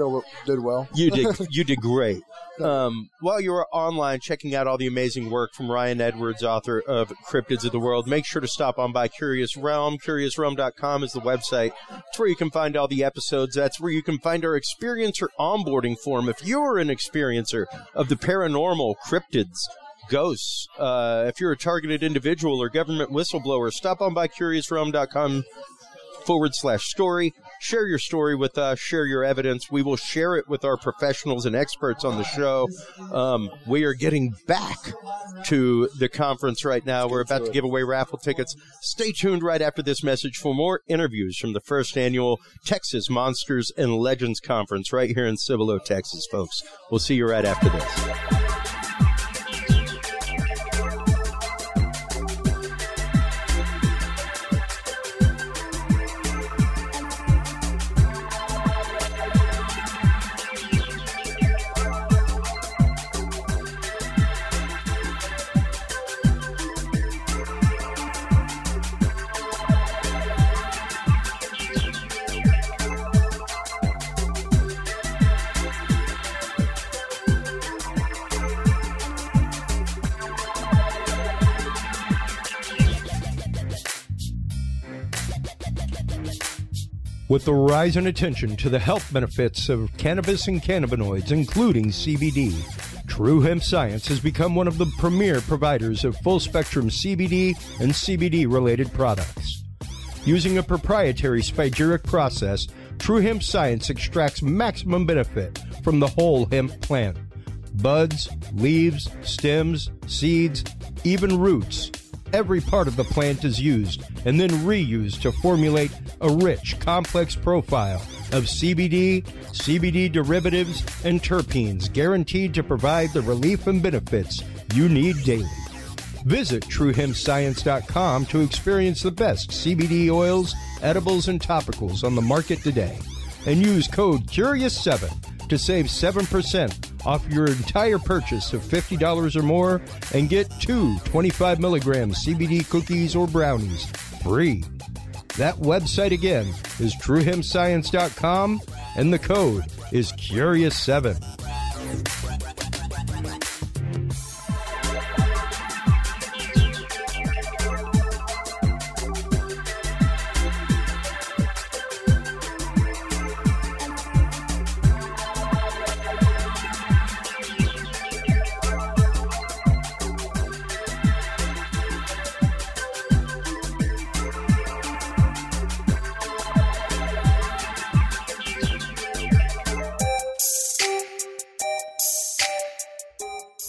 well. You did great. While you were online checking out all the amazing work from Ryan Edwards, author of Cryptids of the World, make sure to stop on by Curious Realm. CuriousRealm.com is the website. It's where you can find all the episodes. That's where you can find our experiencer onboarding form. If you're an experiencer of the paranormal, cryptids, ghosts, if you're a targeted individual or government whistleblower, stop on by CuriousRealm.com/story. Share your story with us. Share your evidence. We will share it with our professionals and experts on the show. We are getting back to the conference right now. We're about to give away raffle tickets. Stay tuned right after this message for more interviews from the first annual Texas Monsters and Legends Conference right here in Cibolo, Texas, folks. We'll see you right after this. With the rise in attention to the health benefits of cannabis and cannabinoids, including CBD, True Hemp Science has become one of the premier providers of full-spectrum CBD and CBD-related products. Using a proprietary spagyric process, True Hemp Science extracts maximum benefit from the whole hemp plant. Buds, leaves, stems, seeds, even roots. Every part of the plant is used and then reused to formulate a rich, complex profile of CBD, CBD derivatives, and terpenes guaranteed to provide the relief and benefits you need daily. Visit TrueHempScience.com to experience the best CBD oils, edibles, and topicals on the market today. And use code CURIOUS7 to save 7% off your entire purchase of $50 or more and get 2 25 milligram CBD cookies or brownies free. That website again is TrueHempScience.com and the code is CURIOUS7.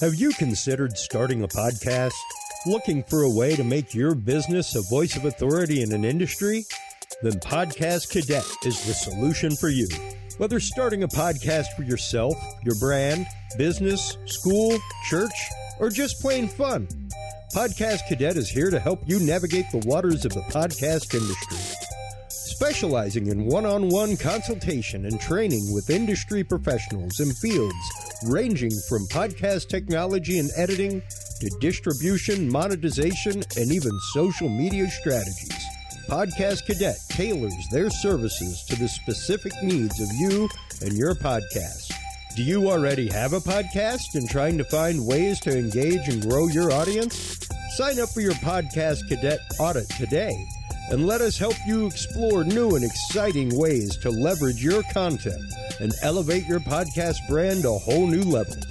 Have you considered starting a podcast? Looking for a way to make your business a voice of authority in an industry? Then Podcast Cadet is the solution for you. Whether starting a podcast for yourself, your brand, business, school, church, or just plain fun, Podcast Cadet is here to help you navigate the waters of the podcast industry. Specializing in one-on-one consultation and training with industry professionals in fields ranging from podcast technology and editing to distribution, monetization, and even social media strategies. Podcast Cadet tailors their services to the specific needs of you and your podcast. Do you already have a podcast and trying to find ways to engage and grow your audience? Sign up for your Podcast Cadet audit today and let us help you explore new and exciting ways to leverage your content and elevate your podcast brand to whole new levels.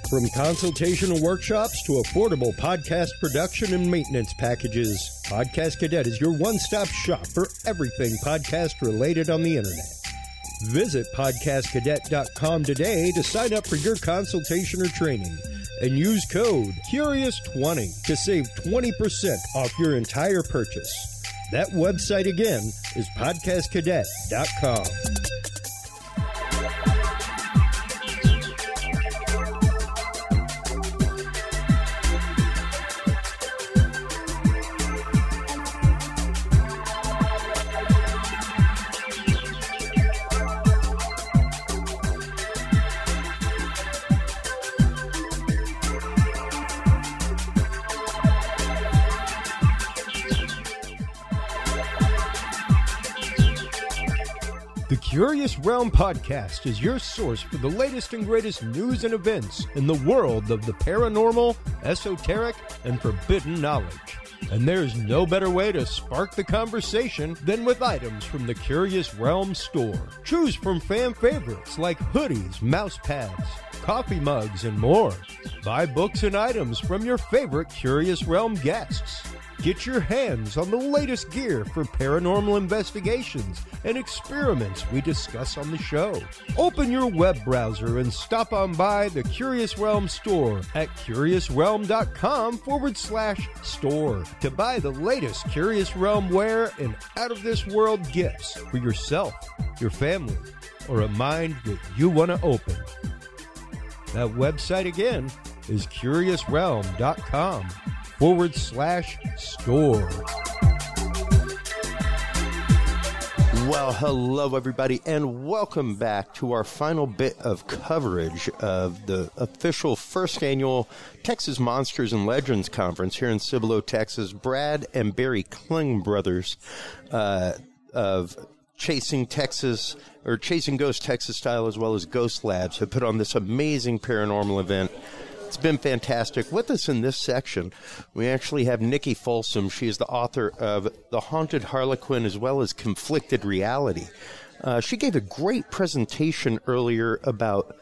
From consultational workshops to affordable podcast production and maintenance packages, Podcast Cadet is your one-stop shop for everything podcast related on the internet. Visit podcastcadet.com today to sign up for your consultation or training and use code CURIOUS20 to save 20% off your entire purchase. That website again is podcastcadet.com. The Curious Realm Podcast is your source for the latest and greatest news and events in the world of the paranormal, esoteric, and forbidden knowledge. And there's no better way to spark the conversation than with items from the Curious Realm store. Choose from fan favorites like hoodies, mouse pads, coffee mugs, and more. Buy books and items from your favorite Curious Realm guests. Get your hands on the latest gear for paranormal investigations and experiments we discuss on the show. Open your web browser and stop on by the Curious Realm store at curiousrealm.com/store to buy the latest Curious Realm wear and out-of-this-world gifts for yourself, your family, or a mind that you want to open. That website again is curiousrealm.com/store. Well, hello, everybody, and welcome back to our final bit of coverage of the official first annual Texas Monsters and Legends Conference here in Cibolo, Texas. Brad and Barry Kling brothers of Chasing Texas, or Chasing Ghost Texas Style, as well as Ghost Labs, have put on this amazing paranormal event It's been fantastic. With us in this section, we actually have Nikki Folsom. She is the author of The Haunted Harlequin as well as Conflicted Reality. She gave a great presentation earlier about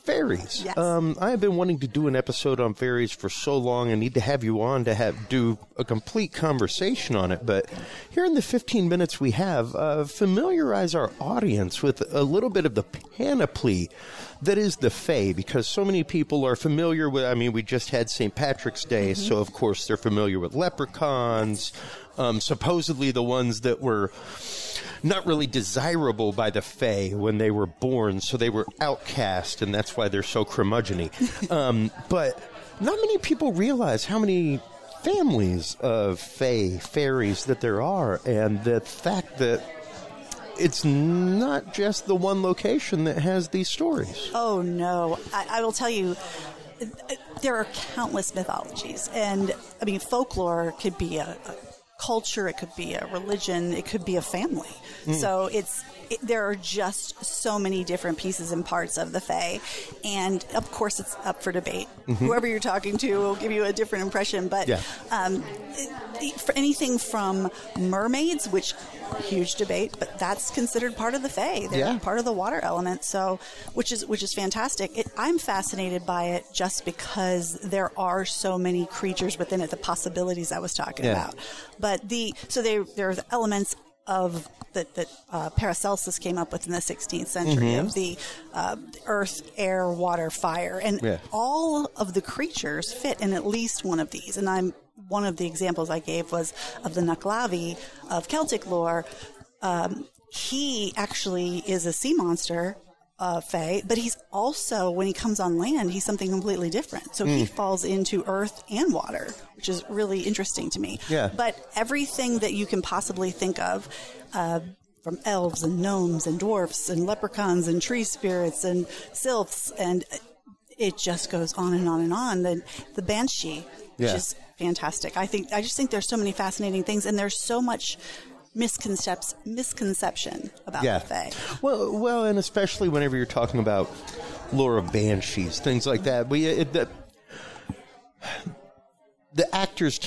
fairies. Yes. I have been wanting to do an episode on fairies for so long. I need to have you on to do a complete conversation on it. But here in the 15 minutes we have, familiarize our audience with a little bit of the panoply that is the Fae, because so many people are familiar with, I mean, we just had St. Patrick's Day, so of course they're familiar with leprechauns, supposedly the ones that were not really desirable by the Fae when they were born, so they were outcast, and that's why they're so curmudgeon-y. But not many people realize how many families of fairies that there are, and the fact that it's not just the one location that has these stories. Oh, no. I will tell you, there are countless mythologies. And, I mean, folklore could be a culture, it could be a religion, it could be a family. So there are just so many different pieces and parts of the Fae. And, of course, it's up for debate. Whoever you're talking to will give you a different impression. But for anything from mermaids, which huge debate, but that's considered part of the Fae. They're part of the water element, so which is fantastic. I'm fascinated by it just because there are so many creatures within it, the possibilities I was talking about. But there are the elements of that Paracelsus came up with in the 16th century of the earth, air, water, fire, and all of the creatures fit in at least one of these. And one of the examples I gave was of the Nucklavi of Celtic lore. He actually is a sea monster, Fae, but he's also, when he comes on land, he's something completely different. So he falls into earth and water, which is really interesting to me. But everything that you can possibly think of, from elves and gnomes and dwarfs and leprechauns and tree spirits and sylphs, and it just goes on and on and on. The banshee, which is fantastic. I just think there's so many fascinating things, and there's so much misconception about the Fae. Well, and especially whenever you're talking about lore of banshees, things like that. The actors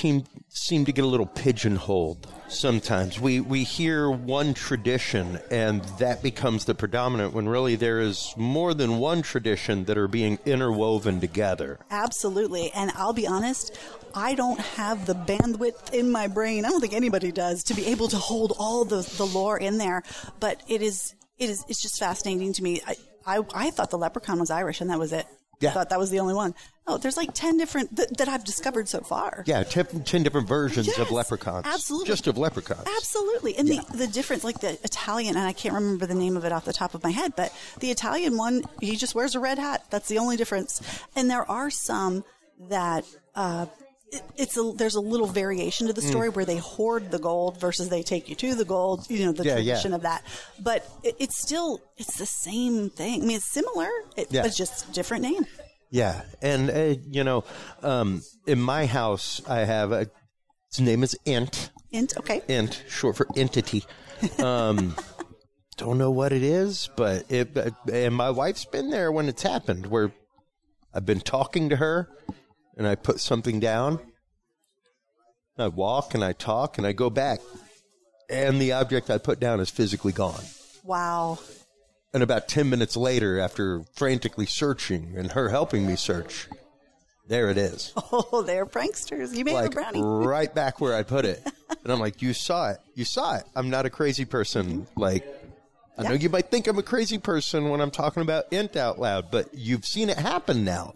seem to get a little pigeonholed sometimes. We hear one tradition, and that becomes the predominant, when really there is more than one tradition that are being interwoven together. Absolutely. And I'll be honest, I don't have the bandwidth in my brain, I don't think anybody does, to be able to hold all the lore in there. But it's just fascinating to me. I thought the leprechaun was Irish, and that was it. I thought that was the only one. Oh, there's like 10 different that I've discovered so far. 10 different versions of leprechauns. Absolutely. Just of leprechauns. Absolutely. And the difference, like the Italian, and I can't remember the name of it off the top of my head, but the Italian one, he just wears a red hat. That's the only difference. And there are some that there's a little variation to the story where they hoard the gold versus they take you to the gold, the tradition of that. But it's the same thing. I mean, it's similar, but it's just a different name. Yeah. And, in my house, I have his name is Int. Int, okay. Int, short for entity. Don't know what it is, but and my wife's been there when it's happened, where I've been talking to her, and I put something down, I walk and I talk and I go back, and the object I put down is physically gone. Wow. And about 10 minutes later, after frantically searching and her helping me search, there it is. Oh, they're pranksters. You made a brownie. Right back where I put it. And I'm like, you saw it. You saw it. I'm not a crazy person. Like, I know you might think I'm a crazy person when I'm talking about Int out loud, but you've seen it happen now.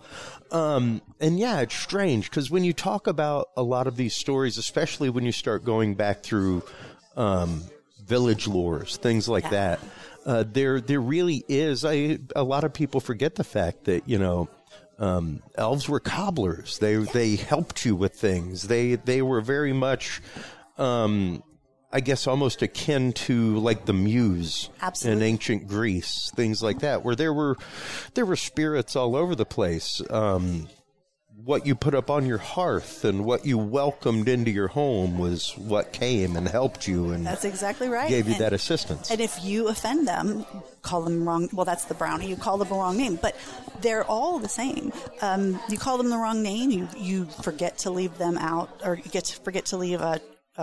And it's strange, because when you talk about a lot of these stories, especially when you start going back through village lores, things like that, there really is a lot of people forget the fact that elves were cobblers. They helped you with things. They were very much I guess almost akin to like the Muse in ancient Greece, things like that, where there were spirits all over the place. what you put up on your hearth and what you welcomed into your home was what came and helped you. And that's exactly right. Gave you that assistance. And if you offend them, call them wrong. Well, that's the brownie. You call them the wrong name, but they're all the same. You call them the wrong name. You forget to leave them out, or you forget to leave a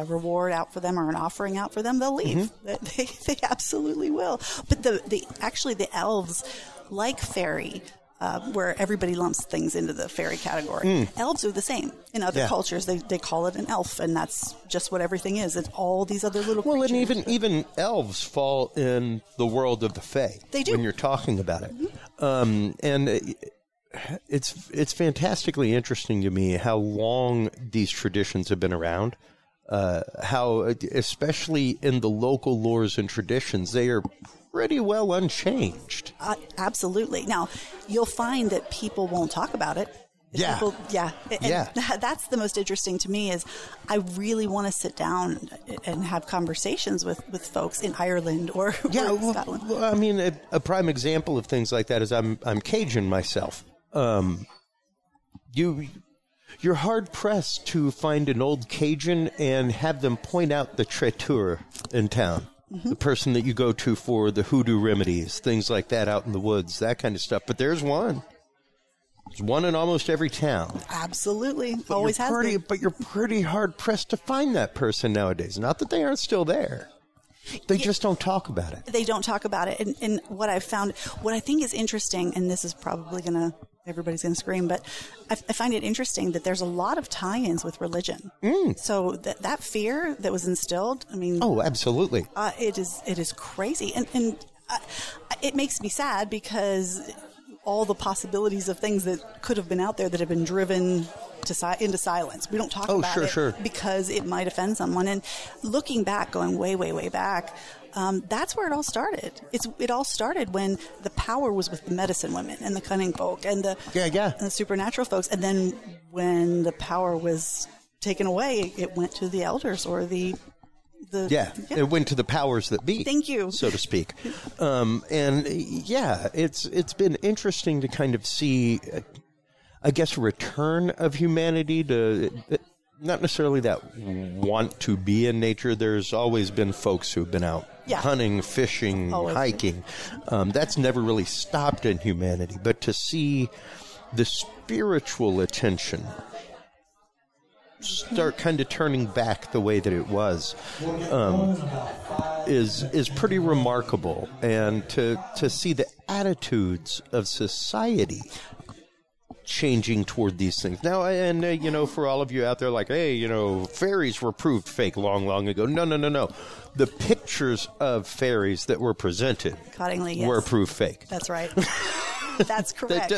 reward out for them or an offering out for them. They'll leave. They absolutely will. But the elves, like fairy, where everybody lumps things into the fairy category. Elves are the same. In other cultures, they call it an elf, and that's just what everything is. It's all these other little creatures. And even elves fall in the world of the fae. They do. When you're talking about it. And it's fantastically interesting to me how long these traditions have been around. How, especially in the local lores and traditions, they are pretty well unchanged. Absolutely. Now, you'll find that people won't talk about it. That's the most interesting to me is I really want to sit down and have conversations with folks in Ireland or Scotland. Well, I mean, a prime example of things like that is I'm Cajun myself. You're hard-pressed to find an old Cajun and have them point out the traiteur in town. The person that you go to for the hoodoo remedies, things like that out in the woods, that kind of stuff. But there's one. There's one in almost every town. Absolutely. Always has been. But you're pretty hard-pressed to find that person nowadays. Not that they aren't still there. They just don't talk about it. They don't talk about it. And what I've found, what I think is interesting, and this is probably everybody's going to scream, but I find it interesting that there's a lot of tie-ins with religion. So that fear that was instilled, I mean... Oh, absolutely. It is crazy. And it makes me sad because all the possibilities of things that could have been out there that have been driven into silence. We don't talk about it because it might offend someone. And looking back, going way, way, way back, that's where it all started. It all started when the power was with the medicine women and the cunning folk and the supernatural folks. And then when the power was taken away, it went to the elders or it went to the powers that be. Thank you, so to speak. It's been interesting to kind of see, I guess, a return of humanity to not necessarily that want to be in nature. There's always been folks who've been out hunting, fishing, hiking. That's never really stopped in humanity. But to see the spiritual attention start kind of turning back the way that it was is pretty remarkable. And to see the attitudes of society changing toward these things. Now, and for all of you out there like, hey, fairies were proved fake long ago. No. The pictures of fairies that were presented were proved fake. That's right. That's correct.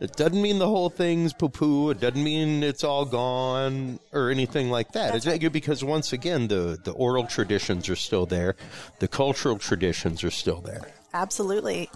It doesn't mean the whole thing's poo-poo. It doesn't mean it's all gone or anything like that. It's right. Because once again, the oral traditions are still there. The cultural traditions are still there. Absolutely.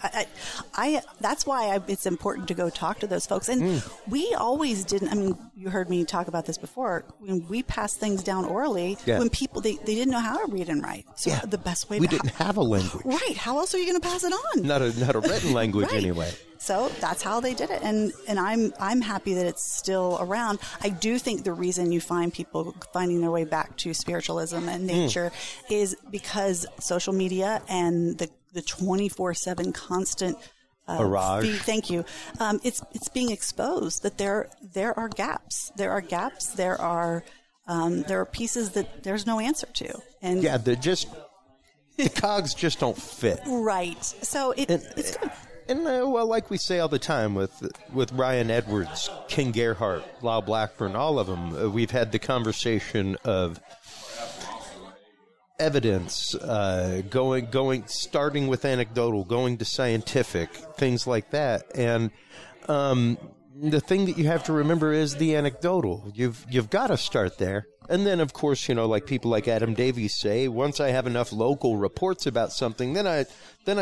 I that's why it's important to go talk to those folks. And we always didn't, I mean, you heard me talk about this before. When we passed things down orally, when people, they didn't know how to read and write. So the best way... We didn't have a language. Right. How else are you going to pass it on? Not a written language anyway. So that's how they did it. And I'm happy that it's still around. I do think the reason you find people finding their way back to spiritualism and nature is because social media and the 24/7 constant barrage. Thank you. It's being exposed that there are gaps. There are gaps. There are pieces that there's no answer to. And the cogs just don't fit. Right. So it's good. And like we say all the time with Ryan Edwards, King Gerhardt, Lyle Blackburn, all of them, we've had the conversation of evidence, starting with anecdotal, going to scientific, things like that. And the thing that you have to remember is the anecdotal. You've got to start there. And then, of course, like people like Adam Davies say, once I have enough local reports about something, then I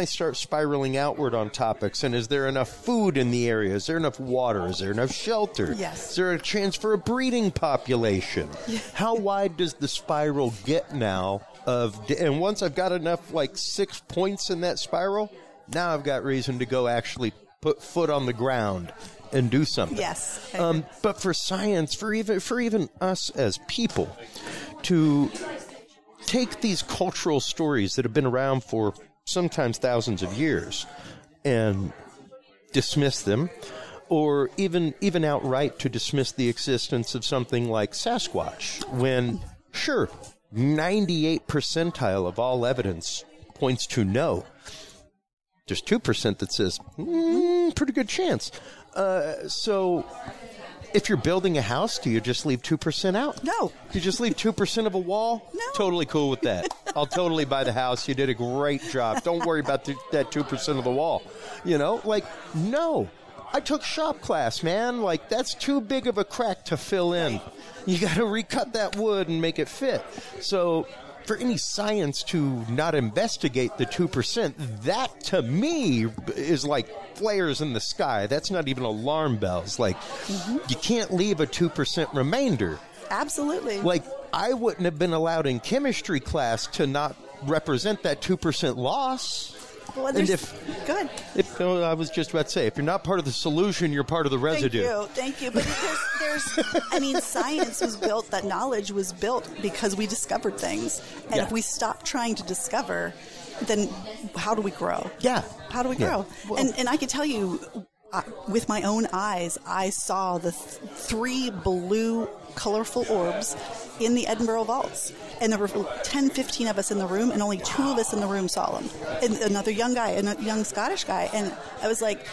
start spiraling outward on topics. And is there enough food in the area? Is there enough water? Is there enough shelter? Yes. Is there a chance for a breeding population? How wide does the spiral get now? And once I've got enough, 6 points in that spiral, now I've got reason to go actually put foot on the ground and do something. Yes. But for science, for even us as people, to take these cultural stories that have been around for sometimes thousands of years and dismiss them, or even outright to dismiss the existence of something like Sasquatch, when, sure, 98 percentile of all evidence points to no. There's 2% that says, pretty good chance. So if you're building a house, do you just leave 2% out? No. You just leave 2% of a wall? No. Totally cool with that. I'll totally buy the house. You did a great job. Don't worry about that 2% of the wall. No. I took shop class, man. That's too big of a crack to fill in. You got to recut that wood and make it fit. So for any science to not investigate the 2%, that to me is like flares in the sky. That's not even alarm bells. You can't leave a 2% remainder. Absolutely. I wouldn't have been allowed in chemistry class to not represent that 2% loss. Well, and good. I was just about to say, if you're not part of the solution, you're part of the residue. Thank you. But science was built, that knowledge was built because we discovered things. And if we stop trying to discover, then how do we grow? Yeah. How do we grow? Well, and I can tell you, with my own eyes, I saw the 3 blue colorful orbs in the Edinburgh vaults. And there were 10, 15 of us in the room, and only 2 of us in the room saw them. And another young guy, and a young Scottish guy. And I was like,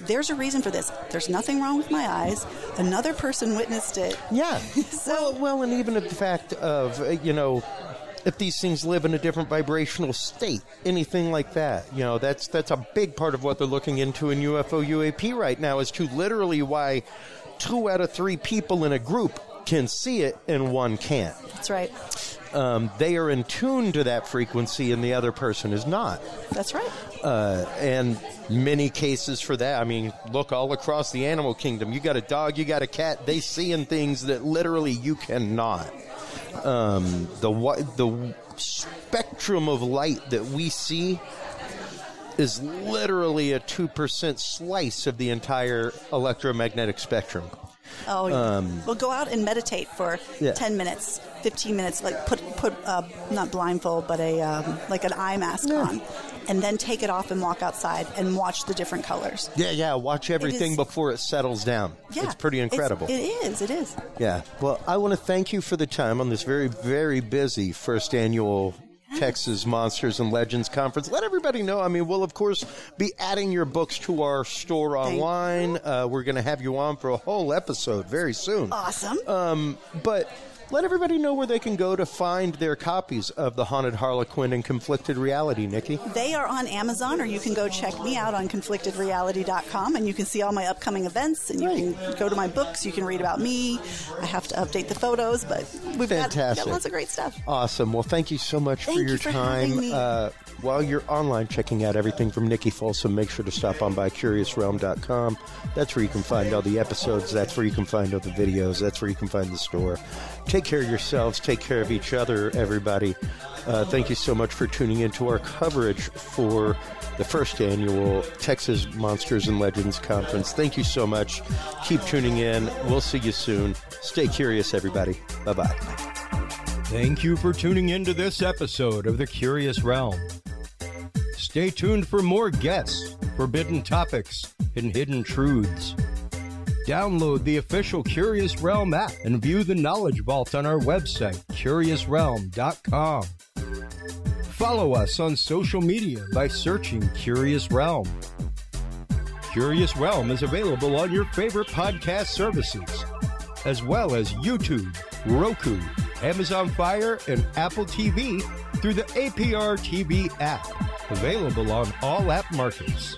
there's a reason for this. There's nothing wrong with my eyes. Another person witnessed it. Yeah. Well, and even the fact of, if these things live in a different vibrational state, anything like that, that's a big part of what they're looking into in UFO UAP right now, as to literally why 2 out of 3 people in a group can see it and 1 can't. That's right. They are in tune to that frequency and the other person is not. That's right. And many cases for that. I mean, look all across the animal kingdom. You got a dog, you got a cat. They seeing things that literally you cannot. The spectrum of light that we see is literally a 2% slice of the entire electromagnetic spectrum. Oh, well, go out and meditate for 10 minutes, 15 minutes. Put not blindfold, but an eye mask on, and then take it off and walk outside and watch the different colors. Yeah. Watch everything before it settles down. Yeah, it's pretty incredible. It is. Yeah. Well, I want to thank you for the time on this very, very busy first annual Texas Monsters and Legends Conference. Let everybody know. I mean, we'll, of course, be adding your books to our store online. We're going to have you on for a whole episode very soon. Awesome. But let everybody know where they can go to find their copies of The Haunted Harlequin and Conflicted Reality, Nikki. They are on Amazon, or you can go check me out on conflictedreality.com, and you can see all my upcoming events, and you can go to my books. You can read about me. I have to update the photos, but we've got lots of great stuff. Awesome. Well, thank you so much for your time. Having me. While you're online checking out everything from Nikki Folsom, make sure to stop on by CuriousRealm.com. That's where you can find all the episodes. That's where you can find all the videos. That's where you can find the store. Take care of yourselves. Take care of each other, everybody. Thank you so much for tuning into our coverage for the first annual Texas Monsters and Legends Conference. Thank you so much. Keep tuning in. We'll see you soon. Stay curious, everybody. Bye-bye. Thank you for tuning into this episode of The Curious Realm. Stay tuned for more guests, forbidden topics, and hidden truths. Download the official Curious Realm app and view the Knowledge Vault on our website, CuriousRealm.com. Follow us on social media by searching Curious Realm. Curious Realm is available on your favorite podcast services, as well as YouTube, Roku, Amazon Fire, and Apple TV through the APR TV app, available on all app markets.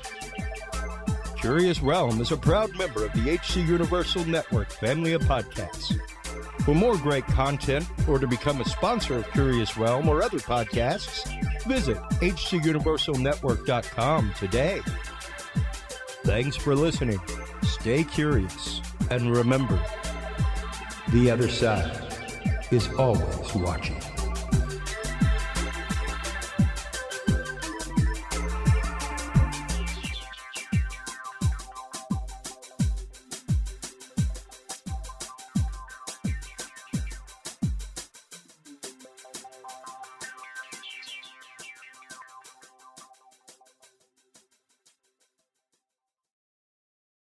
Curious Realm is a proud member of the HC Universal Network family of podcasts. For more great content or to become a sponsor of Curious Realm or other podcasts, visit hcuniversalnetwork.com today. Thanks for listening. Stay curious. And remember, the other side is always watching.